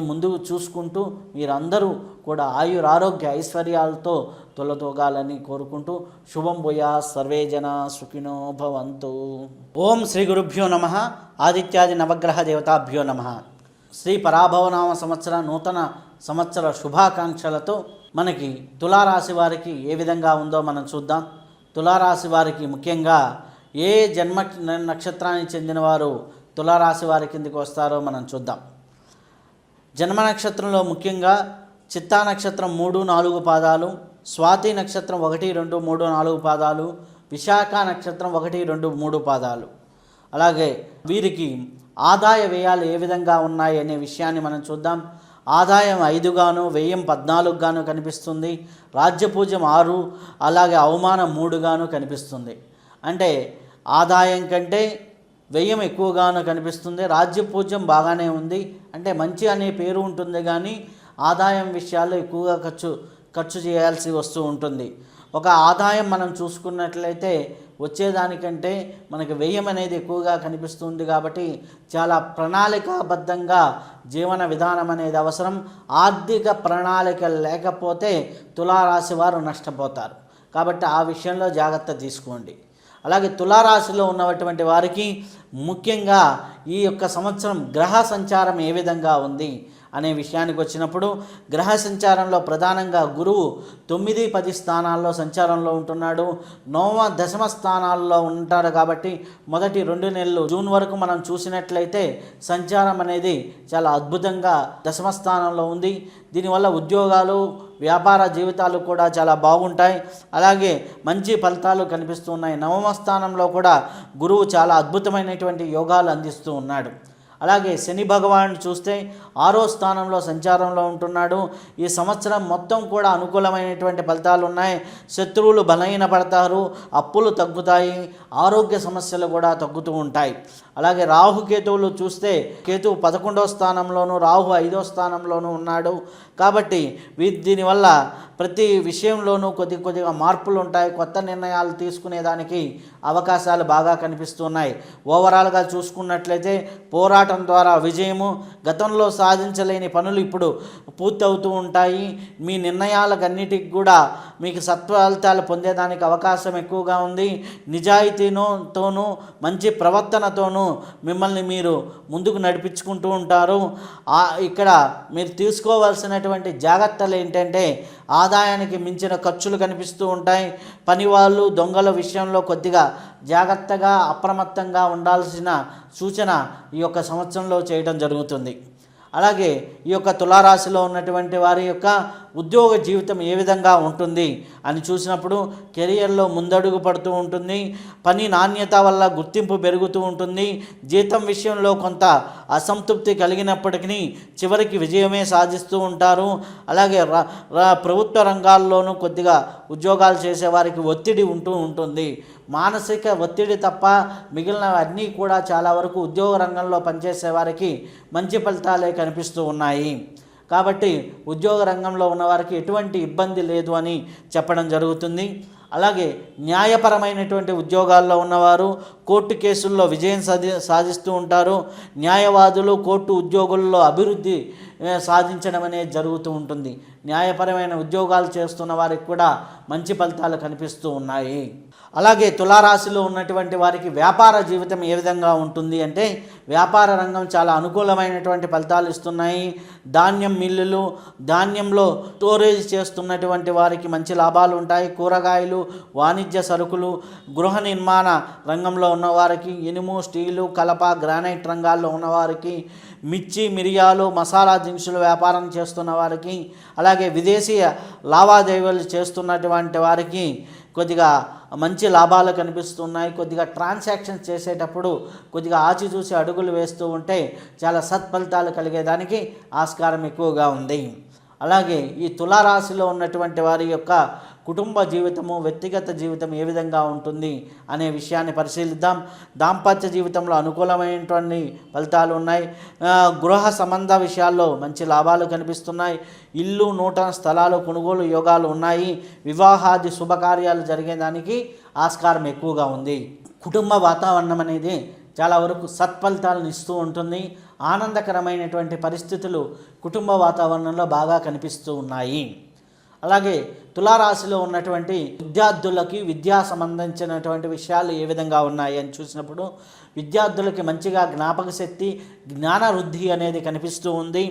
ముందుకు చూసుకుంటూ మీరందరూ కూడా ఆయురారోగ్య ఐశ్వర్యాలతో తొలతూగాలని కోరుకుంటూ శుభం భూయా సర్వే జన సుఖినో భవంతు. ఓం శ్రీ గురుభ్యో నమః. ఆదిత్యాది నవగ్రహ దేవతాభ్యో నమః. శ్రీ పరాభవనామ సంవత్సర నూతన సంవత్సర శుభాకాంక్షలతో మనకి తులారాశి వారికి ఏ విధంగా ఉందో మనం చూద్దాం. తులారాశి వారికి ముఖ్యంగా ఏ జన్మ నక్షత్రానికి చెందినవారు తులారాశి వారి కిందకి వస్తారో మనం చూద్దాం. జన్మ నక్షత్రంలో ముఖ్యంగా చిత్తా నక్షత్రం 3, 4 పాదాలు, స్వాతి నక్షత్రం 1, 2, 3, 4 పాదాలు, విశాఖ నక్షత్రం 1, 2, 3 పాదాలు. అలాగే వీరికి ఆదాయ వ్యయాలు ఏ విధంగా ఉన్నాయి అనే విషయాన్ని మనం చూద్దాం. ఆదాయం 5 గాను, వ్యయం 14 గాను కనిపిస్తుంది. రాజ్యపూజ్యం 6, అలాగే అవమానం 3 గాను కనిపిస్తుంది. అంటే ఆదాయం కంటే వ్యయం ఎక్కువగాను కనిపిస్తుంది. రాజ్యపూజ్యం బాగానే ఉంది, అంటే మంచి అనే పేరు ఉంటుంది, కానీ ఆదాయం విషయాల్లో ఎక్కువగా ఖర్చు చేయాల్సి వస్తూ ఉంటుంది. ఒక ఆదాయం మనం చూసుకున్నట్లయితే వచ్చేదానికంటే మనకి వ్యయం అనేది ఎక్కువగా కనిపిస్తుంది. కాబట్టి చాలా ప్రణాళికాబద్ధంగా జీవన విధానం అనేది అవసరం. ఆర్థిక ప్రణాళిక లేకపోతే తులారాశి వారు నష్టపోతారు. కాబట్టి ఆ విషయంలో జాగ్రత్త తీసుకోండి. అలాగే తులారాశిలో ఉన్నటువంటి వారికి ముఖ్యంగా ఈ యొక్క సంవత్సరం గ్రహ సంచారం ఏ విధంగా ఉంది అనే విషయానికి వచ్చినప్పుడు, గ్రహ సంచారంలో ప్రధానంగా గురువు 9, 10 స్థానాల్లో సంచారంలో ఉంటున్నాడు. 9వ, 10వ స్థానాల్లో ఉంటాడు. కాబట్టి మొదటి 2 నెలలు జూన్ వరకు మనం చూసినట్లయితే సంచారం అనేది చాలా అద్భుతంగా 10వ స్థానంలో ఉంది. దీనివల్ల ఉద్యోగాలు, వ్యాపార జీవితాలు కూడా చాలా బాగుంటాయి. అలాగే మంచి ఫలితాలు కనిపిస్తున్నాయి. 9వ స్థానంలో కూడా గురువు చాలా అద్భుతమైనటువంటి యోగాలు అందిస్తూ ఉన్నాడు. అలాగే శని భగవానుడు చూస్తే 6వ స్థానంలో సంచారంలో ఉంటున్నాడు. ఈ సంవత్సరం మొత్తం కూడా అనుకూలమైనటువంటి ఫలితాలు ఉన్నాయి. శత్రువులు బలహీనపడతారు, అప్పులు తగ్గుతాయి, ఆరోగ్య సమస్యలు కూడా తగ్గుతూ ఉంటాయి. అలాగే రాహుకేతువులు చూస్తే కేతువు 11వ స్థానంలోనూ, రాహు 5వ స్థానంలోనూ ఉన్నాడు. కాబట్టి దీనివల్ల ప్రతి విషయంలోనూ కొద్దిగా మార్పులు ఉంటాయి. కొత్త నిర్ణయాలు తీసుకునేదానికి అవకాశాలు బాగా కనిపిస్తున్నాయి. ఓవరాల్గా చూసుకున్నట్లయితే పోరాటం ద్వారా విజయము, గతంలో సాధించలేని పనులు ఇప్పుడు పూర్తవుతూ ఉంటాయి. మీ నిర్ణయాలకన్నిటికి కూడా మీకు సత్ఫలితాలు పొందేదానికి అవకాశం ఎక్కువగా ఉంది. నిజాయితీతోనూ మంచి ప్రవర్తనతోనూ మిమ్మల్ని మీరు ముందుకు నడిపించుకుంటూ ఉంటారు. ఇక్కడ మీరు తీసుకోవాల్సినటువంటి జాగ్రత్తలు ఏంటంటే, ఆదాయానికి మించిన ఖర్చులు కనిపిస్తూ ఉంటాయి. పనివాళ్ళు, దొంగల విషయంలో కొద్దిగా జాగ్రత్తగా, అప్రమత్తంగా ఉండాల్సిన సూచన ఈ యొక్క సంవత్సరంలో చేయడం జరుగుతుంది. అలాగే ఈ యొక్క తులారాశిలో ఉన్నటువంటి వారి యొక్క ఉద్యోగ జీవితం ఏ విధంగా ఉంటుంది అని చూసినప్పుడు, కెరియర్లో ముందడుగు పడుతూ ఉంటుంది. పని నాణ్యత వల్ల గుర్తింపు పెరుగుతూ ఉంటుంది. జీతం విషయంలో కొంత అసంతృప్తి కలిగినప్పటికీ చివరికి విజయమే సాధిస్తూ ఉంటారు. అలాగే ప్రభుత్వ రంగాల్లోనూ కొద్దిగా ఉద్యోగాలు చేసేవారికి ఒత్తిడి ఉంటూ ఉంటుంది. మానసిక ఒత్తిడి తప్ప మిగిలిన అన్నీ కూడా చాలా వరకు ఉద్యోగ రంగంలో పనిచేసే వారికి మంచి ఫలితాలే కనిపిస్తూ ఉన్నాయి. కాబట్టి ఉద్యోగ రంగంలో ఉన్నవారికి ఎటువంటి ఇబ్బంది లేదు అని చెప్పడం జరుగుతుంది. అలాగే న్యాయపరమైనటువంటి ఉద్యోగాల్లో ఉన్నవారు కోర్టు కేసుల్లో విజయం సాధిస్తూ ఉంటారు. న్యాయవాదులు, కోర్టు ఉద్యోగుల్లో అభివృద్ధి సాధించడం అనేది జరుగుతూ ఉంటుంది. న్యాయపరమైన ఉద్యోగాలు చేస్తున్న వారికి కూడా మంచి ఫలితాలు కనిపిస్తూ ఉన్నాయి. అలాగే తులారాశిలో ఉన్నటువంటి వారికి వ్యాపార జీవితం ఏ విధంగా ఉంటుంది అంటే, వ్యాపార రంగం చాలా అనుకూలమైనటువంటి ఫలితాలు ఇస్తున్నాయి. ధాన్యం మిల్లులు, ధాన్యంలో స్టోరేజ్ చేస్తున్నటువంటి వారికి మంచి లాభాలు ఉంటాయి. కూరగాయలు, వాణిజ్య సరుకులు, గృహ నిర్మాణ రంగంలో ఉన్నవారికి, ఇనుము, స్టీలు, కలప, గ్రానైట్ రంగాల్లో ఉన్నవారికి, మిర్చి, మిరియాలు, మసాలా దినుసులు వ్యాపారం చేస్తున్న వారికి, అలాగే విదేశీయ లావాదేవీలు చేస్తున్నటువంటి వారికి కొద్దిగా మంచి లాభాలు కనిపిస్తున్నాయి. కొద్దిగా ట్రాన్సాక్షన్స్ చేసేటప్పుడు కొద్దిగా ఆచితూచి అడుగులు వేస్తూ ఉంటే చాలా సత్ఫలితాలు కలిగేదానికి ఆస్కారం ఎక్కువగా ఉంది. అలాగే ఈ తులారాశిలో ఉన్నటువంటి వారి యొక్క కుటుంబ జీవితము, వ్యక్తిగత జీవితం ఏ విధంగా ఉంటుంది అనే విషయాన్ని పరిశీలిద్దాం. దాంపత్య జీవితంలో అనుకూలమైనటువంటి ఫలితాలు ఉన్నాయి. గృహ సంబంధ విషయాల్లో మంచి లాభాలు కనిపిస్తున్నాయి. ఇల్లు, నూతన స్థలాలు కొనుగోలు యోగాలు ఉన్నాయి. వివాహాది శుభకార్యాలు జరిగేదానికి ఆస్కారం ఎక్కువగా ఉంది. కుటుంబ వాతావరణం అనేది చాలా వరకు సత్ఫలితాలను ఇస్తూ ఉంటుంది. ఆనందకరమైనటువంటి పరిస్థితులు కుటుంబ వాతావరణంలో బాగా కనిపిస్తూ ఉన్నాయి. అలాగే తులారాశిలో ఉన్నటువంటి విద్యార్థులకి విద్యా సంబంధించినటువంటి విషయాలు ఏ విధంగా ఉన్నాయి అని చూసినప్పుడు విద్యార్థులకి మంచిగా జ్ఞాపక శక్తి, జ్ఞాన వృద్ధి అనేది కనిపిస్తూ ఉంది.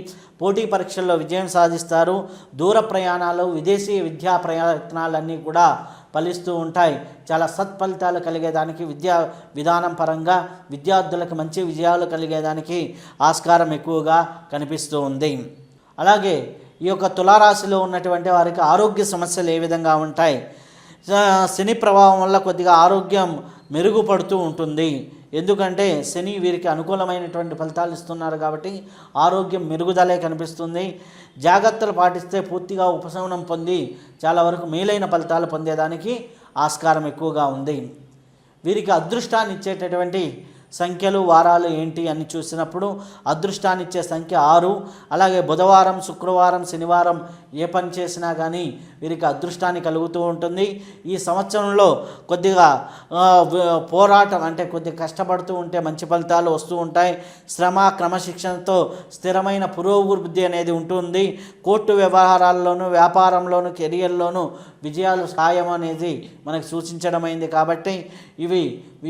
పోటీ పరీక్షల్లో విజయం సాధిస్తారు. దూర ప్రయాణాలు, విదేశీ విద్యా ప్రయత్నాలన్నీ కూడా ఫలిస్తూ ఉంటాయి. చాలా సత్ఫలితాలు కలిగేదానికి విద్యా విధానం పరంగా విద్యార్థులకు మంచి విజయాలు కలిగేదానికి ఆస్కారం ఎక్కువగా కనిపిస్తూ ఉంది. అలాగే ఈ యొక్క తులారాశిలో ఉన్నటువంటి వారికి ఆరోగ్య సమస్యలు ఏ విధంగా ఉంటాయి? శని ప్రభావం వల్ల కొద్దిగా ఆరోగ్యం మెరుగుపడుతూ ఉంటుంది. ఎందుకంటే శని వీరికి అనుకూలమైనటువంటి ఫలితాలు ఇస్తున్నారు కాబట్టి ఆరోగ్యం మెరుగుదలే కనిపిస్తుంది. జాగ్రత్తలు పాటిస్తే పూర్తిగా ఉపశమనం పొంది చాలా వరకు మేలైన ఫలితాలు పొందేదానికి ఆస్కారం ఎక్కువగా ఉంది. వీరికి అదృష్టాన్ని ఇచ్చేటటువంటి సంఖ్యలు, వారాలు ఏంటి అని చూసినప్పుడు అదృష్టాన్ని ఇచ్చే సంఖ్య 6. అలాగే బుధవారం, శుక్రవారం, శనివారం ఏ పని చేసినా కానీ వీరికి అదృష్టాన్ని కలుగుతూ ఉంటుంది. ఈ సంవత్సరంలో కొద్దిగా పోరాటం అంటే కొద్దిగా కష్టపడుతూ ఉంటే మంచి ఫలితాలు వస్తూ ఉంటాయి. శ్రమ, క్రమశిక్షణతో స్థిరమైన పురోభివృద్ధి అనేది ఉంటుంది. కోర్టు వ్యవహారాల్లోనూ, వ్యాపారంలోనూ, కెరియర్లోనూ విజయాలు సాయం అనేది మనకు సూచించడమైంది. కాబట్టి ఇవి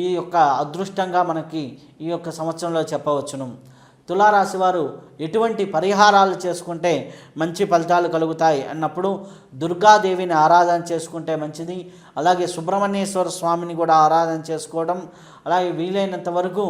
ఈ యొక్క అదృష్టంగా మనకి ఈ యొక్క సంవత్సరంలో చెప్పవచ్చును. తులారాశి వారు ఎటువంటి పరిహారాలు చేసుకుంటే మంచి ఫలితాలు కలుగుతాయి అన్నప్పుడు దుర్గాదేవిని ఆరాధన చేసుకుంటే మంచిది. అలాగే సుబ్రహ్మణ్యేశ్వర స్వామిని కూడా ఆరాధన చేసుకోవడం, అలాగే వీలైనంత వరకు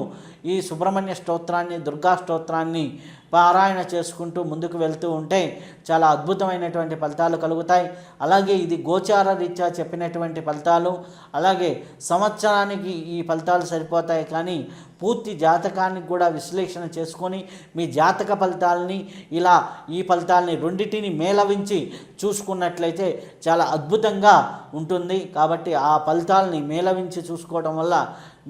ఈ సుబ్రహ్మణ్య స్తోత్రాన్ని, దుర్గా స్తోత్రాన్ని పారాయణ చేసుకుంటూ ముందుకు వెళ్తూ ఉంటే చాలా అద్భుతమైనటువంటి ఫలితాలు కలుగుతాయి. అలాగే ఇది గోచార రీత్యా చెప్పినటువంటి ఫలితాలు. అలాగే సంవత్సరానికి ఈ ఫలితాలు సరిపోతాయి, కానీ పూర్తి జాతకాన్ని కూడా విశ్లేషణ చేసుకొని మీ జాతక ఫలితాలని ఇలా ఈ ఫలితాలని రెండింటిని మేళవించి చూసుకున్నట్లయితే చాలా అద్భుతంగా ఉంటుంది. కాబట్టి ఆ ఫలితాలని మేళవించి చూసుకోవడం వల్ల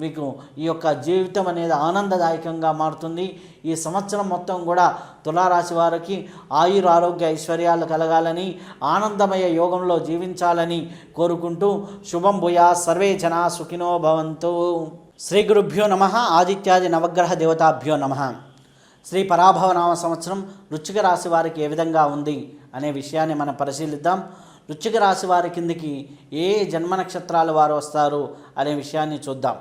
మీకు ఈ యొక్క జీవితం అనేది ఆనందదాయకంగా మారుతుంది. ఈ సంవత్సరం మొత్తం కూడా తులారాశి వారికి ఆయుర ఆరోగ్య ఐశ్వర్యాలు కలగాలని, ఆనందమయ యోగంలో జీవించాలని కోరుకుంటూ శుభం భూయా, సర్వే జనా సుఖినో భవంతు. శ్రీ గురుభ్యో నమః. ఆదిత్యాది నవగ్రహ దేవతాభ్యో నమః. శ్రీ పరాభవనామ సంవత్సరం వృశ్చిక రాశి వారికి ఏ విధంగా ఉంది అనే విషయాన్ని మనం పరిశీలిద్దాం. వృశ్చిక రాశి వారి కిందికి ఏ జన్మ నక్షత్రాలు వారు వస్తారు అనే విషయాన్ని చూద్దాం.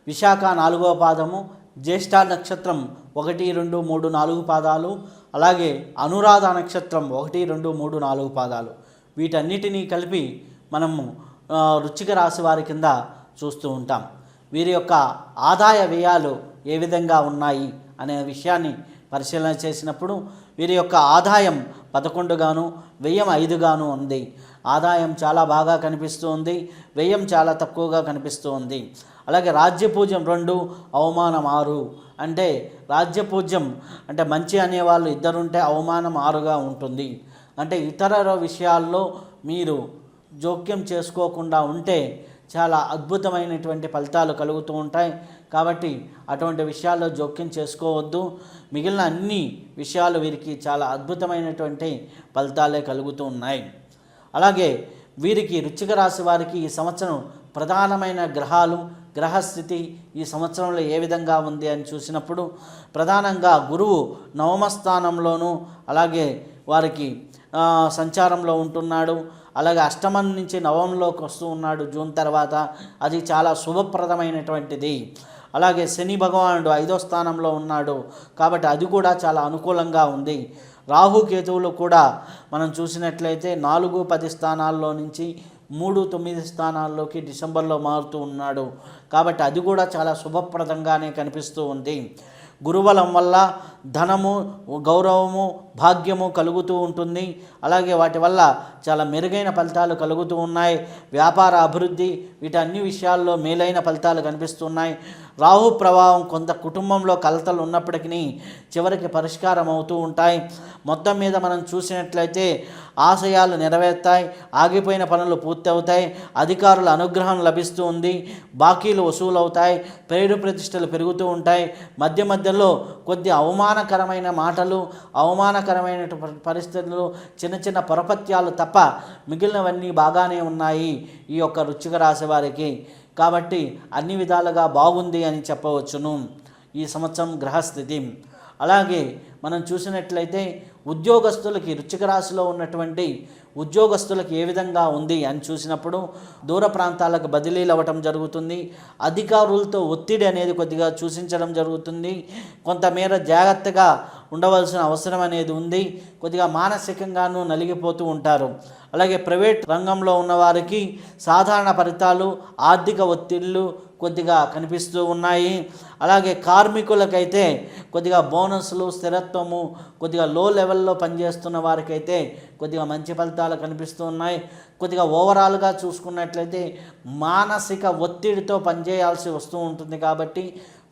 విశాఖ 4వ పాదము, జ్యేష్ఠ నక్షత్రం 1, 2, 3, 4 పాదాలు, అలాగే అనురాధ నక్షత్రం 1, 2, 3, 4 పాదాలు. వీటన్నిటినీ కలిపి మనము వృశ్చిక రాశి వారి కింద చూస్తూ ఉంటాం. వీరి యొక్క ఆదాయ వ్యయాలు ఏ విధంగా ఉన్నాయి అనే విషయాన్ని పరిశీలన చేసినప్పుడు వీరి యొక్క ఆదాయం 11 గాను, వ్యయం 5 గాను ఉంది. ఆదాయం చాలా బాగా కనిపిస్తూ ఉంది, వ్యయం చాలా తక్కువగా కనిపిస్తూ ఉంది. అలాగే రాజ్యపూజ్యం 2, అవమానం 6. అంటే రాజ్యపూజ్యం అంటే మంచి అనేవాళ్ళు 2 ఉంటే అవమానం 6గా ఉంటుంది. అంటే ఇతర విషయాల్లో మీరు జోక్యం చేసుకోకుండా ఉంటే చాలా అద్భుతమైనటువంటి ఫలితాలు కలుగుతూ ఉంటాయి. కాబట్టి అటువంటి విషయాల్లో జోక్యం చేసుకోవద్దు. మిగిలిన అన్ని విషయాలు వీరికి చాలా అద్భుతమైనటువంటి ఫలితాలే కలుగుతూ ఉన్నాయి. అలాగే వీరికి వృశ్చిక రాశి వారికి ఈ సంవత్సరం ప్రధానమైన గ్రహాలు, గ్రహస్థితి ఈ సంవత్సరంలో ఏ విధంగా ఉంది అని చూసినప్పుడు ప్రధానంగా గురువు 9వ స్థానంలోనూ అలాగే వారికి సంచారంలో ఉంటున్నాడు. అలాగే అష్టమం నుంచి నవంలోకి వస్తూ ఉన్నాడు జూన్ తర్వాత. అది చాలా శుభప్రదమైనటువంటిది. అలాగే శని భగవానుడు 5వ స్థానంలో ఉన్నాడు కాబట్టి అది కూడా చాలా అనుకూలంగా ఉంది. రాహుకేతువులు కూడా మనం చూసినట్లయితే 4, 10 స్థానాల్లో నుంచి 3, 9 స్థానాల్లోకి డిసెంబర్లో మారుతూ ఉన్నాడు కాబట్టి అది కూడా చాలా శుభప్రదంగానే కనిపిస్తూ ఉంది. గురుబలం వల్ల ధనము, గౌరవము, భాగ్యము కలుగుతూ ఉంటుంది. అలాగే వాటి వల్ల చాలా మెరుగైన ఫలితాలు కలుగుతూ ఉన్నాయి. వ్యాపార అభివృద్ధి వీటన్ని విషయాల్లో మేలైన ఫలితాలు కనిపిస్తున్నాయి. రాహు ప్రభావం కొంత కుటుంబంలో కలతలు ఉన్నప్పటికీ చివరికి పరిష్కారం అవుతూ ఉంటాయి. మొత్తం మీద మనం చూసినట్లయితే ఆశయాలు నెరవేరుతాయి, ఆగిపోయిన పనులు పూర్తి అవుతాయి, అధికారుల అనుగ్రహం లభిస్తూ ఉంది, బాకీలు వసూలవుతాయి, పేరు ప్రతిష్టలు పెరుగుతూ ఉంటాయి. మధ్య మధ్యలో కొద్ది అవమానకరమైన మాటలు, అవమానకరమైన పరిస్థితులు, చిన్న చిన్న పొరపత్యాలు తప్ప మిగిలినవన్నీ బాగానే ఉన్నాయి ఈ యొక్క వృశ్చిక రాశి వారికి. కాబట్టి అన్ని విధాలుగా బాగుంది అని చెప్పవచ్చును ఈ సంవత్సరం గ్రహస్థితి. అలాగే మనం చూసినట్లయితే ఉద్యోగస్తులకి వృశ్చిక రాశిలో ఉన్నటువంటి ఉద్యోగస్తులకు ఏ విధంగా ఉంది అని చూసినప్పుడు దూర ప్రాంతాలకు బదిలీలు అవ్వటం జరుగుతుంది. అధికారులతో ఒత్తిడి అనేది కొద్దిగా సూచించడం జరుగుతుంది. కొంతమేర జాగ్రత్తగా ఉండవలసిన అవసరం అనేది ఉంది. కొద్దిగా మానసికంగానూ నలిగిపోతూ ఉంటారు. అలాగే ప్రైవేట్ రంగంలో ఉన్నవారికి సాధారణ ఫలితాలు, ఆర్థిక ఒత్తిళ్ళు కొద్దిగా కనిపిస్తూ ఉన్నాయి. అలాగే కార్మికులకైతే కొద్దిగా బోనస్లు, స్థిరత్వము, కొద్దిగా లో లెవెల్లో పనిచేస్తున్న వారికైతే కొద్దిగా మంచి ఫలితాలు కనిపిస్తూ ఉన్నాయి. కొద్దిగా ఓవరాల్గా చూసుకున్నట్లయితే మానసిక ఒత్తిడితో పనిచేయాల్సి వస్తూ ఉంటుంది. కాబట్టి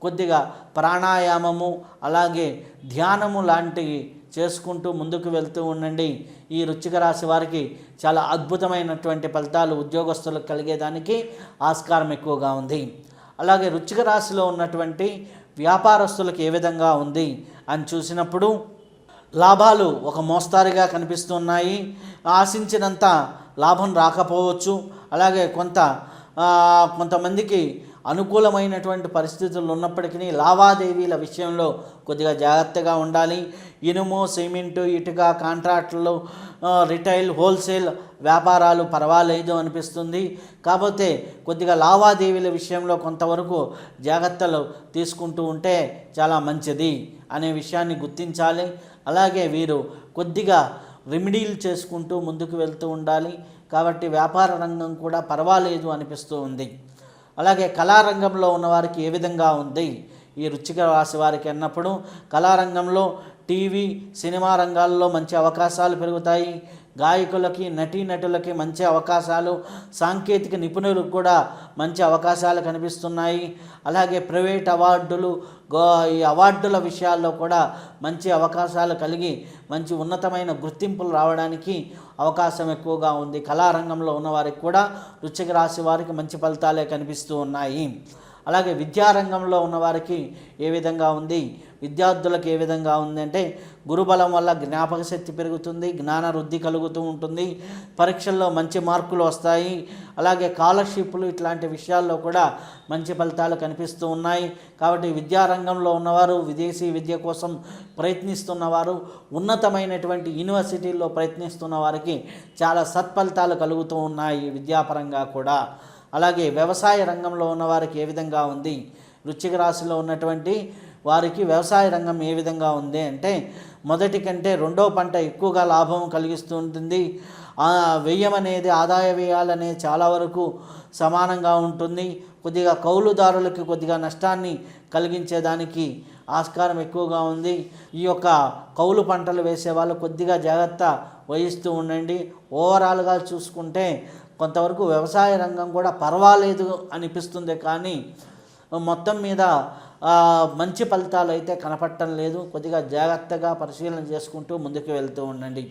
కొద్దిగా ప్రాణాయామము, అలాగే ధ్యానము లాంటివి చేసుకుంటూ ముందుకు వెళ్తూ ఉండండి. ఈ వృశ్చిక రాశి వారికి చాలా అద్భుతమైనటువంటి ఫలితాలు ఉద్యోగస్తులకు కలిగేదానికి ఆస్కారం ఎక్కువగా ఉంది. అలాగే వృశ్చిక రాశిలో ఉన్నటువంటి వ్యాపారస్తులకు ఏ విధంగా ఉంది అని చూసినప్పుడు లాభాలు ఒక మోస్తారుగా కనిపిస్తున్నాయి. ఆశించినంత లాభం రాకపోవచ్చు. అలాగే కొంతమందికి అనుకూలమైనటువంటి పరిస్థితులు ఉన్నప్పటికీ లావాదేవీల విషయంలో కొద్దిగా జాగ్రత్తగా ఉండాలి. ఇనుము, సిమెంటు, ఇటుక కాంట్రాక్టులు, రిటైల్, హోల్సేల్ వ్యాపారాలు పర్వాలేదు అనిపిస్తుంది. కాకపోతే కొద్దిగా లావాదేవీల విషయంలో కొంతవరకు జాగ్రత్తలు తీసుకుంటూ ఉంటే చాలా మంచిది అనే విషయాన్ని గుర్తించాలి. అలాగే వీరు కొద్దిగా రెమెడీలు చేసుకుంటూ ముందుకు వెళ్తూ ఉండాలి. కాబట్టి వ్యాపార రంగం కూడా పర్వాలేదు అనిపిస్తూ ఉంది. అలాగే కళారంగంలో ఉన్నవారికి ఏ విధంగా ఉంది ఈ వృశ్చిక రాశి వారికి అన్నప్పుడు కళారంగంలో టీవీ, సినిమా రంగాల్లో మంచి అవకాశాలు పెరుగుతాయి. గాయకులకి, నటీనటులకి మంచి అవకాశాలు, సాంకేతిక నిపుణులకు కూడా మంచి అవకాశాలు కనిపిస్తున్నాయి. అలాగే ప్రైవేట్ అవార్డులు, ఈ అవార్డుల విషయాల్లో కూడా మంచి అవకాశాలు కలిగి మంచి ఉన్నతమైన గుర్తింపులు రావడానికి అవకాశం ఎక్కువగా ఉంది. కళారంగంలో ఉన్నవారికి కూడా వృశ్చిక రాశి వారికి మంచి ఫలితాలే కనిపిస్తూ ఉన్నాయి. అలాగే విద్యారంగంలో ఉన్నవారికి ఏ విధంగా ఉంది, విద్యార్థులకు ఏ విధంగా ఉంది అంటే గురుబలం వల్ల జ్ఞాపక శక్తి పెరుగుతుంది, జ్ఞాన వృద్ధి కలుగుతూ ఉంటుంది, పరీక్షల్లో మంచి మార్కులు వస్తాయి. అలాగే స్కాలర్షిప్లు ఇట్లాంటి విషయాల్లో కూడా మంచి ఫలితాలు కనిపిస్తూ ఉన్నాయి. కాబట్టి విద్యారంగంలో ఉన్నవారు, విదేశీ విద్య కోసం ప్రయత్నిస్తున్నవారు, ఉన్నతమైనటువంటి యూనివర్సిటీల్లో ప్రయత్నిస్తున్న వారికి చాలా సత్ఫలితాలు కలుగుతూ ఉన్నాయి విద్యాపరంగా కూడా. అలాగే వ్యవసాయ రంగంలో ఉన్నవారికి ఏ విధంగా ఉంది, వృశ్చిక రాశిలో ఉన్నటువంటి వారికి వ్యవసాయ రంగం ఏ విధంగా ఉంది అంటే మొదటి కంటే రెండో పంట ఎక్కువగా లాభం కలిగిస్తూ ఉంటుంది. వ్యయం అనేది, ఆదాయ వ్యయాలు అనేది చాలా వరకు సమానంగా ఉంటుంది. కొద్దిగా కౌలుదారులకు కొద్దిగా నష్టాన్ని కలిగించేదానికి ఆస్కారం ఎక్కువగా ఉంది. ఈ యొక్క కౌలు పంటలు వేసే వాళ్ళు కొద్దిగా జాగ్రత్త వహిస్తూ ఉండండి. ఓవరాల్గా చూసుకుంటే కొంతవరకు వ్యవసాయ రంగం కూడా పర్వాలేదు అనిపిస్తుంది. కానీ మొత్తం మీద మంచి ఫలితాలు అయితే కనపడటం లేదు. కొద్దిగా జాగ్రత్తగా పరిశీలన చేసుకుంటూ ముందుకు వెళ్తూ ఉండండి.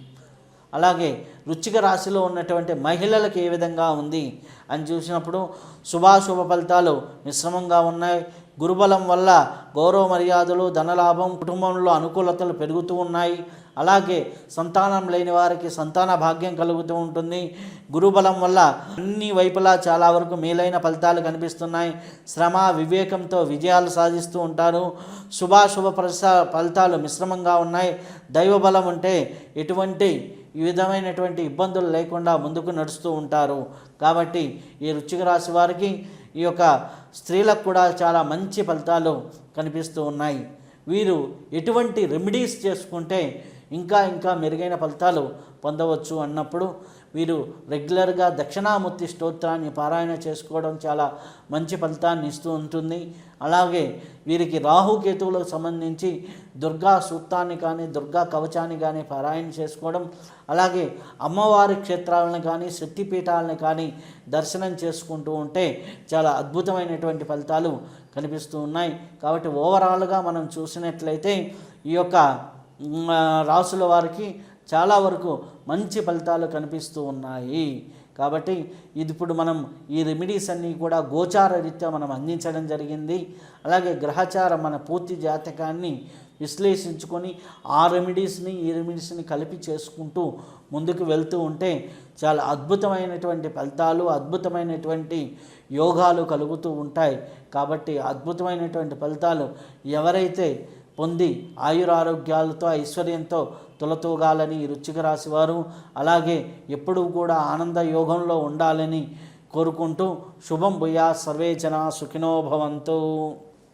అలాగే వృశ్చిక రాశిలో ఉన్నటువంటి మహిళలకు ఏ విధంగా ఉంది అని చూసినప్పుడు శుభాశుభ ఫలితాలు మిశ్రమంగా ఉన్నాయి. గురుబలం వల్ల గౌరవ మర్యాదలు, ధనలాభం, కుటుంబంలో అనుకూలతలు పెరుగుతూ ఉన్నాయి. అలాగే సంతానం లేని వారికి సంతాన భాగ్యం కలుగుతూ ఉంటుంది. గురుబలం వల్ల అన్ని వైపులా చాలా వరకు మేలైన ఫలితాలు కనిపిస్తున్నాయి. శ్రమ, వివేకంతో విజయాలు సాధిస్తూ ఉంటారు. శుభాశుభ ఫలితాలు మిశ్రమంగా ఉన్నాయి. దైవబలం ఉంటే ఎటువంటి ఈ విధమైనటువంటి ఇబ్బందులు లేకుండా ముందుకు నడుస్తూ ఉంటారు. కాబట్టి ఈ వృశ్చిక రాశి వారికి, ఈ యొక్క స్త్రీలకు కూడా చాలా మంచి ఫలితాలు కనిపిస్తూ ఉన్నాయి. వీరు ఎటువంటి రెమెడీస్ చేసుకుంటే ఇంకా మెరుగైన ఫలితాలు పొందవచ్చు అన్నప్పుడు వీరు రెగ్యులర్గా దక్షిణామూర్తి స్తోత్రాన్ని పారాయణ చేసుకోవడం చాలా మంచి ఫలితాన్ని ఇస్తూ ఉంటుంది. అలాగే వీరికి రాహుకేతువులకు సంబంధించి దుర్గా సూక్తాన్ని కానీ, దుర్గా కవచాన్ని కానీ పారాయణ చేసుకోవడం, అలాగే అమ్మవారి క్షేత్రాలను కానీ, శక్తిపీఠాలను కానీ దర్శనం చేసుకుంటూ ఉంటే చాలా అద్భుతమైనటువంటి ఫలితాలు కనిపిస్తూ ఉన్నాయి. కాబట్టి ఓవరాల్గా మనం చూసినట్లయితే ఈ యొక్క రాసుల వారికి చాలా వరకు మంచి ఫలితాలు కనిపిస్తూ ఉన్నాయి. కాబట్టి ఇప్పుడు మనం ఈ రెమెడీస్ అన్నీ కూడా గోచార రీత్యా మనం అందించడం జరిగింది. అలాగే గ్రహచారం మన పూర్తి జాతకాన్ని విశ్లేషించుకొని ఆ రెమెడీస్ని ఈ రెమెడీస్ని కలిపి చేసుకుంటూ ముందుకు వెళ్తూ ఉంటే చాలా అద్భుతమైనటువంటి ఫలితాలు, అద్భుతమైనటువంటి యోగాలు కలుగుతూ ఉంటాయి. కాబట్టి అద్భుతమైనటువంటి ఫలితాలు ఎవరైతే పొంది ఆయురారోగ్యాలతో ఐశ్వర్యంతో తులతూగాలని ఈ వృశ్చిక రాశి వారు, అలాగే ఎప్పుడూ కూడా ఆనంద యోగంలో ఉండాలని కోరుకుంటూ శుభం భూయా సర్వే జనా సుఖినో భవంతు.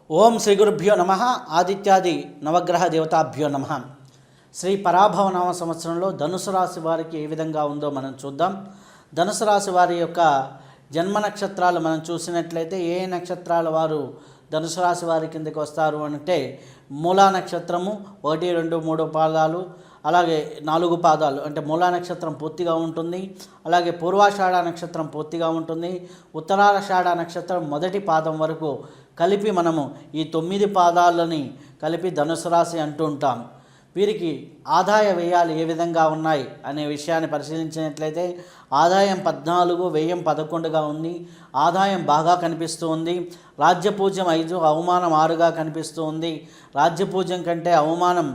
ఓం శ్రీ గురుభ్యో నమః. ఆదిత్యాది నవగ్రహ దేవతాభ్యో నమః. శ్రీ పరాభవనామ సంవత్సరంలో ధనుసు రాశి వారికి ఏ విధంగా ఉందో మనం చూద్దాం. ధనుసు రాశి వారి యొక్క జన్మ నక్షత్రాలు మనం చూసినట్లయితే ఏ నక్షత్రాల వారు ధనుసు రాశి వారి కిందకి వస్తారు అంటే మూలా నక్షత్రము 1, 2, 3 పాదాలు, అలాగే 4 పాదాలు అంటే మూలా నక్షత్రం పూర్తిగా ఉంటుంది. అలాగే పూర్వాషాఢ నక్షత్రం పూర్తిగా ఉంటుంది. ఉత్తరాషాఢ నక్షత్రం మొదటి పాదం వరకు కలిపి మనము ఈ 9 పాదాలని కలిపి ధనుసు రాశి అంటూ ఉంటాం. వీరికి ఆదాయ వ్యయాలు ఏ విధంగా ఉన్నాయి అనే విషయాన్ని పరిశీలించినట్లయితే ఆదాయం 14, వ్యయం 11గా ఉంది. ఆదాయం బాగా కనిపిస్తూ ఉంది. రాజ్యపూజ్యం 5, అవమానం 6గా కనిపిస్తూ ఉంది. రాజ్యపూజ్యం కంటే అవమానం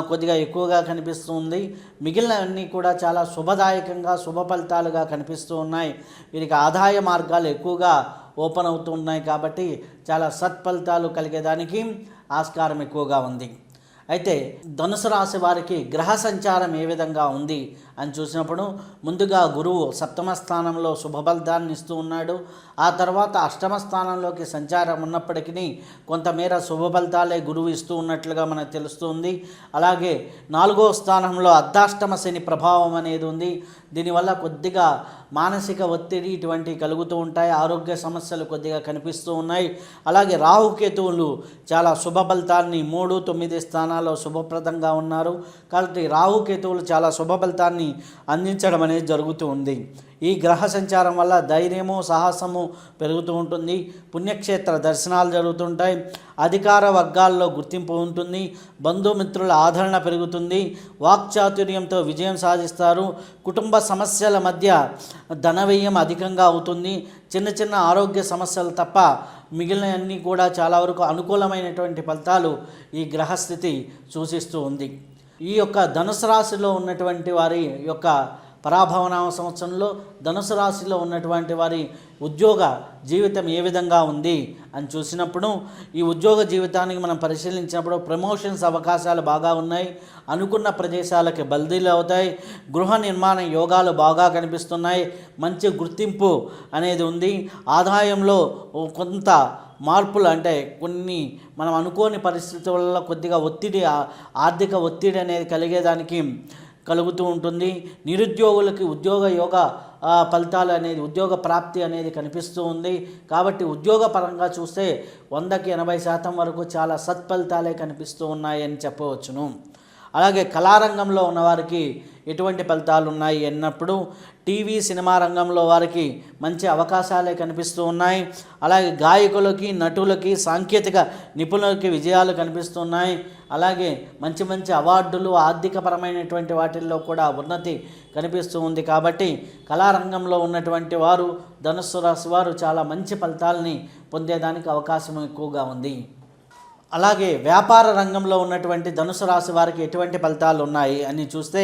కొద్దిగా ఎక్కువగా కనిపిస్తూ ఉంది. మిగిలినవన్నీ కూడా చాలా శుభదాయకంగా శుభ ఫలితాలుగా కనిపిస్తూ ఉన్నాయి. వీరికి ఆదాయ మార్గాలు ఎక్కువగా ఓపెన్ అవుతూ ఉన్నాయి కాబట్టి చాలా సత్ఫలితాలు కలిగేదానికి ఆస్కారం ఎక్కువగా ఉంది. అయితే ధనుసు రాశి వారికి గ్రహ సంచారం ఏ విధంగా ఉంది అని చూసినప్పుడు ముందుగా గురువు 7వ స్థానంలో శుభఫలితాన్ని ఇస్తూ ఉన్నాడు. ఆ తర్వాత 8వ స్థానంలోకి సంచారం ఉన్నప్పటికీ కొంతమేర శుభఫలితాలే గురువు ఇస్తూ ఉన్నట్లుగా మనకు తెలుస్తుంది. అలాగే 4వ స్థానంలో అర్ధాష్టమ శని ప్రభావం అనేది ఉంది. దీనివల్ల కొద్దిగా మానసిక ఒత్తిడి ఇటువంటివి కలుగుతూ ఉంటాయి. ఆరోగ్య సమస్యలు కొద్దిగా కనిపిస్తూ ఉన్నాయి. అలాగే రాహుకేతువులు చాలా శుభ ఫలితాన్ని 3, 9 స్థానాల్లో శుభప్రదంగా ఉన్నారు. కాబట్టి రాహుకేతువులు చాలా శుభ ఫలితాన్ని అందించడం అనేది జరుగుతూ ఉంది. ఈ గ్రహ సంచారం వల్ల ధైర్యము సాహసము పెరుగుతూ ఉంటుంది. పుణ్యక్షేత్ర దర్శనాలు జరుగుతుంటాయి. అధికార వర్గాల్లో గుర్తింపు ఉంటుంది. బంధుమిత్రుల ఆదరణ పెరుగుతుంది. వాక్చాతుర్యంతో విజయం సాధిస్తారు. కుటుంబ సమస్యల మధ్య ధన వ్యయం అధికంగా అవుతుంది. చిన్న చిన్న ఆరోగ్య సమస్యలు తప్ప మిగిలినవన్నీ కూడా చాలా వరకు అనుకూలమైనటువంటి ఫలితాలు ఈ గ్రహస్థితి సూచిస్తూ ఉంది. ఈ యొక్క ధనుసు రాశిలో ఉన్నటువంటి వారి యొక్క పరాభవనామ సంవత్సరంలో ధనుసు రాశిలో ఉన్నటువంటి వారి ఉద్యోగ జీవితం ఏ విధంగా ఉంది అని చూసినప్పుడు ఈ ఉద్యోగ జీవితానికి మనం పరిశీలించినప్పుడు ప్రమోషన్స్ అవకాశాలు బాగా ఉన్నాయి. అనుకున్న ప్రదేశాలకి బదిలీలు అవుతాయి. గృహ నిర్మాణ యోగాలు బాగా కనిపిస్తున్నాయి. మంచి గుర్తింపు అనేది ఉంది. ఆదాయంలో కొంత మార్పులు అంటే కొన్ని మనం అనుకోని పరిస్థితులలో కొద్దిగా ఒత్తిడి ఆర్థిక ఒత్తిడి అనేది కలిగేదానికి కలుగుతూ ఉంటుంది. నిరుద్యోగులకి ఉద్యోగ యోగ ఫలితాలు అనేది ఉద్యోగ ప్రాప్తి అనేది కనిపిస్తూ ఉంది. కాబట్టి ఉద్యోగ పరంగా చూస్తే 100కి 80% వరకు చాలా సత్ఫలితాలే కనిపిస్తూ ఉన్నాయని చెప్పవచ్చును. అలాగే కళారంగంలో ఉన్నవారికి ఎటువంటి ఫలితాలు ఉన్నాయి అన్నప్పుడు టీవీ సినిమా రంగంలో వారికి మంచి అవకాశాలే కనిపిస్తూ ఉన్నాయి. అలాగే గాయకులకి నటులకి సాంకేతిక నిపుణులకి విజయాలు కనిపిస్తున్నాయి. అలాగే మంచి మంచి అవార్డులు ఆర్థికపరమైనటువంటి వాటిల్లో కూడా ఉన్నతి కనిపిస్తూ ఉంది. కాబట్టి కళారంగంలో ఉన్నటువంటి వారు ధనుస్సు రాశి వారు చాలా మంచి ఫలితాలని పొందేదానికి అవకాశం ఎక్కువగా ఉంది. అలాగే వ్యాపార రంగంలో ఉన్నటువంటి ధనుసు రాశి వారికి ఎటువంటి ఫలితాలు ఉన్నాయి అని చూస్తే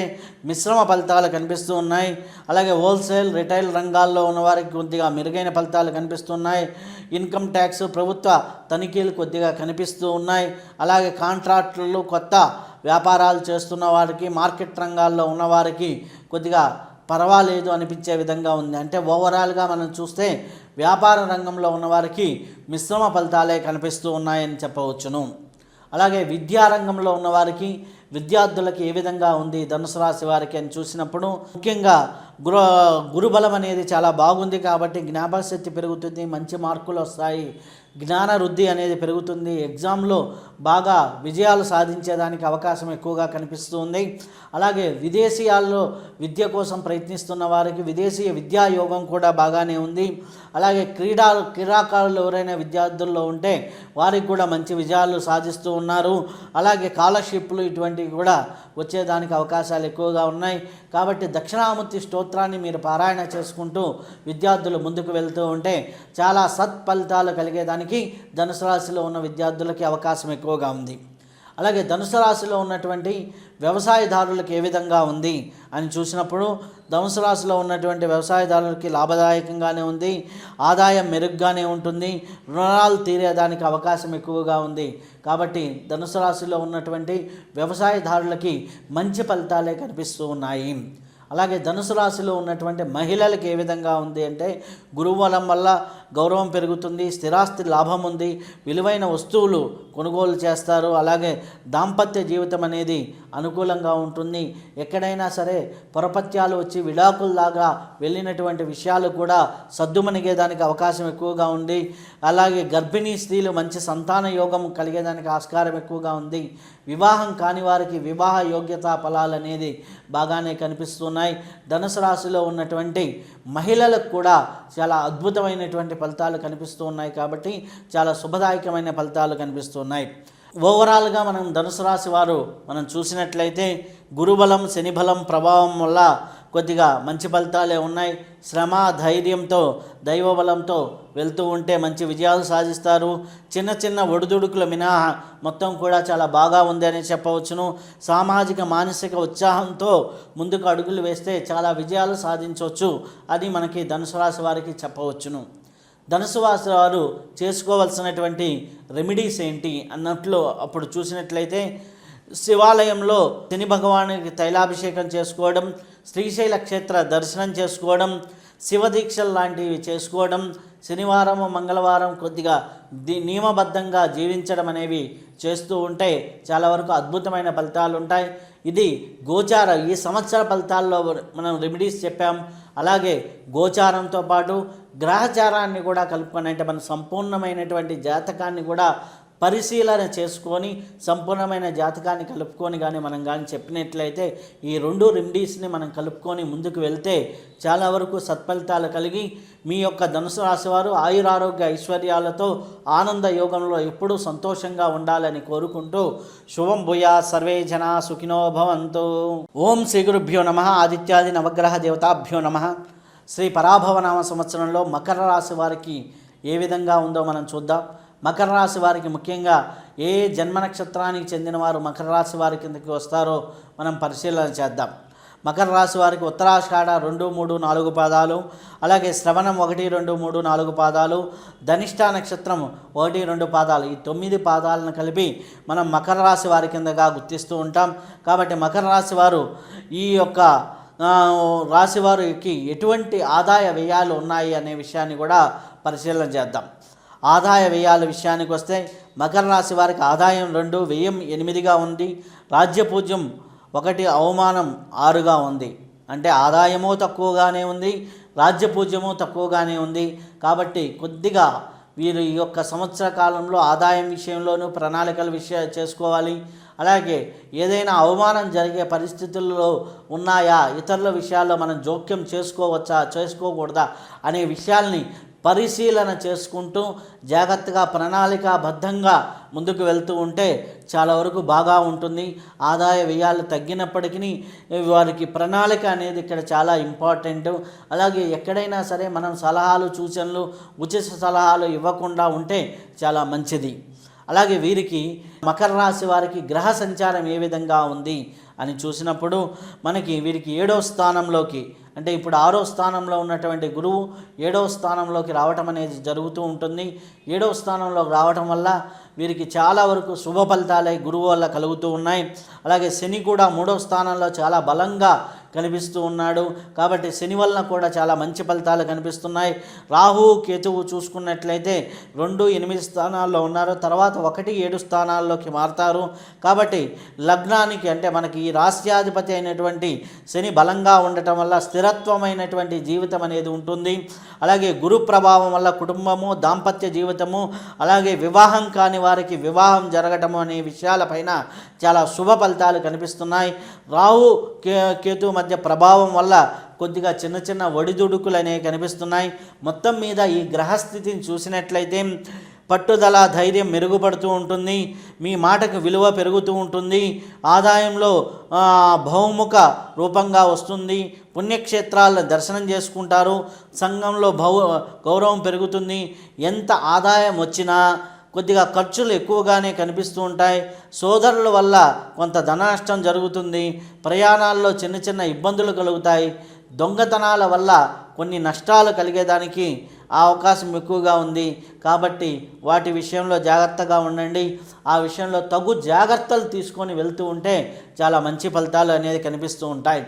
మిశ్రమ ఫలితాలు కనిపిస్తూ ఉన్నాయి. అలాగే హోల్సేల్ రిటైల్ రంగాల్లో ఉన్నవారికి కొద్దిగా మెరుగైన ఫలితాలు కనిపిస్తున్నాయి. ఇన్కమ్ ట్యాక్స్ ప్రభుత్వ తనిఖీలు కొద్దిగా కనిపిస్తూ ఉన్నాయి. అలాగే కాంట్రాక్టులు కొత్త వ్యాపారాలు చేస్తున్న వారికి మార్కెట్ రంగాల్లో ఉన్నవారికి కొద్దిగా పర్వాలేదు అనిపించే విధంగా ఉంది. అంటే ఓవరాల్గా మనం చూస్తే వ్యాపార రంగంలో ఉన్నవారికి మిశ్రమ ఫలితాలే కనిపిస్తూ ఉన్నాయని చెప్పవచ్చును. అలాగే విద్యారంగంలో ఉన్నవారికి విద్యార్థులకి ఏ విధంగా ఉంది ధనుసు రాశి వారికి అని చూసినప్పుడు ముఖ్యంగా గురుబలం అనేది చాలా బాగుంది. కాబట్టి జ్ఞాపకశక్తి పెరుగుతుంది. మంచి మార్కులు వస్తాయి. జ్ఞాన వృద్ధి అనేది పెరుగుతుంది. ఎగ్జామ్లో బాగా విజయాలు సాధించేదానికి అవకాశం ఎక్కువగా కనిపిస్తుంది. అలాగే విదేశీయాల్లో విద్య కోసం ప్రయత్నిస్తున్న వారికి విదేశీయ విద్యా యోగం కూడా బాగానే ఉంది. అలాగే క్రీడాకారులు ఎవరైనా విద్యార్థుల్లో ఉంటే వారికి కూడా మంచి విజయాలు సాధిస్తూ ఉన్నారు. అలాగే స్కాలర్షిప్లు ఇటువంటివి కూడా వచ్చేదానికి అవకాశాలు ఎక్కువగా ఉన్నాయి. కాబట్టి దక్షిణామూర్తి స్తోత్రాన్ని మీరు పారాయణ చేసుకుంటూ విద్యార్థులు ముందుకు వెళ్తూ ఉంటే చాలా సత్ఫలితాలు కలిగేదానికి ధనుసు రాశిలో ఉన్న విద్యార్థులకి అవకాశం ఎక్కువగా ఉంది. అలాగే ధనుసు రాశిలో ఉన్నటువంటి వ్యవసాయదారులకు ఏ విధంగా ఉంది అని చూసినప్పుడు ధనుసు రాశిలో ఉన్నటువంటి వ్యవసాయదారులకి లాభదాయకంగానే ఉంది, ఆదాయం మెరుగ్గానే ఉంటుంది, రుణాలు తీరేదానికి అవకాశం ఎక్కువగా ఉంది. కాబట్టి ధనుసు రాశిలో ఉన్నటువంటి వ్యవసాయదారులకి మంచి ఫలితాలే కనిపిస్తూ ఉన్నాయి. అలాగే ధనుసు రాశిలో ఉన్నటువంటి మహిళలకు ఏ విధంగా ఉంది అంటే గురుబలం వల్ల గౌరవం పెరుగుతుంది, స్థిరాస్తి లాభం ఉంది, విలువైన వస్తువులు కొనుగోలు చేస్తారు. అలాగే దాంపత్య జీవితం అనేది అనుకూలంగా ఉంటుంది. ఎక్కడైనా సరే పొరపత్యాలు వచ్చి విడాకుల్లాగా వెళ్ళినటువంటి విషయాలు కూడా సద్దుమణిగేదానికి అవకాశం ఎక్కువగా ఉంది. అలాగే గర్భిణీ స్త్రీలు మంచి సంతాన యోగం కలిగేదానికి ఆస్కారం ఎక్కువగా ఉంది. వివాహం కాని వారికి వివాహ యోగ్యతా ఫలాలు అనేది బాగానే కనిపిస్తున్నాయి. ధనుసు రాశిలో ఉన్నటువంటి మహిళలకు కూడా చాలా అద్భుతమైనటువంటి ఫలితాలు కనిపిస్తూ ఉన్నాయి. కాబట్టి చాలా శుభదాయకమైన ఫలితాలు కనిపిస్తున్నాయి. ఓవరాల్గా మనం ధనుసు రాశి వారు మనం చూసినట్లయితే గురుబలం శనిబలం ప్రభావం వల్ల కొద్దిగా మంచి ఫలితాలే ఉన్నాయి. శ్రమ ధైర్యంతో దైవబలంతో వెళ్తూ ఉంటే మంచి విజయాలు సాధిస్తారు. చిన్న చిన్న ఒడిదుడుకుల మినహా మొత్తం కూడా చాలా బాగా ఉంది అని చెప్పవచ్చును. సామాజిక మానసిక ఉత్సాహంతో ముందుకు అడుగులు వేస్తే చాలా విజయాలు సాధించవచ్చు అని మనకి ధనుసు రాశి వారికి చెప్పవచ్చును. ధనుసు రాశి వారు చేసుకోవాల్సినటువంటి రెమెడీస్ ఏంటి అన్నట్లు అప్పుడు చూసినట్లయితే శివాలయంలో శని భగవానికి తైలాభిషేకం చేసుకోవడం, శ్రీశైల క్షేత్ర దర్శనం చేసుకోవడం, శివదీక్షలు లాంటివి చేసుకోవడం, శనివారం మంగళవారం కొద్దిగా నియమబద్ధంగా జీవించడం అనేవి చేస్తూ ఉంటే చాలా వరకు అద్భుతమైన ఫలితాలు ఉంటాయి. ఇది గోచార ఈ సంవత్సర ఫలితాల్లో మనం రెమెడీస్ చెప్పాం. అలాగే గోచారంతో పాటు గ్రహచారాన్ని కూడా కలుపుకొని అంటే మన సంపూర్ణమైనటువంటి జాతకాన్ని కూడా పరిశీలన చేసుకొని సంపూర్ణమైన జాతకాన్ని కలుపుకొని కానీ మనం కానీ చెప్పినట్లయితే ఈ రెండు రెమెడీస్ని మనం కలుపుకొని ముందుకు వెళ్తే చాలా వరకు సత్ఫలితాలు కలిగి మీ యొక్క ధనుసు రాశి వారు ఆయురారోగ్య ఐశ్వర్యాలతో ఆనంద యోగంలో ఎప్పుడూ సంతోషంగా ఉండాలని కోరుకుంటూ శుభం భూయా సర్వే జనా సుఖినో భవంతు. ఓం శ్రీ గురుభ్యో నమః. ఆదిత్యాది నవగ్రహ దేవతాభ్యో నమః. శ్రీ పరాభవనామ సంవత్సరంలో మకర రాశి వారికి ఏ విధంగా ఉందో మనం చూద్దాం. మకర రాశి వారికి ముఖ్యంగా ఏ జన్మ నక్షత్రానికి చెందిన వారు మకర రాశి వారి కిందకి వస్తారో మనం పరిశీలన చేద్దాం. మకర రాశి వారికి ఉత్తరాషాఢ 2, 3, 4 పాదాలు, అలాగే శ్రవణం 1, 2, 3, 4 పాదాలు, ధనిష్ట నక్షత్రం 1, 2 పాదాలు, ఈ 9 పాదాలను కలిపి మనం మకర రాశి వారి కిందగా గుర్తిస్తూ ఉంటాం. కాబట్టి మకర రాశి వారు ఈ యొక్క రాశి వారికి ఎటువంటి ఆదాయ వ్యయాలు ఉన్నాయి అనే విషయాన్ని కూడా పరిశీలన చేద్దాం. ఆదాయ వ్యయాల విషయానికి వస్తే మకర రాశి వారికి ఆదాయం 2, వ్యయం 8గా ఉంది, రాజ్యపూజ్యం 1, అవమానం 6గా ఉంది. అంటే ఆదాయము తక్కువగానే ఉంది, రాజ్యపూజ్యము తక్కువగానే ఉంది. కాబట్టి కొద్దిగా వీరు ఈ యొక్క సంవత్సర కాలంలో ఆదాయం విషయంలోనూ ప్రణాళికల చేసుకోవాలి. అలాగే ఏదైనా అవమానం జరిగే పరిస్థితుల్లో ఉన్నాయా, ఇతరుల విషయాల్లో మనం జోక్యం చేసుకోవచ్చా చేసుకోకూడదా అనే విషయాల్ని పరిశీలన చేసుకుంటూ జాగ్రత్తగా ప్రణాళికాబద్ధంగా ముందుకు వెళ్తూ ఉంటే చాలా వరకు బాగా ఉంటుంది. ఆదాయ వ్యయాలు తగ్గినప్పటికీ వారికి ప్రణాళిక అనేది ఇక్కడ చాలా ఇంపార్టెంట్. అలాగే ఎక్కడైనా సరే మనం సలహాలు సూచనలు ఉచిత సలహాలు ఇవ్వకుండా ఉంటే చాలా మంచిది. అలాగే వీరికి మకర రాశి వారికి గ్రహ సంచారం ఏ విధంగా ఉంది అని చూసినప్పుడు మనకి వీరికి 7వ స్థానంలోకి అంటే ఇప్పుడు 6వ స్థానంలో ఉన్నటువంటి గురువు 7వ స్థానంలోకి రావటం అనేది జరుగుతూ ఉంటుంది. 7వ స్థానంలోకి రావటం వల్ల వీరికి చాలా వరకు శుభ ఫలితాలే గురువు వల్ల కలుగుతూ ఉన్నాయి. అలాగే శని కూడా 3వ స్థానంలో చాలా బలంగా కనిపిస్తూ ఉన్నాడు. కాబట్టి శని వలన కూడా చాలా మంచి ఫలితాలు కనిపిస్తున్నాయి. రాహు కేతువు చూసుకున్నట్లయితే 2, 8 స్థానాల్లో ఉన్నారు, తర్వాత 1, 7 స్థానాల్లోకి మారుతారు. కాబట్టి లగ్నానికి అంటే మనకి ఈ రాష్ట్రాధిపతి అయినటువంటి శని బలంగా ఉండటం వల్ల స్థిరత్వమైనటువంటి జీవితం అనేది ఉంటుంది. అలాగే గురు ప్రభావం వల్ల కుటుంబము, దాంపత్య జీవితము, అలాగే వివాహం కాని వారికి వివాహం జరగటము అనే విషయాలపైన చాలా శుభ ఫలితాలు కనిపిస్తున్నాయి. రాహు కేతు మధ్య ప్రభావం వల్ల కొద్దిగా చిన్న చిన్న ఒడిదుడుకులు అనేవి కనిపిస్తున్నాయి. మొత్తం మీద ఈ గ్రహస్థితిని చూసినట్లయితే పట్టుదల ధైర్యం మెరుగుపడుతూ ఉంటుంది, మీ మాటకు విలువ పెరుగుతూ ఉంటుంది, ఆదాయంలో బహుముఖ రూపంగా వస్తుంది, పుణ్యక్షేత్రాలను దర్శనం చేసుకుంటారు, సంఘంలో గౌరవం పెరుగుతుంది. ఎంత ఆదాయం వచ్చినా కొద్దిగా ఖర్చులు ఎక్కువగానే కనిపిస్తూ ఉంటాయి. సోదరుల వల్ల కొంత ధన నష్టం జరుగుతుంది. ప్రయాణాల్లో చిన్న చిన్న ఇబ్బందులు కలుగుతాయి. దొంగతనాల వల్ల కొన్ని నష్టాలు కలిగేదానికి ఆ అవకాశం ఎక్కువగా ఉంది. కాబట్టి వాటి విషయంలో జాగ్రత్తగా ఉండండి. ఆ విషయంలో తగు జాగ్రత్తలు తీసుకొని వెళ్తూ ఉంటే చాలా మంచి ఫలితాలు అనేది కనిపిస్తూ ఉంటాయి.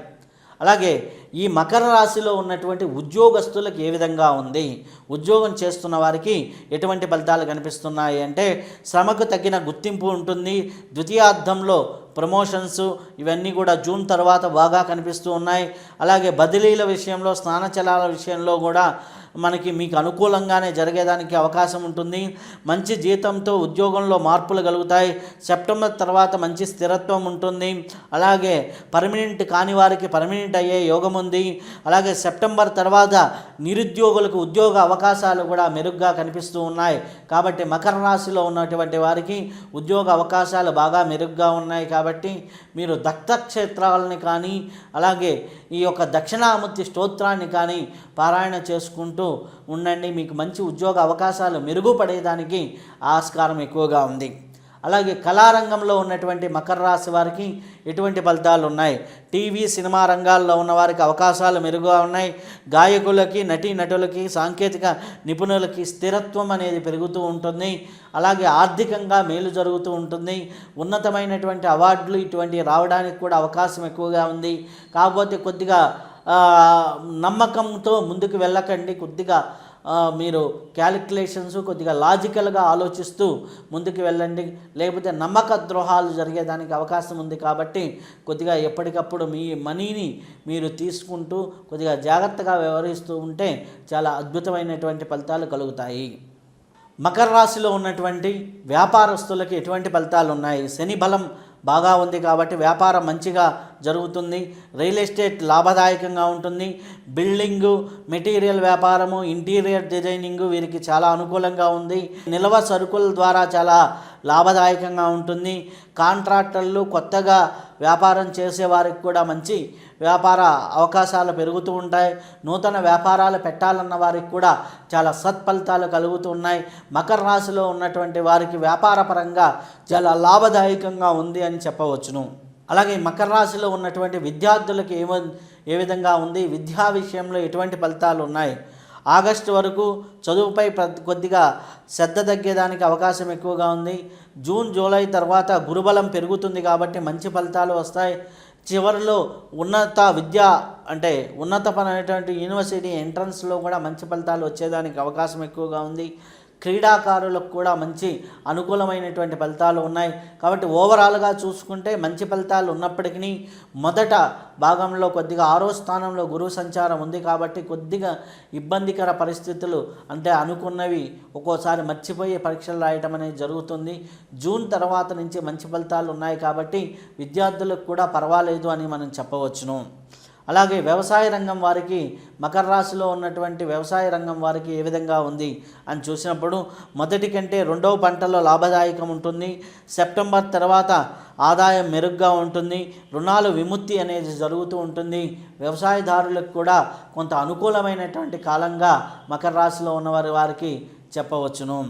అలాగే ఈ మకర రాశిలో ఉన్నటువంటి ఉద్యోగస్తులకు ఏ విధంగా ఉంది, ఉద్యోగం చేస్తున్న వారికి ఎటువంటి ఫలితాలు కనిపిస్తున్నాయి అంటే, శ్రమకు తగిన గుర్తింపు ఉంటుంది. ద్వితీయార్థంలో ప్రమోషన్స్ ఇవన్నీ కూడా జూన్ తర్వాత బాగా కనిపిస్తూ ఉన్నాయి. అలాగే బదిలీల విషయంలో, స్నానచలాల విషయంలో కూడా మీకు అనుకూలంగానే జరిగేదానికి అవకాశం ఉంటుంది. మంచి జీతంతో ఉద్యోగంలో మార్పులు కలుగుతాయి. సెప్టెంబర్ తర్వాత మంచి స్థిరత్వం ఉంటుంది. అలాగే పర్మనెంట్ కాని వారికి పర్మనెంట్ అయ్యే యోగం ఉంది. అలాగే సెప్టెంబర్ తర్వాత నిరుద్యోగులకు ఉద్యోగ అవకాశాలు కూడా మెరుగ్గా కనిపిస్తూ ఉన్నాయి. కాబట్టి మకర రాశిలో ఉన్నటువంటి వారికి ఉద్యోగ అవకాశాలు బాగా మెరుగ్గా ఉన్నాయి. కాబట్టి మీరు దత్తక్షేత్రాలని కానీ అలాగే ఈ యొక్క దక్షిణామూర్తి స్తోత్రాన్ని కానీ పారాయణ చేసుకుంటూ ఉండండి. మీకు మంచి ఉద్యోగ అవకాశాలు మెరుగుపడేదానికి ఆస్కారం ఎక్కువగా ఉంది. అలాగే కళారంగంలో ఉన్నటువంటి మకర రాశి వారికి ఎటువంటి ఫలితాలు ఉన్నాయి? టీవీ సినిమా రంగాల్లో ఉన్న వారికి అవకాశాలు మెరుగుగా ఉన్నాయి. గాయకులకి, నటీనటులకి, సాంకేతిక నిపుణులకి స్థిరత్వం అనేది పెరుగుతూ ఉంటుంది. అలాగే ఆర్థికంగా మేలు జరుగుతూ ఉంటుంది. ఉన్నతమైనటువంటి అవార్డులు ఇటువంటివి రావడానికి కూడా అవకాశం ఎక్కువగా ఉంది. కాకపోతే కొద్దిగా నమ్మకంతో ముందుకు వెళ్ళకండి. కొద్దిగా మీరు క్యాలిక్యులేషన్స్ కొద్దిగా లాజికల్గా ఆలోచిస్తూ ముందుకు వెళ్ళండి. లేకపోతే నమ్మక ద్రోహాలు జరిగేదానికి అవకాశం ఉంది. కాబట్టి కొద్దిగా ఎప్పటికప్పుడు మీ మనీని మీరు తీసుకుంటూ కొద్దిగా జాగ్రత్తగా వ్యవహరిస్తూ ఉంటే చాలా అద్భుతమైనటువంటి ఫలితాలు కలుగుతాయి. మకర రాశిలో ఉన్నటువంటి వ్యాపారస్తులకి ఎటువంటి ఫలితాలు ఉన్నాయి? శని బలం బాగా ఉంది కాబట్టి వ్యాపారం మంచిగా జరుగుతుంది. రియల్ ఎస్టేట్ లాభదాయకంగా ఉంటుంది. బిల్డింగు, మెటీరియల్ వ్యాపారము, ఇంటీరియర్ డిజైనింగు వీరికి చాలా అనుకూలంగా ఉంది. నిల్వ సరుకుల ద్వారా చాలా లాభదాయకంగా ఉంటుంది. కాంట్రాక్టర్లు, కొత్తగా వ్యాపారం చేసేవారికి కూడా మంచి వ్యాపార అవకాశాలు పెరుగుతూ ఉంటాయి. నూతన వ్యాపారాలు పెట్టాలన్న వారికి కూడా చాలా సత్ఫలితాలు కలుగుతూ ఉన్నాయి. మకర రాశిలో ఉన్నటువంటి వారికి వ్యాపారపరంగా చాలా లాభదాయకంగా ఉంది అని చెప్పవచ్చును. అలాగే మకర రాశిలో ఉన్నటువంటి విద్యార్థులకు ఏ విధంగా ఉంది, విద్యా విషయంలో ఎటువంటి ఫలితాలు ఉన్నాయి? ఆగస్టు వరకు చదువుపై కొద్దిగా శ్రద్ధ తగ్గేదానికి అవకాశం ఎక్కువగా ఉంది. జూన్, జూలై తర్వాత గురుబలం పెరుగుతుంది కాబట్టి మంచి ఫలితాలు వస్తాయి. చివరిలో ఉన్నత విద్య అంటే ఉన్నతమైనటువంటి యూనివర్సిటీ ఎంట్రన్స్లో కూడా మంచి ఫలితాలు వచ్చేదానికి అవకాశం ఎక్కువగా ఉంది. క్రీడాకారులకు కూడా మంచి అనుకూలమైనటువంటి ఫలితాలు ఉన్నాయి. కాబట్టి ఓవరాల్గా చూసుకుంటే మంచి ఫలితాలు ఉన్నప్పటికీ మొదట భాగంలో కొద్దిగా 6వ స్థానంలో గురువు సంచారం ఉంది కాబట్టి కొద్దిగా ఇబ్బందికర పరిస్థితులు, అంటే అనుకున్నవి ఒక్కోసారి మర్చిపోయే పరీక్షలు రాయటం అనేది జరుగుతుంది. జూన్ తర్వాత నుంచి మంచి ఫలితాలు ఉన్నాయి కాబట్టి విద్యార్థులకు కూడా పర్వాలేదు అని మనం చెప్పవచ్చును. అలాగే వ్యవసాయ రంగం వారికి, మకర రాశిలో ఉన్నటువంటి వ్యవసాయ రంగం వారికి ఏ విధంగా ఉంది అని చూసినప్పుడు మొదటి కంటే రెండవ పంటలో లాభదాయకం ఉంటుంది. సెప్టెంబర్ తర్వాత ఆదాయం మెరుగ్గా ఉంటుంది. రుణాలు విముక్తి అనేది జరుగుతూ ఉంటుంది. వ్యవసాయదారులకు కూడా కొంత అనుకూలమైనటువంటి కాలంగా మకర రాశిలో ఉన్నవారి వారికి చెప్పవచ్చును.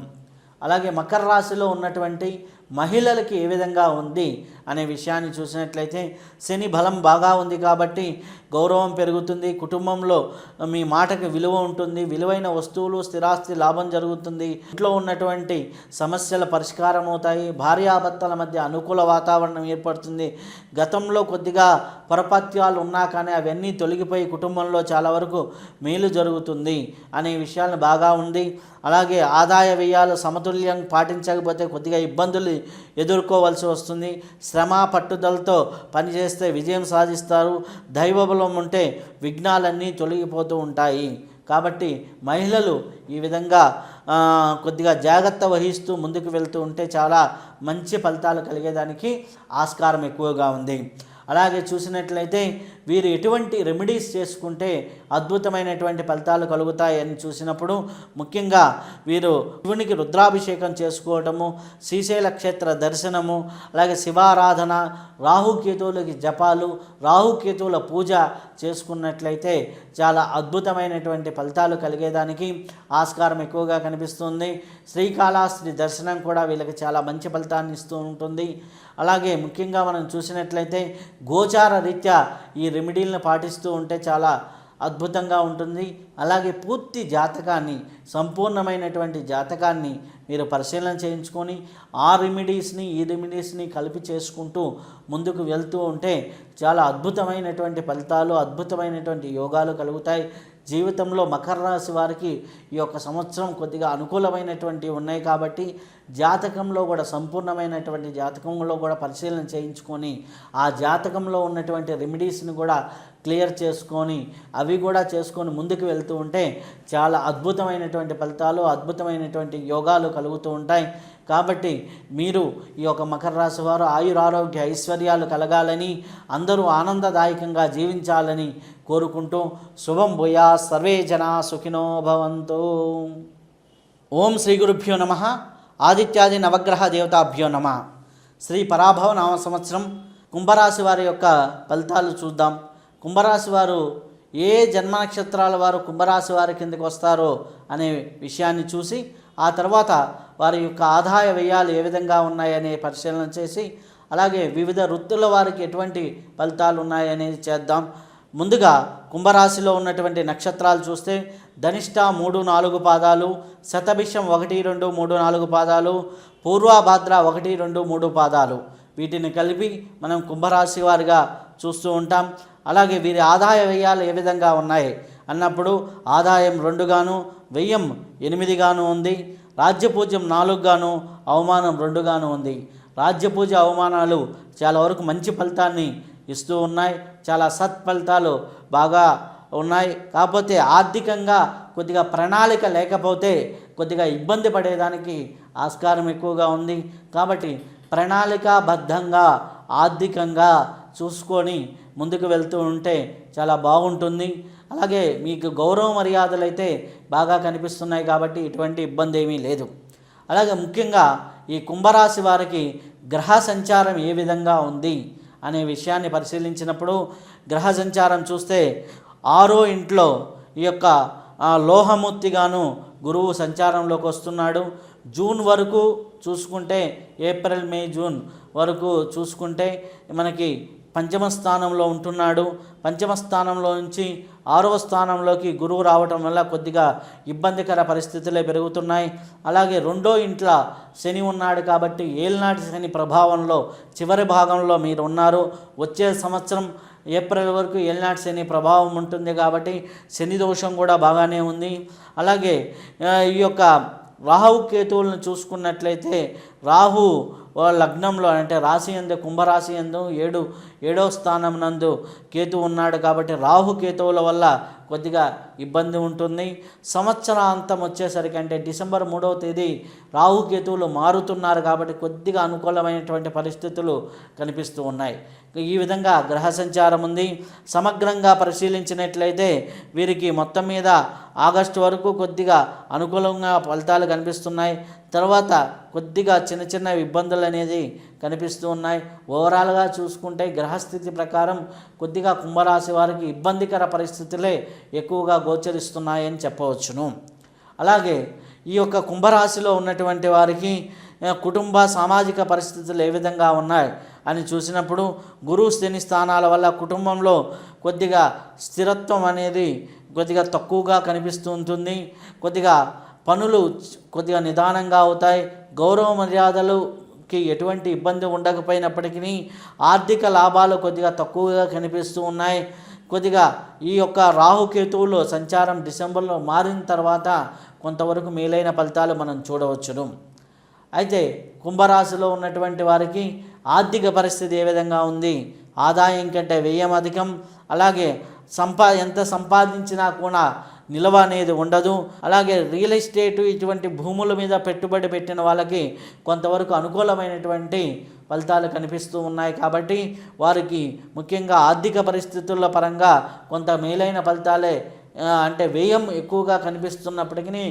అలాగే మకర రాశిలో ఉన్నటువంటి మహిళలకి ఏ విధంగా ఉంది అనే విషయాన్ని చూసినట్లయితే శని బలం బాగా ఉంది కాబట్టి గౌరవం పెరుగుతుంది. కుటుంబంలో మీ మాటకి విలువ ఉంటుంది. విలువైన వస్తువులు, స్థిరాస్తి లాభం జరుగుతుంది. ఇంట్లో ఉన్నటువంటి సమస్యల పరిష్కారం అవుతాయి. భార్యాభర్తల మధ్య అనుకూల వాతావరణం ఏర్పడుతుంది. గతంలో కొద్దిగా పొరపాత్యాలు ఉన్నా కానీ అవన్నీ తొలగిపోయి కుటుంబంలో చాలా వరకు మేలు జరుగుతుంది అనే విషయాలు బాగా ఉంది. అలాగే ఆదాయ వ్యయాలు సమతుల్యం పాటించకపోతే కొద్దిగా ఇబ్బందులు ఎదుర్కోవాల్సి వస్తుంది. శ్రమ పట్టుదలతో పనిచేస్తే విజయం సాధిస్తారు. దైవబలం ఉంటే విఘ్నాలన్నీ తొలగిపోతూ ఉంటాయి. కాబట్టి మహిళలు ఈ విధంగా కొద్దిగా జాగ్రత్త వహిస్తూ ముందుకు వెళ్తూ ఉంటే చాలా మంచి ఫలితాలు కలిగేదానికి ఆస్కారం ఎక్కువగా ఉంది. అలాగే చూసినట్లయితే వీరు ఎటువంటి రెమెడీస్ చేసుకుంటే అద్భుతమైనటువంటి ఫలితాలు కలుగుతాయని చూసినప్పుడు ముఖ్యంగా వీరు శివునికి రుద్రాభిషేకం చేసుకోవటము, శ్రీశైల క్షేత్ర దర్శనము, అలాగే శివారాధన, రాహుకేతువులకి జపాలు, రాహుకేతువుల పూజ చేసుకున్నట్లయితే చాలా అద్భుతమైనటువంటి ఫలితాలు కలిగేదానికి ఆస్కారం ఎక్కువగా కనిపిస్తుంది. శ్రీకాళహస్తి దర్శనం కూడా వీళ్ళకి చాలా మంచి ఫలితాన్ని ఇస్తూ ఉంటుంది. అలాగే ముఖ్యంగా మనం చూసినట్లయితే గోచార రీత్యా ఈ రెమెడీలను పాటిస్తూ ఉంటే చాలా అద్భుతంగా ఉంటుంది. అలాగే పూర్తి జాతకాన్ని, సంపూర్ణమైనటువంటి జాతకాన్ని మీరు పరిశీలన చేయించుకొని ఆ రెమెడీస్ని ఈ రెమెడీస్ని కలిపి చేసుకుంటూ ముందుకు వెళ్తూ ఉంటే చాలా అద్భుతమైనటువంటి ఫలితాలు, అద్భుతమైనటువంటి యోగాలు కలుగుతాయి. జీవితంలో మకర రాశి వారికి ఈ యొక్క సంవత్సరం కొద్దిగా అనుకూలమైనటువంటివి ఉన్నాయి కాబట్టి జాతకంలో కూడా సంపూర్ణమైనటువంటి జాతకంలో కూడా పరిశీలన చేయించుకొని ఆ జాతకంలో ఉన్నటువంటి రెమెడీస్ని కూడా క్లియర్ చేసుకొని అవి కూడా చేసుకొని ముందుకు వెళ్తూ ఉంటే చాలా అద్భుతమైనటువంటి ఫలితాలు, అద్భుతమైనటువంటి యోగాలు కలుగుతూ ఉంటాయి. కాబట్టి మీరు ఈ యొక్క మకర రాశి వారు ఆయురారోగ్య ఐశ్వర్యాలు కలగాలని, అందరూ ఆనందదాయకంగా జీవించాలని కోరుకుంటూ శుభం భూయా, సర్వే జనా సుఖినో భవంతు. ఓం శ్రీ గురుభ్యో నమః. ఆదిత్యాది నవగ్రహ దేవతాభ్యో నమః. శ్రీ పరాభవ నామ సంవత్సరం కుంభరాశి వారి యొక్క ఫలితాలు చూద్దాం. కుంభరాశి వారు ఏ జన్మ నక్షత్రాల వారు కుంభరాశి వారి కిందకి వస్తారో అనే విషయాన్ని చూసి ఆ తర్వాత వారి యొక్క ఆదాయ వ్యయాలు ఏ విధంగా ఉన్నాయనే పరిశీలన చేసి అలాగే వివిధ వృత్తుల వారికి ఎటువంటి ఫలితాలు ఉన్నాయనేది చేద్దాం. ముందుగా కుంభరాశిలో ఉన్నటువంటి నక్షత్రాలు చూస్తే ధనిష్ట 3, 4 పాదాలు, శతభిషం 1, 2, 3, 4 పాదాలు, పూర్వభాద్ర 1, 2, 3 పాదాలు. వీటిని కలిపి మనం కుంభరాశి వారిగా చూస్తూ ఉంటాం. అలాగే వీరి ఆదాయ వ్యయాలు ఏ విధంగా ఉన్నాయి అన్నప్పుడు ఆదాయం 2 గాను, వ్యయం 8 గాను ఉంది. రాజ్యపూజ్యం 4 గాను, అవమానం 2 గాను ఉంది. రాజ్యపూజ అవమానాలు చాలా వరకు మంచి ఫలితాన్ని ఇస్తూ ఉన్నాయి. చాలా సత్ఫలితాలు బాగా ఉన్నాయి. కాకపోతే ఆర్థికంగా కొద్దిగా ప్రణాళిక లేకపోతే కొద్దిగా ఇబ్బంది పడేదానికి ఆస్కారం ఎక్కువగా ఉంది. కాబట్టి ప్రణాళికాబద్ధంగా ఆర్థికంగా చూసుకొని ముందుకు వెళ్తూ ఉంటే చాలా బాగుంటుంది. అలాగే మీకు గౌరవ మర్యాదలు అయితే బాగా కనిపిస్తున్నాయి కాబట్టి ఎటువంటి ఇబ్బంది ఏమీ లేదు. అలాగే ముఖ్యంగా ఈ కుంభరాశి వారికి గ్రహ సంచారం ఏ విధంగా ఉంది అనే విషయాన్ని పరిశీలించినప్పుడు గ్రహ సంచారం చూస్తే 6వ ఇంట్లో ఈ యొక్క లోహమూర్తిగాను గురువు సంచారంలోకి వస్తున్నాడు. జూన్ వరకు చూసుకుంటే, ఏప్రిల్, మే, జూన్ వరకు చూసుకుంటే మనకి పంచమ స్థానంలో ఉంటున్నాడు. పంచమ స్థానంలో నుంచి 6వ స్థానంలోకి గురువు రావటం వల్ల కొద్దిగా ఇబ్బందికర పరిస్థితులే పెరుగుతున్నాయి. అలాగే 2వ ఇంట్లో శని ఉన్నాడు కాబట్టి ఏలినాటి శని ప్రభావంలో చివరి భాగంలో మీరు ఉన్నారు. వచ్చే సంవత్సరం ఏప్రిల్ వరకు ఏలినాటి శని ప్రభావం ఉంటుంది కాబట్టి శని దోషం కూడా బాగానే ఉంది. అలాగే ఈ యొక్క రాహు కేతువులను చూసుకున్నట్లయితే రాహు లగ్నంలో అంటే రాశి యందు కుంభరాశి యందు 7వ స్థానం నందు కేతు ఉన్నాడు కాబట్టి రాహు కేతువుల వల్ల కొద్దిగా ఇబ్బంది ఉంటుంది. సంవత్సరాంతం వచ్చేసరికి అంటే డిసెంబర్ 3వ తేదీ రాహుకేతువులు మారుతున్నారు కాబట్టి కొద్దిగా అనుకూలమైనటువంటి పరిస్థితులు కనిపిస్తూ ఉన్నాయి. ఈ విధంగా గ్రహ సంచారం ఉంది. సమగ్రంగా పరిశీలించినట్లయితే వీరికి మొత్తం మీద ఆగస్టు వరకు కొద్దిగా అనుకూలంగా ఫలితాలు కనిపిస్తున్నాయి. తర్వాత కొద్దిగా చిన్న చిన్న ఇబ్బందులు అనేది కనిపిస్తూ ఉన్నాయి. ఓవరాల్గా చూసుకుంటే గ్రహస్థితి ప్రకారం కొద్దిగా కుంభరాశి వారికి ఇబ్బందికర పరిస్థితులే ఎక్కువగా గోచరిస్తున్నాయని చెప్పవచ్చును. అలాగే ఈ యొక్క కుంభరాశిలో ఉన్నటువంటి వారికి కుటుంబ సామాజిక పరిస్థితులు ఏ విధంగా ఉన్నాయి అని చూసినప్పుడు గురువు శని స్థానాల వల్ల కుటుంబంలో కొద్దిగా స్థిరత్వం అనేది కొద్దిగా తక్కువగా కనిపిస్తూ ఉంటుంది. కొద్దిగా పనులు కొద్దిగా నిదానంగా అవుతాయి. గౌరవ మర్యాదలుకి ఎటువంటి ఇబ్బంది ఉండకపోయినప్పటికీ ఆర్థిక లాభాలు కొద్దిగా తక్కువగా కనిపిస్తూ ఉన్నాయి. కొద్దిగా ఈ యొక్క రాహుకేతువులు సంచారం డిసెంబర్లో మారిన తర్వాత కొంతవరకు మేలైన ఫలితాలు మనం చూడవచ్చును. అయితే కుంభరాశిలో ఉన్నటువంటి వారికి ఆర్థిక పరిస్థితి ఏ విధంగా ఉంది? ఆదాయం కంటే వ్యయం అధికం. అలాగే ఎంత సంపాదించినా కూడా నిల్వ అనేది ఉండదు. అలాగే రియల్ ఎస్టేటు ఇటువంటి భూముల మీద పెట్టుబడి పెట్టిన వాళ్ళకి కొంతవరకు అనుకూలమైనటువంటి ఫలితాలు కనిపిస్తూ ఉన్నాయి. కాబట్టి వారికి ముఖ్యంగా ఆర్థిక పరిస్థితుల పరంగా కొంత మేలైన ఫలితాలే, అంటే వ్యయం ఎక్కువగా కనిపిస్తున్నప్పటికీ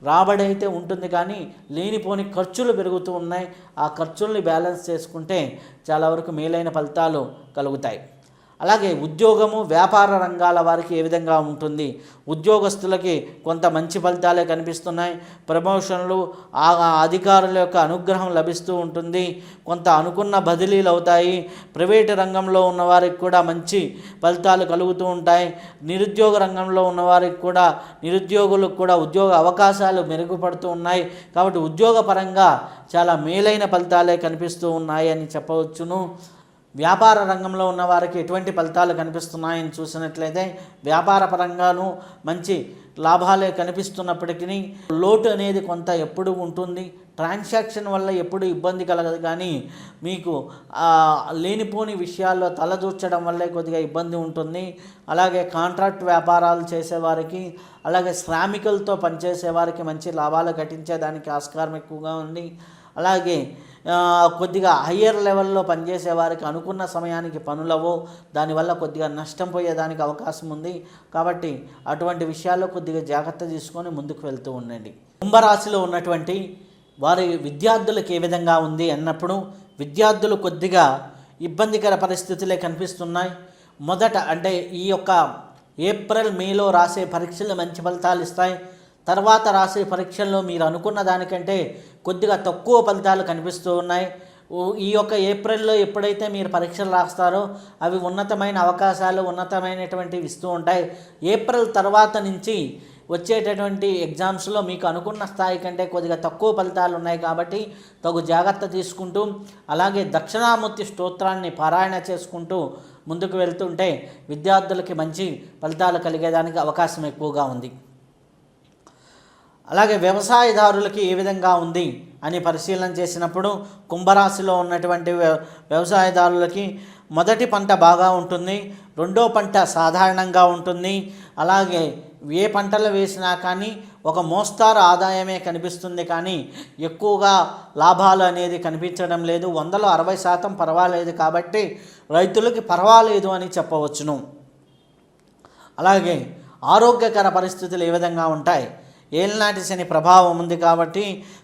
రాబడి అయితే ఉంటుంది, కానీ లేనిపోని ఖర్చులు పెరుగుతూ ఉన్నాయి. ఆ ఖర్చుల్ని బ్యాలెన్స్ చేసుకుంటే చాలా వరకు మేలైన ఫలితాలు కలుగుతాయి. అలాగే ఉద్యోగము వ్యాపార రంగాల వారికి ఏ విధంగా ఉంటుంది? ఉద్యోగస్తులకి కొంత మంచి ఫలితాలే కనిపిస్తున్నాయి. ప్రమోషన్లు, అధికారుల యొక్క అనుగ్రహం లభిస్తూ ఉంటుంది. కొంత అనుకున్న బదిలీలు అవుతాయి. ప్రైవేటు రంగంలో ఉన్నవారికి కూడా మంచి ఫలితాలు కలుగుతూ ఉంటాయి. నిరుద్యోగ రంగంలో ఉన్నవారికి కూడా, నిరుద్యోగులకు కూడా ఉద్యోగ అవకాశాలు మెరుగుపడుతూ ఉన్నాయి. కాబట్టి ఉద్యోగపరంగా చాలా మేలైన ఫలితాలే కనిపిస్తూ ఉన్నాయి అని చెప్పవచ్చును. వ్యాపార రంగంలో ఉన్న వారికి ఎటువంటి ఫలితాలు కనిపిస్తున్నాయని చూసినట్లయితే వ్యాపార పరంగాను మంచి లాభాలే కనిపిస్తున్నప్పటికీ లోటు అనేది కొంత ఎప్పుడు ఉంటుంది. ట్రాన్సాక్షన్ వల్ల ఎప్పుడు ఇబ్బంది కలగదు, కానీ మీకు లేనిపోని విషయాల్లో తలదూర్చడం వల్లే కొద్దిగా ఇబ్బంది ఉంటుంది. అలాగే కాంట్రాక్ట్ వ్యాపారాలు చేసేవారికి, అలాగే శ్రామికులతో పనిచేసేవారికి మంచి లాభాలు గటించేదానికి ఆస్కారం ఎక్కువగా ఉంది. అలాగే కొద్దిగా హయ్యర్ లెవెల్లో పనిచేసే వారికి అనుకున్న సమయానికి పనులవో, దానివల్ల కొద్దిగా నష్టం పోయేదానికి అవకాశం ఉంది. కాబట్టి అటువంటి విషయాల్లో కొద్దిగా జాగ్రత్త తీసుకొని ముందుకు వెళ్తూ ఉండండి. కుంభరాశిలో ఉన్నటువంటి వారి విద్యార్థులకు ఏ విధంగా ఉంది అన్నప్పుడు, విద్యార్థులు కొద్దిగా ఇబ్బందికర పరిస్థితులే కనిపిస్తున్నాయి. మొదట అంటే ఈ యొక్క ఏప్రిల్ మేలో రాసే పరీక్షలు మంచి ఫలితాలు ఇస్తాయి. తర్వాత రాసే పరీక్షల్లో మీరు అనుకున్న దానికంటే కొద్దిగా తక్కువ ఫలితాలు కనిపిస్తూ ఉన్నాయి. ఈ యొక్క ఏప్రిల్లో ఎప్పుడైతే మీరు పరీక్షలు రాస్తారో అవి ఉన్నతమైన అవకాశాలు, ఉన్నతమైనటువంటివి ఇస్తూ ఉంటాయి. ఏప్రిల్ తర్వాత నుంచి వచ్చేటటువంటి ఎగ్జామ్స్లో మీకు అనుకున్న స్థాయి కంటే కొద్దిగా తక్కువ ఫలితాలు ఉన్నాయి. కాబట్టి తగు జాగ్రత్త తీసుకుంటూ, అలాగే దక్షిణామూర్తి స్తోత్రాన్ని పారాయణ చేసుకుంటూ ముందుకు వెళ్తుంటే విద్యార్థులకి మంచి ఫలితాలు కలిగేదానికి అవకాశం ఎక్కువగా ఉంది. అలాగే వ్యవసాయదారులకి ఏ విధంగా ఉంది అని పరిశీలన చేసినప్పుడు, కుంభరాశిలో ఉన్నటువంటి వ్యవసాయదారులకి మొదటి పంట బాగా ఉంటుంది, రెండో పంట సాధారణంగా ఉంటుంది. అలాగే ఏ పంటలు వేసినా కానీ ఒక మోస్తారు ఆదాయమే కనిపిస్తుంది, కానీ ఎక్కువగా లాభాలు అనేది కనిపించడం లేదు. 100లో 60% పర్వాలేదు, కాబట్టి రైతులకి పర్వాలేదు అని చెప్పవచ్చును. అలాగే ఆరోగ్యకర పరిస్థితులు ఏ విధంగా ఉంటాయి? ఏలినాటి శని ప్రభావం ఉంది, కాబట్టి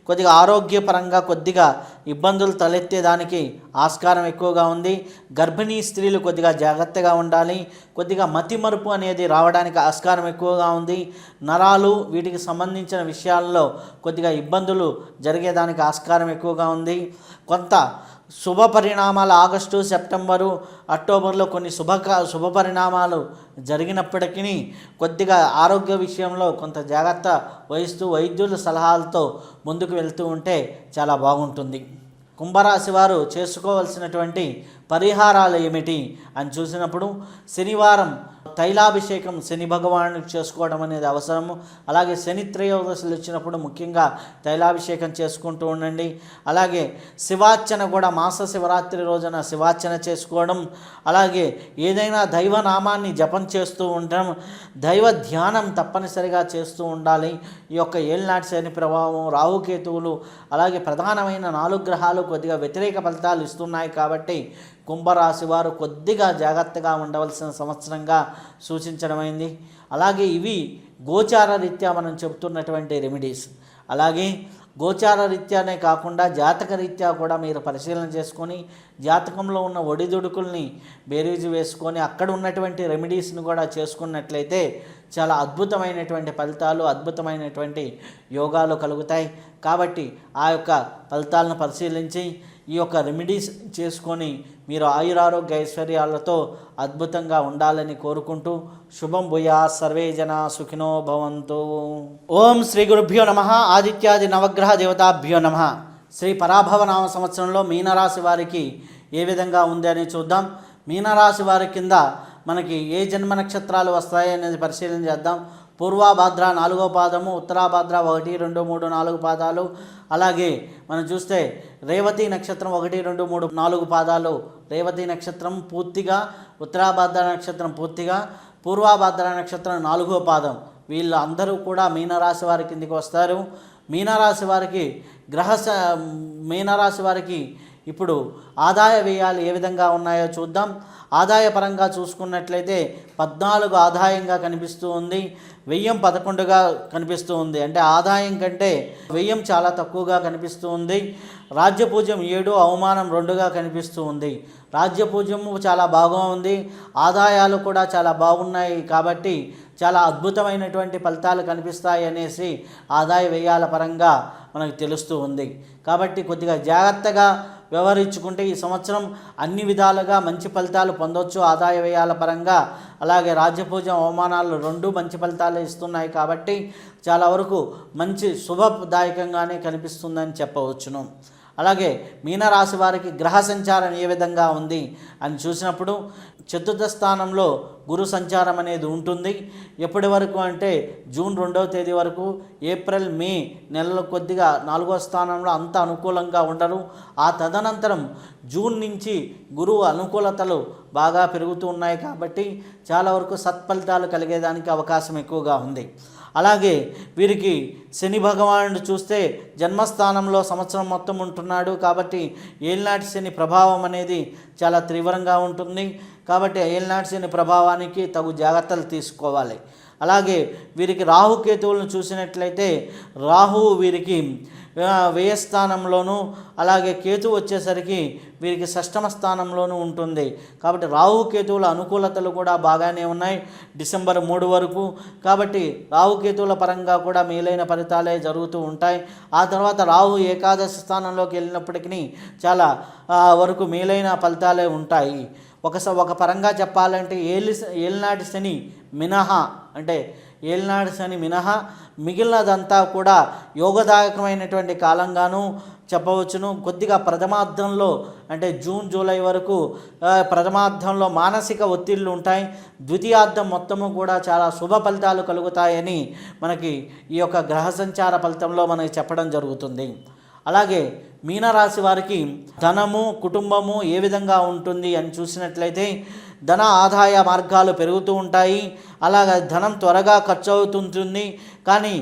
కొద్దిగా ఆరోగ్యపరంగా కొద్దిగా ఇబ్బందులు తలెత్తేదానికి ఆస్కారం ఎక్కువగా ఉంది. గర్భిణీ స్త్రీలు కొద్దిగా జాగ్రత్తగా ఉండాలి. కొద్దిగా మతిమరుపు అనేది రావడానికి ఆస్కారం ఎక్కువగా ఉంది. నరాలు వీటికి సంబంధించిన విషయాల్లో కొద్దిగా ఇబ్బందులు జరిగేదానికి ఆస్కారం ఎక్కువగా ఉంది. కొంత శుభ పరిణామాలు ఆగస్టు, సెప్టెంబరు, అక్టోబర్లో కొన్ని శుభ పరిణామాలు జరిగినప్పటికీ కొద్దిగా ఆరోగ్య విషయంలో కొంత జాగ్రత్త వహిస్తూ వైద్యుల సలహాలతో ముందుకు వెళ్తూ ఉంటే చాలా బాగుంటుంది. కుంభరాశి వారు చేసుకోవాల్సినటువంటి పరిహారాలు ఏమిటి అని చూసినప్పుడు, శనివారం తైలాభిషేకం శని భగవానుడికి చేసుకోవడం అనేది అవసరము. అలాగే శని త్రయోదశులు వచ్చినప్పుడు ముఖ్యంగా తైలాభిషేకం చేసుకుంటూ ఉండండి. అలాగే శివార్చన కూడా మాస శివరాత్రి రోజున శివార్చన చేసుకోవడం, అలాగే ఏదైనా దైవనామాన్ని జపం చేస్తూ ఉండడం, దైవ ధ్యానం తప్పనిసరిగా చేస్తూ ఉండాలి. ఈ యొక్క ఏళ్ళనాటి శని ప్రభావం, రాహుకేతువులు, అలాగే ప్రధానమైన 4 గ్రహాలు కొద్దిగా వ్యతిరేక ఫలితాలు ఇస్తున్నాయి. కాబట్టి కుంభరాశి వారు కొద్దిగా జాగ్రత్తగా ఉండవలసిన సంవత్సరంగా సూచించడమైంది. అలాగే ఇవి గోచార రీత్యా మనం చెబుతున్నటువంటి రెమెడీస్. అలాగే గోచార రీత్యానే కాకుండా జాతక రీత్యా కూడా మీరు పరిశీలన చేసుకొని, జాతకంలో ఉన్న ఒడిదుడుకుల్ని బేరీజు వేసుకొని అక్కడ ఉన్నటువంటి రెమెడీస్ని కూడా చేసుకున్నట్లయితే చాలా అద్భుతమైనటువంటి ఫలితాలు, అద్భుతమైనటువంటి యోగాలు కలుగుతాయి. కాబట్టి ఆ యొక్క ఫలితాలను పరిశీలించి ఈ యొక్క రెమెడీస్ చేసుకొని మీరు ఆయురారోగ్య ఐశ్వర్యాలతో అద్భుతంగా ఉండాలని కోరుకుంటూ, శుభం భూయా, సర్వే జనా సుఖినో భవంతు. ఓం శ్రీ గురుభ్యో నమః. ఆదిత్యాది నవగ్రహ దేవతాభ్యో నమః. శ్రీ పరాభవ నామ సంవత్సరంలో మీనరాశి వారికి ఏ విధంగా ఉంది అని చూద్దాం. మీనరాశి వారి కింద మనకి ఏ జన్మ నక్షత్రాలు వస్తాయి అనేది పరిశీలన చేద్దాం. పూర్వాభాద్ర 4వ పాదము, ఉత్తరాభాద్ర 1, 2, 3, 4 పాదాలు. అలాగే మనం చూస్తే రేవతి నక్షత్రం 1, 2, 3, 4 పాదాలు రేవతి నక్షత్రం పూర్తిగా, ఉత్తరాభాద్ర నక్షత్రం పూర్తిగా, పూర్వాభాద్ర నక్షత్రం 4వ పాదం వీళ్ళు అందరూ కూడా మీనరాశి వారి కిందికి వస్తారు. మీనరాశి వారికి మీనరాశి వారికి ఇప్పుడు ఆదాయ వ్యయాలు ఏ విధంగా ఉన్నాయో చూద్దాం. ఆదాయపరంగా చూసుకున్నట్లయితే 14 ఆదాయంగా కనిపిస్తూ ఉంది, వ్యయం 11గా కనిపిస్తూ ఉంది. అంటే ఆదాయం కంటే వ్యయం చాలా తక్కువగా కనిపిస్తూ ఉంది. రాజ్యపూజ్యం 7, అవమానం 2గా కనిపిస్తూ ఉంది. రాజ్యపూజ్యము చాలా బాగా ఉంది, ఆదాయాలు కూడా చాలా బాగున్నాయి. కాబట్టి చాలా అద్భుతమైనటువంటి ఫలితాలు కనిపిస్తాయి అనేసి ఆదాయ వ్యయాల పరంగా మనకు తెలుస్తూ ఉంది. కాబట్టి కొద్దిగా జాగ్రత్తగా వ్యవహరించుకుంటే ఈ సంవత్సరం అన్ని విధాలుగా మంచి ఫలితాలు పొందవచ్చు ఆదాయ వ్యయాల పరంగా. అలాగే రాజ్యపూజ్యం, అవమానాలు 2 మంచి ఫలితాలు ఇస్తున్నాయి. కాబట్టి చాలా వరకు మంచి శుభదాయకంగానే కనిపిస్తుందని చెప్పవచ్చును. అలాగే మీనరాశి వారికి గ్రహ సంచారం ఏ విధంగా ఉంది అని చూసినప్పుడు చతుర్థ స్థానంలో గురు సంచారం అనేది ఉంటుంది. ఎప్పటి వరకు అంటే జూన్ 2వ తేదీ వరకు. ఏప్రిల్, మే నెలలు కొద్దిగా 4వ స్థానంలో అంత అనుకూలంగా ఉండరు. ఆ తదనంతరం జూన్ నుంచి గురువు అనుకూలతలు బాగా పెరుగుతూ ఉన్నాయి. కాబట్టి చాలా వరకు సత్ఫలితాలు కలిగేదానికి అవకాశం ఎక్కువగా ఉంది. అలాగే వీరికి శని భగవానుడు చూస్తే జన్మస్థానంలో సంవత్సరం మొత్తం ఉంటున్నాడు. కాబట్టి ఏలినాటి శని ప్రభావం అనేది చాలా తీవ్రంగా ఉంటుంది. కాబట్టి ఏలినాటి శని ప్రభావానికి తగు జాగ్రత్తలు తీసుకోవాలి. అలాగే వీరికి రాహుకేతువులను చూసినట్లయితే రాహువు వీరికి వ్యయస్థానంలోను, అలాగే కేతు వచ్చేసరికి వీరికి షష్టమ స్థానంలోనూ ఉంటుంది. కాబట్టి రాహుకేతువుల అనుకూలతలు కూడా బాగానే ఉన్నాయి డిసెంబర్ 3 వరకు. కాబట్టి రాహుకేతువుల పరంగా కూడా మేలైన ఫలితాలే జరుగుతూ ఉంటాయి. ఆ తర్వాత రాహు ఏకాదశి స్థానంలోకి వెళ్ళినప్పటికీ చాలా వరకు మేలైన ఫలితాలే ఉంటాయి. ఒక పరంగా చెప్పాలంటే ఏలినాటి శని మినహా, అంటే ఏలినాటి శని మినహా మిగిలినదంతా కూడా యోగదాయకమైనటువంటి కాలంగాను చెప్పవచ్చును. కొద్దిగా ప్రథమార్థంలో అంటే జూన్, జూలై వరకు ప్రథమార్థంలో మానసిక ఒత్తిళ్ళు ఉంటాయి. ద్వితీయార్థం మొత్తము కూడా చాలా శుభ ఫలితాలు కలుగుతాయని మనకి ఈ యొక్క గ్రహ సంచార ఫలితంలో మనకి చెప్పడం జరుగుతుంది. అలాగే మీనరాశి వారికి ధనము, కుటుంబము ఏ విధంగా ఉంటుంది అని చూసినట్లయితే ధన ఆదాయ మార్గాలు పెరుగుతూ ఉంటాయి. అలాగే ధనం త్వరగా ఖర్చు అవుతుంటుంది, కానీ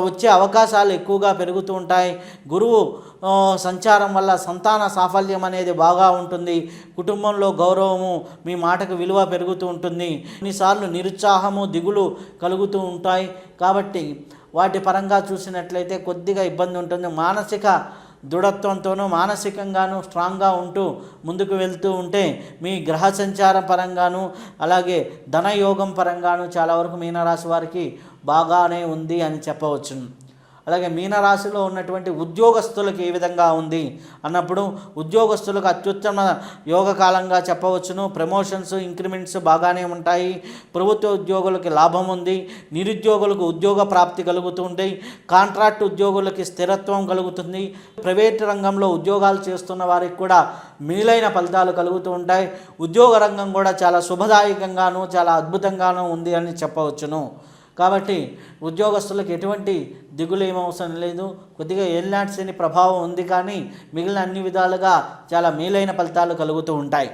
వచ్చే అవకాశాలు ఎక్కువగా పెరుగుతూ ఉంటాయి. గురువు సంచారం వల్ల సంతాన సాఫల్యం అనేది బాగా ఉంటుంది. కుటుంబంలో గౌరవము, మీ మాటకు విలువ పెరుగుతూ ఉంటుంది. కొన్నిసార్లు నిరుత్సాహము, దిగులు కలుగుతూ ఉంటాయి. కాబట్టి వాటి పరంగా చూసినట్లయితే కొద్దిగా ఇబ్బంది ఉంటుంది. మానసిక దృఢత్వంతోనూ మానసికంగాను స్ట్రాంగ్గా ఉంటూ ముందుకు వెళ్తూ ఉంటే మీ గ్రహ సంచారం పరంగాను అలాగే ధనయోగం పరంగాను చాలా వరకు మీనరాశి వారికి బాగానే ఉంది అని చెప్పవచ్చు. అలాగే మీనరాశిలో ఉన్నటువంటి ఉద్యోగస్తులకు ఏ విధంగా ఉంది అన్నప్పుడు ఉద్యోగస్తులకు అత్యుత్తమ యోగకాలంగా చెప్పవచ్చును. ప్రమోషన్స్, ఇంక్రిమెంట్స్ బాగానే ఉంటాయి. ప్రభుత్వ ఉద్యోగులకి లాభం ఉంది. నిరుద్యోగులకు ఉద్యోగ ప్రాప్తి కలుగుతూ ఉంటాయి. కాంట్రాక్ట్ ఉద్యోగులకి స్థిరత్వం కలుగుతుంది. ప్రైవేట్ రంగంలో ఉద్యోగాలు చేస్తున్న వారికి కూడా మేలైన ఫలితాలు కలుగుతూ ఉంటాయి. ఉద్యోగ రంగం కూడా చాలా శుభదాయకంగాను చాలా అద్భుతంగాను ఉంది అని చెప్పవచ్చును. కాబట్టి ఉద్యోగస్తులకు ఎటువంటి దిగులు ఏమవసరం లేదు. కొద్దిగా ఏలినాటి శని ప్రభావం ఉంది, కానీ మిగిలిన అన్ని విధాలుగా చాలా మేలైన ఫలితాలు కలుగుతూ ఉంటాయి.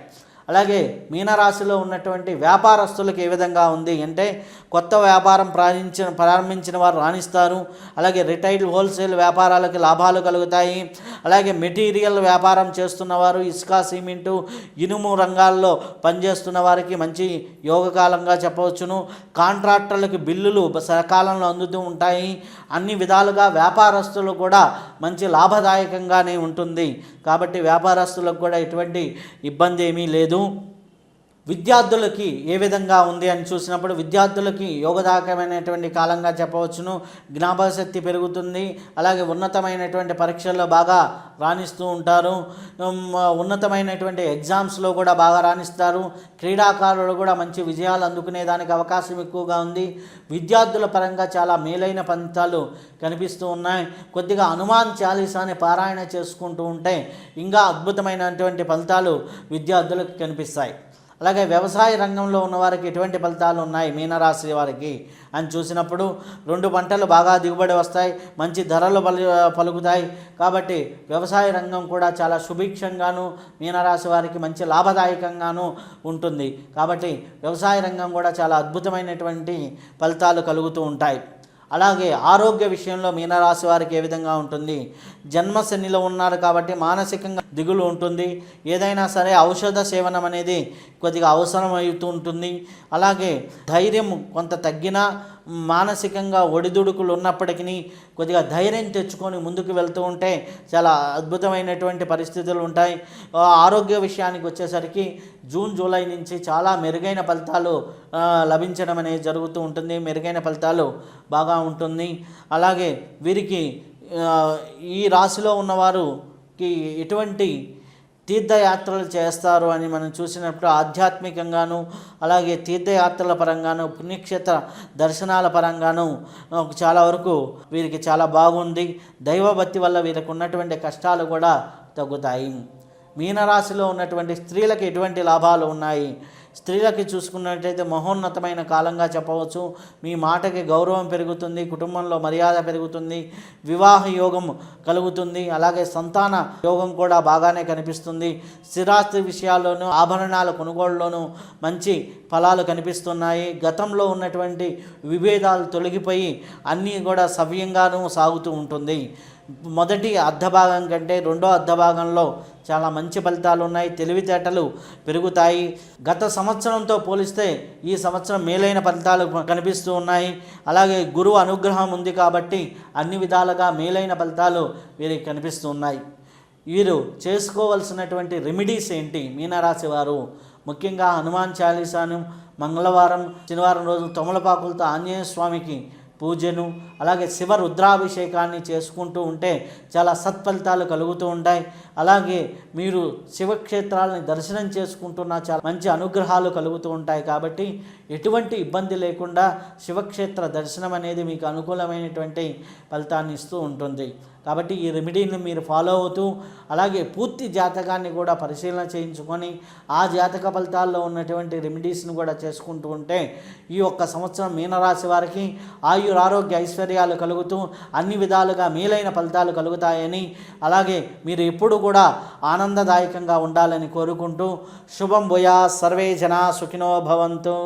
అలాగే మీనరాశిలో ఉన్నటువంటి వ్యాపారస్తులకు ఏ విధంగా ఉంది అంటే కొత్త వ్యాపారం ప్రారంభించిన వారు రాణిస్తారు. అలాగే రిటైల్, హోల్సేల్ వ్యాపారాలకు లాభాలు కలుగుతాయి. అలాగే మెటీరియల్ వ్యాపారం చేస్తున్నవారు, ఇసుక, సిమెంటు, ఇనుము రంగాల్లో పనిచేస్తున్న వారికి మంచి యోగకాలంగా చెప్పవచ్చును. కాంట్రాక్టర్లకు బిల్లులు సకాలంలో అందుతూ ఉంటాయి. అన్ని విధాలుగా వ్యాపారస్తులు కూడా మంచి లాభదాయకంగానే ఉంటుంది. కాబట్టి వ్యాపారస్తులకు కూడా ఎటువంటి ఇబ్బంది ఏమీ లేదు. విద్యార్థులకి ఏ విధంగా ఉంది అని చూసినప్పుడు విద్యార్థులకి యోగదాయకమైనటువంటి కాలంగా చెప్పవచ్చును. జ్ఞాపకశక్తి పెరుగుతుంది. అలాగే ఉన్నతమైనటువంటి పరీక్షల్లో బాగా రాణిస్తూ ఉంటారు. ఉన్నతమైనటువంటి ఎగ్జామ్స్లో కూడా బాగా రాణిస్తారు. క్రీడాకారులు కూడా మంచి విజయాలు అందుకునే దానికి అవకాశం ఎక్కువగా ఉంది. విద్యార్థుల పరంగా చాలా మేలైన ఫలితాలు కనిపిస్తూ ఉన్నాయి. కొద్దిగా హనుమాన్ చాలీసాని పారాయణ చేసుకుంటూ ఉంటే ఇంకా అద్భుతమైనటువంటి ఫలితాలు విద్యార్థులకు కనిపిస్తాయి. అలాగే వ్యవసాయ రంగంలో ఉన్నవారికి ఎటువంటి ఫలితాలు ఉన్నాయి మీనరాశి వారికి అని చూసినప్పుడు 2 పంటలు బాగా దిగుబడి వస్తాయి, మంచి ధరలు పలుకుతాయి. కాబట్టి వ్యవసాయ రంగం కూడా చాలా సుభిక్షంగాను మీనరాశి వారికి మంచి లాభదాయకంగాను ఉంటుంది. కాబట్టి వ్యవసాయ రంగం కూడా చాలా అద్భుతమైనటువంటి ఫలితాలు కలుగుతూ ఉంటాయి. అలాగే ఆరోగ్య విషయంలో మీనరాశి వారికి ఏ విధంగా ఉంటుంది? జన్మశనిలో ఉన్నారు కాబట్టి మానసికంగా దిగులు ఉంటుంది. ఏదైనా సరే ఔషధ సేవనం అనేది కొద్దిగా అవసరం అవుతూ ఉంటుంది. అలాగే ధైర్యం కొంత తగ్గినా, మానసికంగా ఒడిదుడుకులు ఉన్నప్పటికీ కొద్దిగా ధైర్యం తెచ్చుకొని ముందుకు వెళ్తూ ఉంటే చాలా అద్భుతమైనటువంటి పరిస్థితులు ఉంటాయి. ఆరోగ్య విషయానికి వచ్చేసరికి జూన్ జూలై నుంచి చాలా మెరుగైన ఫలితాలు లభించడం అనేది జరుగుతూ ఉంటుంది. మెరుగైన ఫలితాలు బాగా ఉంటుంది. అలాగే వీరికి ఈ రాశిలో ఉన్నవారికి ఎటువంటి తీర్థయాత్రలు చేస్తారు అని మనం చూసినప్పుడు ఆధ్యాత్మికంగాను, అలాగే తీర్థయాత్రల పరంగాను, పుణ్యక్షేత్ర దర్శనాల పరంగాను చాలా వరకు వీరికి చాలా బాగుంది. దైవభక్తి వల్ల వీరికి ఉన్నటువంటి కష్టాలు కూడా తగ్గుతాయి. మీనరాశిలో ఉన్నటువంటి స్త్రీలకు ఎటువంటి లాభాలు ఉన్నాయి? స్త్రీలకి చూసుకున్నట్టయితే మహోన్నతమైన కాలంగా చెప్పవచ్చు. మీ మాటకి గౌరవం పెరుగుతుంది, కుటుంబంలో మర్యాద పెరుగుతుంది, వివాహ యోగం కలుగుతుంది. అలాగే సంతాన యోగం కూడా బాగానే కనిపిస్తుంది. స్థిరాస్తి విషయాల్లోనూ, ఆభరణాల కొనుగోలులోనూ మంచి ఫలాలు కనిపిస్తున్నాయి. గతంలో ఉన్నటువంటి విభేదాలు తొలగిపోయి అన్నీ కూడా సవ్యంగానూ సాగుతూ ఉంటుంది. మొదటి అర్ధభాగం కంటే రెండో అర్ధభాగంలో చాలా మంచి ఫలితాలు ఉన్నాయి. తెలివితేటలు పెరుగుతాయి. గత సంవత్సరంతో పోలిస్తే ఈ సంవత్సరం మేలైన ఫలితాలు కనిపిస్తూ ఉన్నాయి. అలాగే గురువు అనుగ్రహం ఉంది కాబట్టి అన్ని విధాలుగా మేలైన ఫలితాలు వీరికి కనిపిస్తూ ఉన్నాయి. వీరు చేసుకోవలసినటువంటి రెమెడీస్ ఏంటి? మీనరాశి వారు ముఖ్యంగా హనుమాన్ చాలీసాను, మంగళవారం, శనివారం రోజు తమలపాకులతో ఆంజనేయ స్వామికి పూజను, అలాగే శివ రుద్రాభిషేకాన్ని చేసుకుంటూ ఉంటే చాలా సత్ఫలితాలు కలుగుతూ ఉంటాయి. అలాగే మీరు శివక్షేత్రాలని దర్శనం చేసుకుంటున్న చాలా మంచి అనుగ్రహాలు కలుగుతూ ఉంటాయి. కాబట్టి ఎటువంటి ఇబ్బంది లేకుండా శివక్షేత్ర దర్శనం అనేది మీకు అనుకూలమైనటువంటి ఫలితాన్ని ఇస్తూ ఉంటుంది. కాబట్టి ఈ రెమెడీని మీరు ఫాలో అవుతూ, అలాగే పూర్తి జాతకాన్ని కూడా పరిశీలన చేయించుకొని ఆ జాతక ఫలితాల్లో ఉన్నటువంటి రెమెడీస్ని కూడా చేసుకుంటూ ఉంటే ఈ ఒక్క సంవత్సరం మీనరాశి వారికి ఆరోగ్య ఐశ్వర్యాలు కలుగుతూ అన్ని విధాలుగా మేలైన ఫలితాలు కలుగుతాయని, అలాగే మీరు ఎప్పుడు కూడా ఆనందదాయకంగా ఉండాలని కోరుకుంటూ శుభం భూయా, సర్వే జనా సుఖినో భవంతు.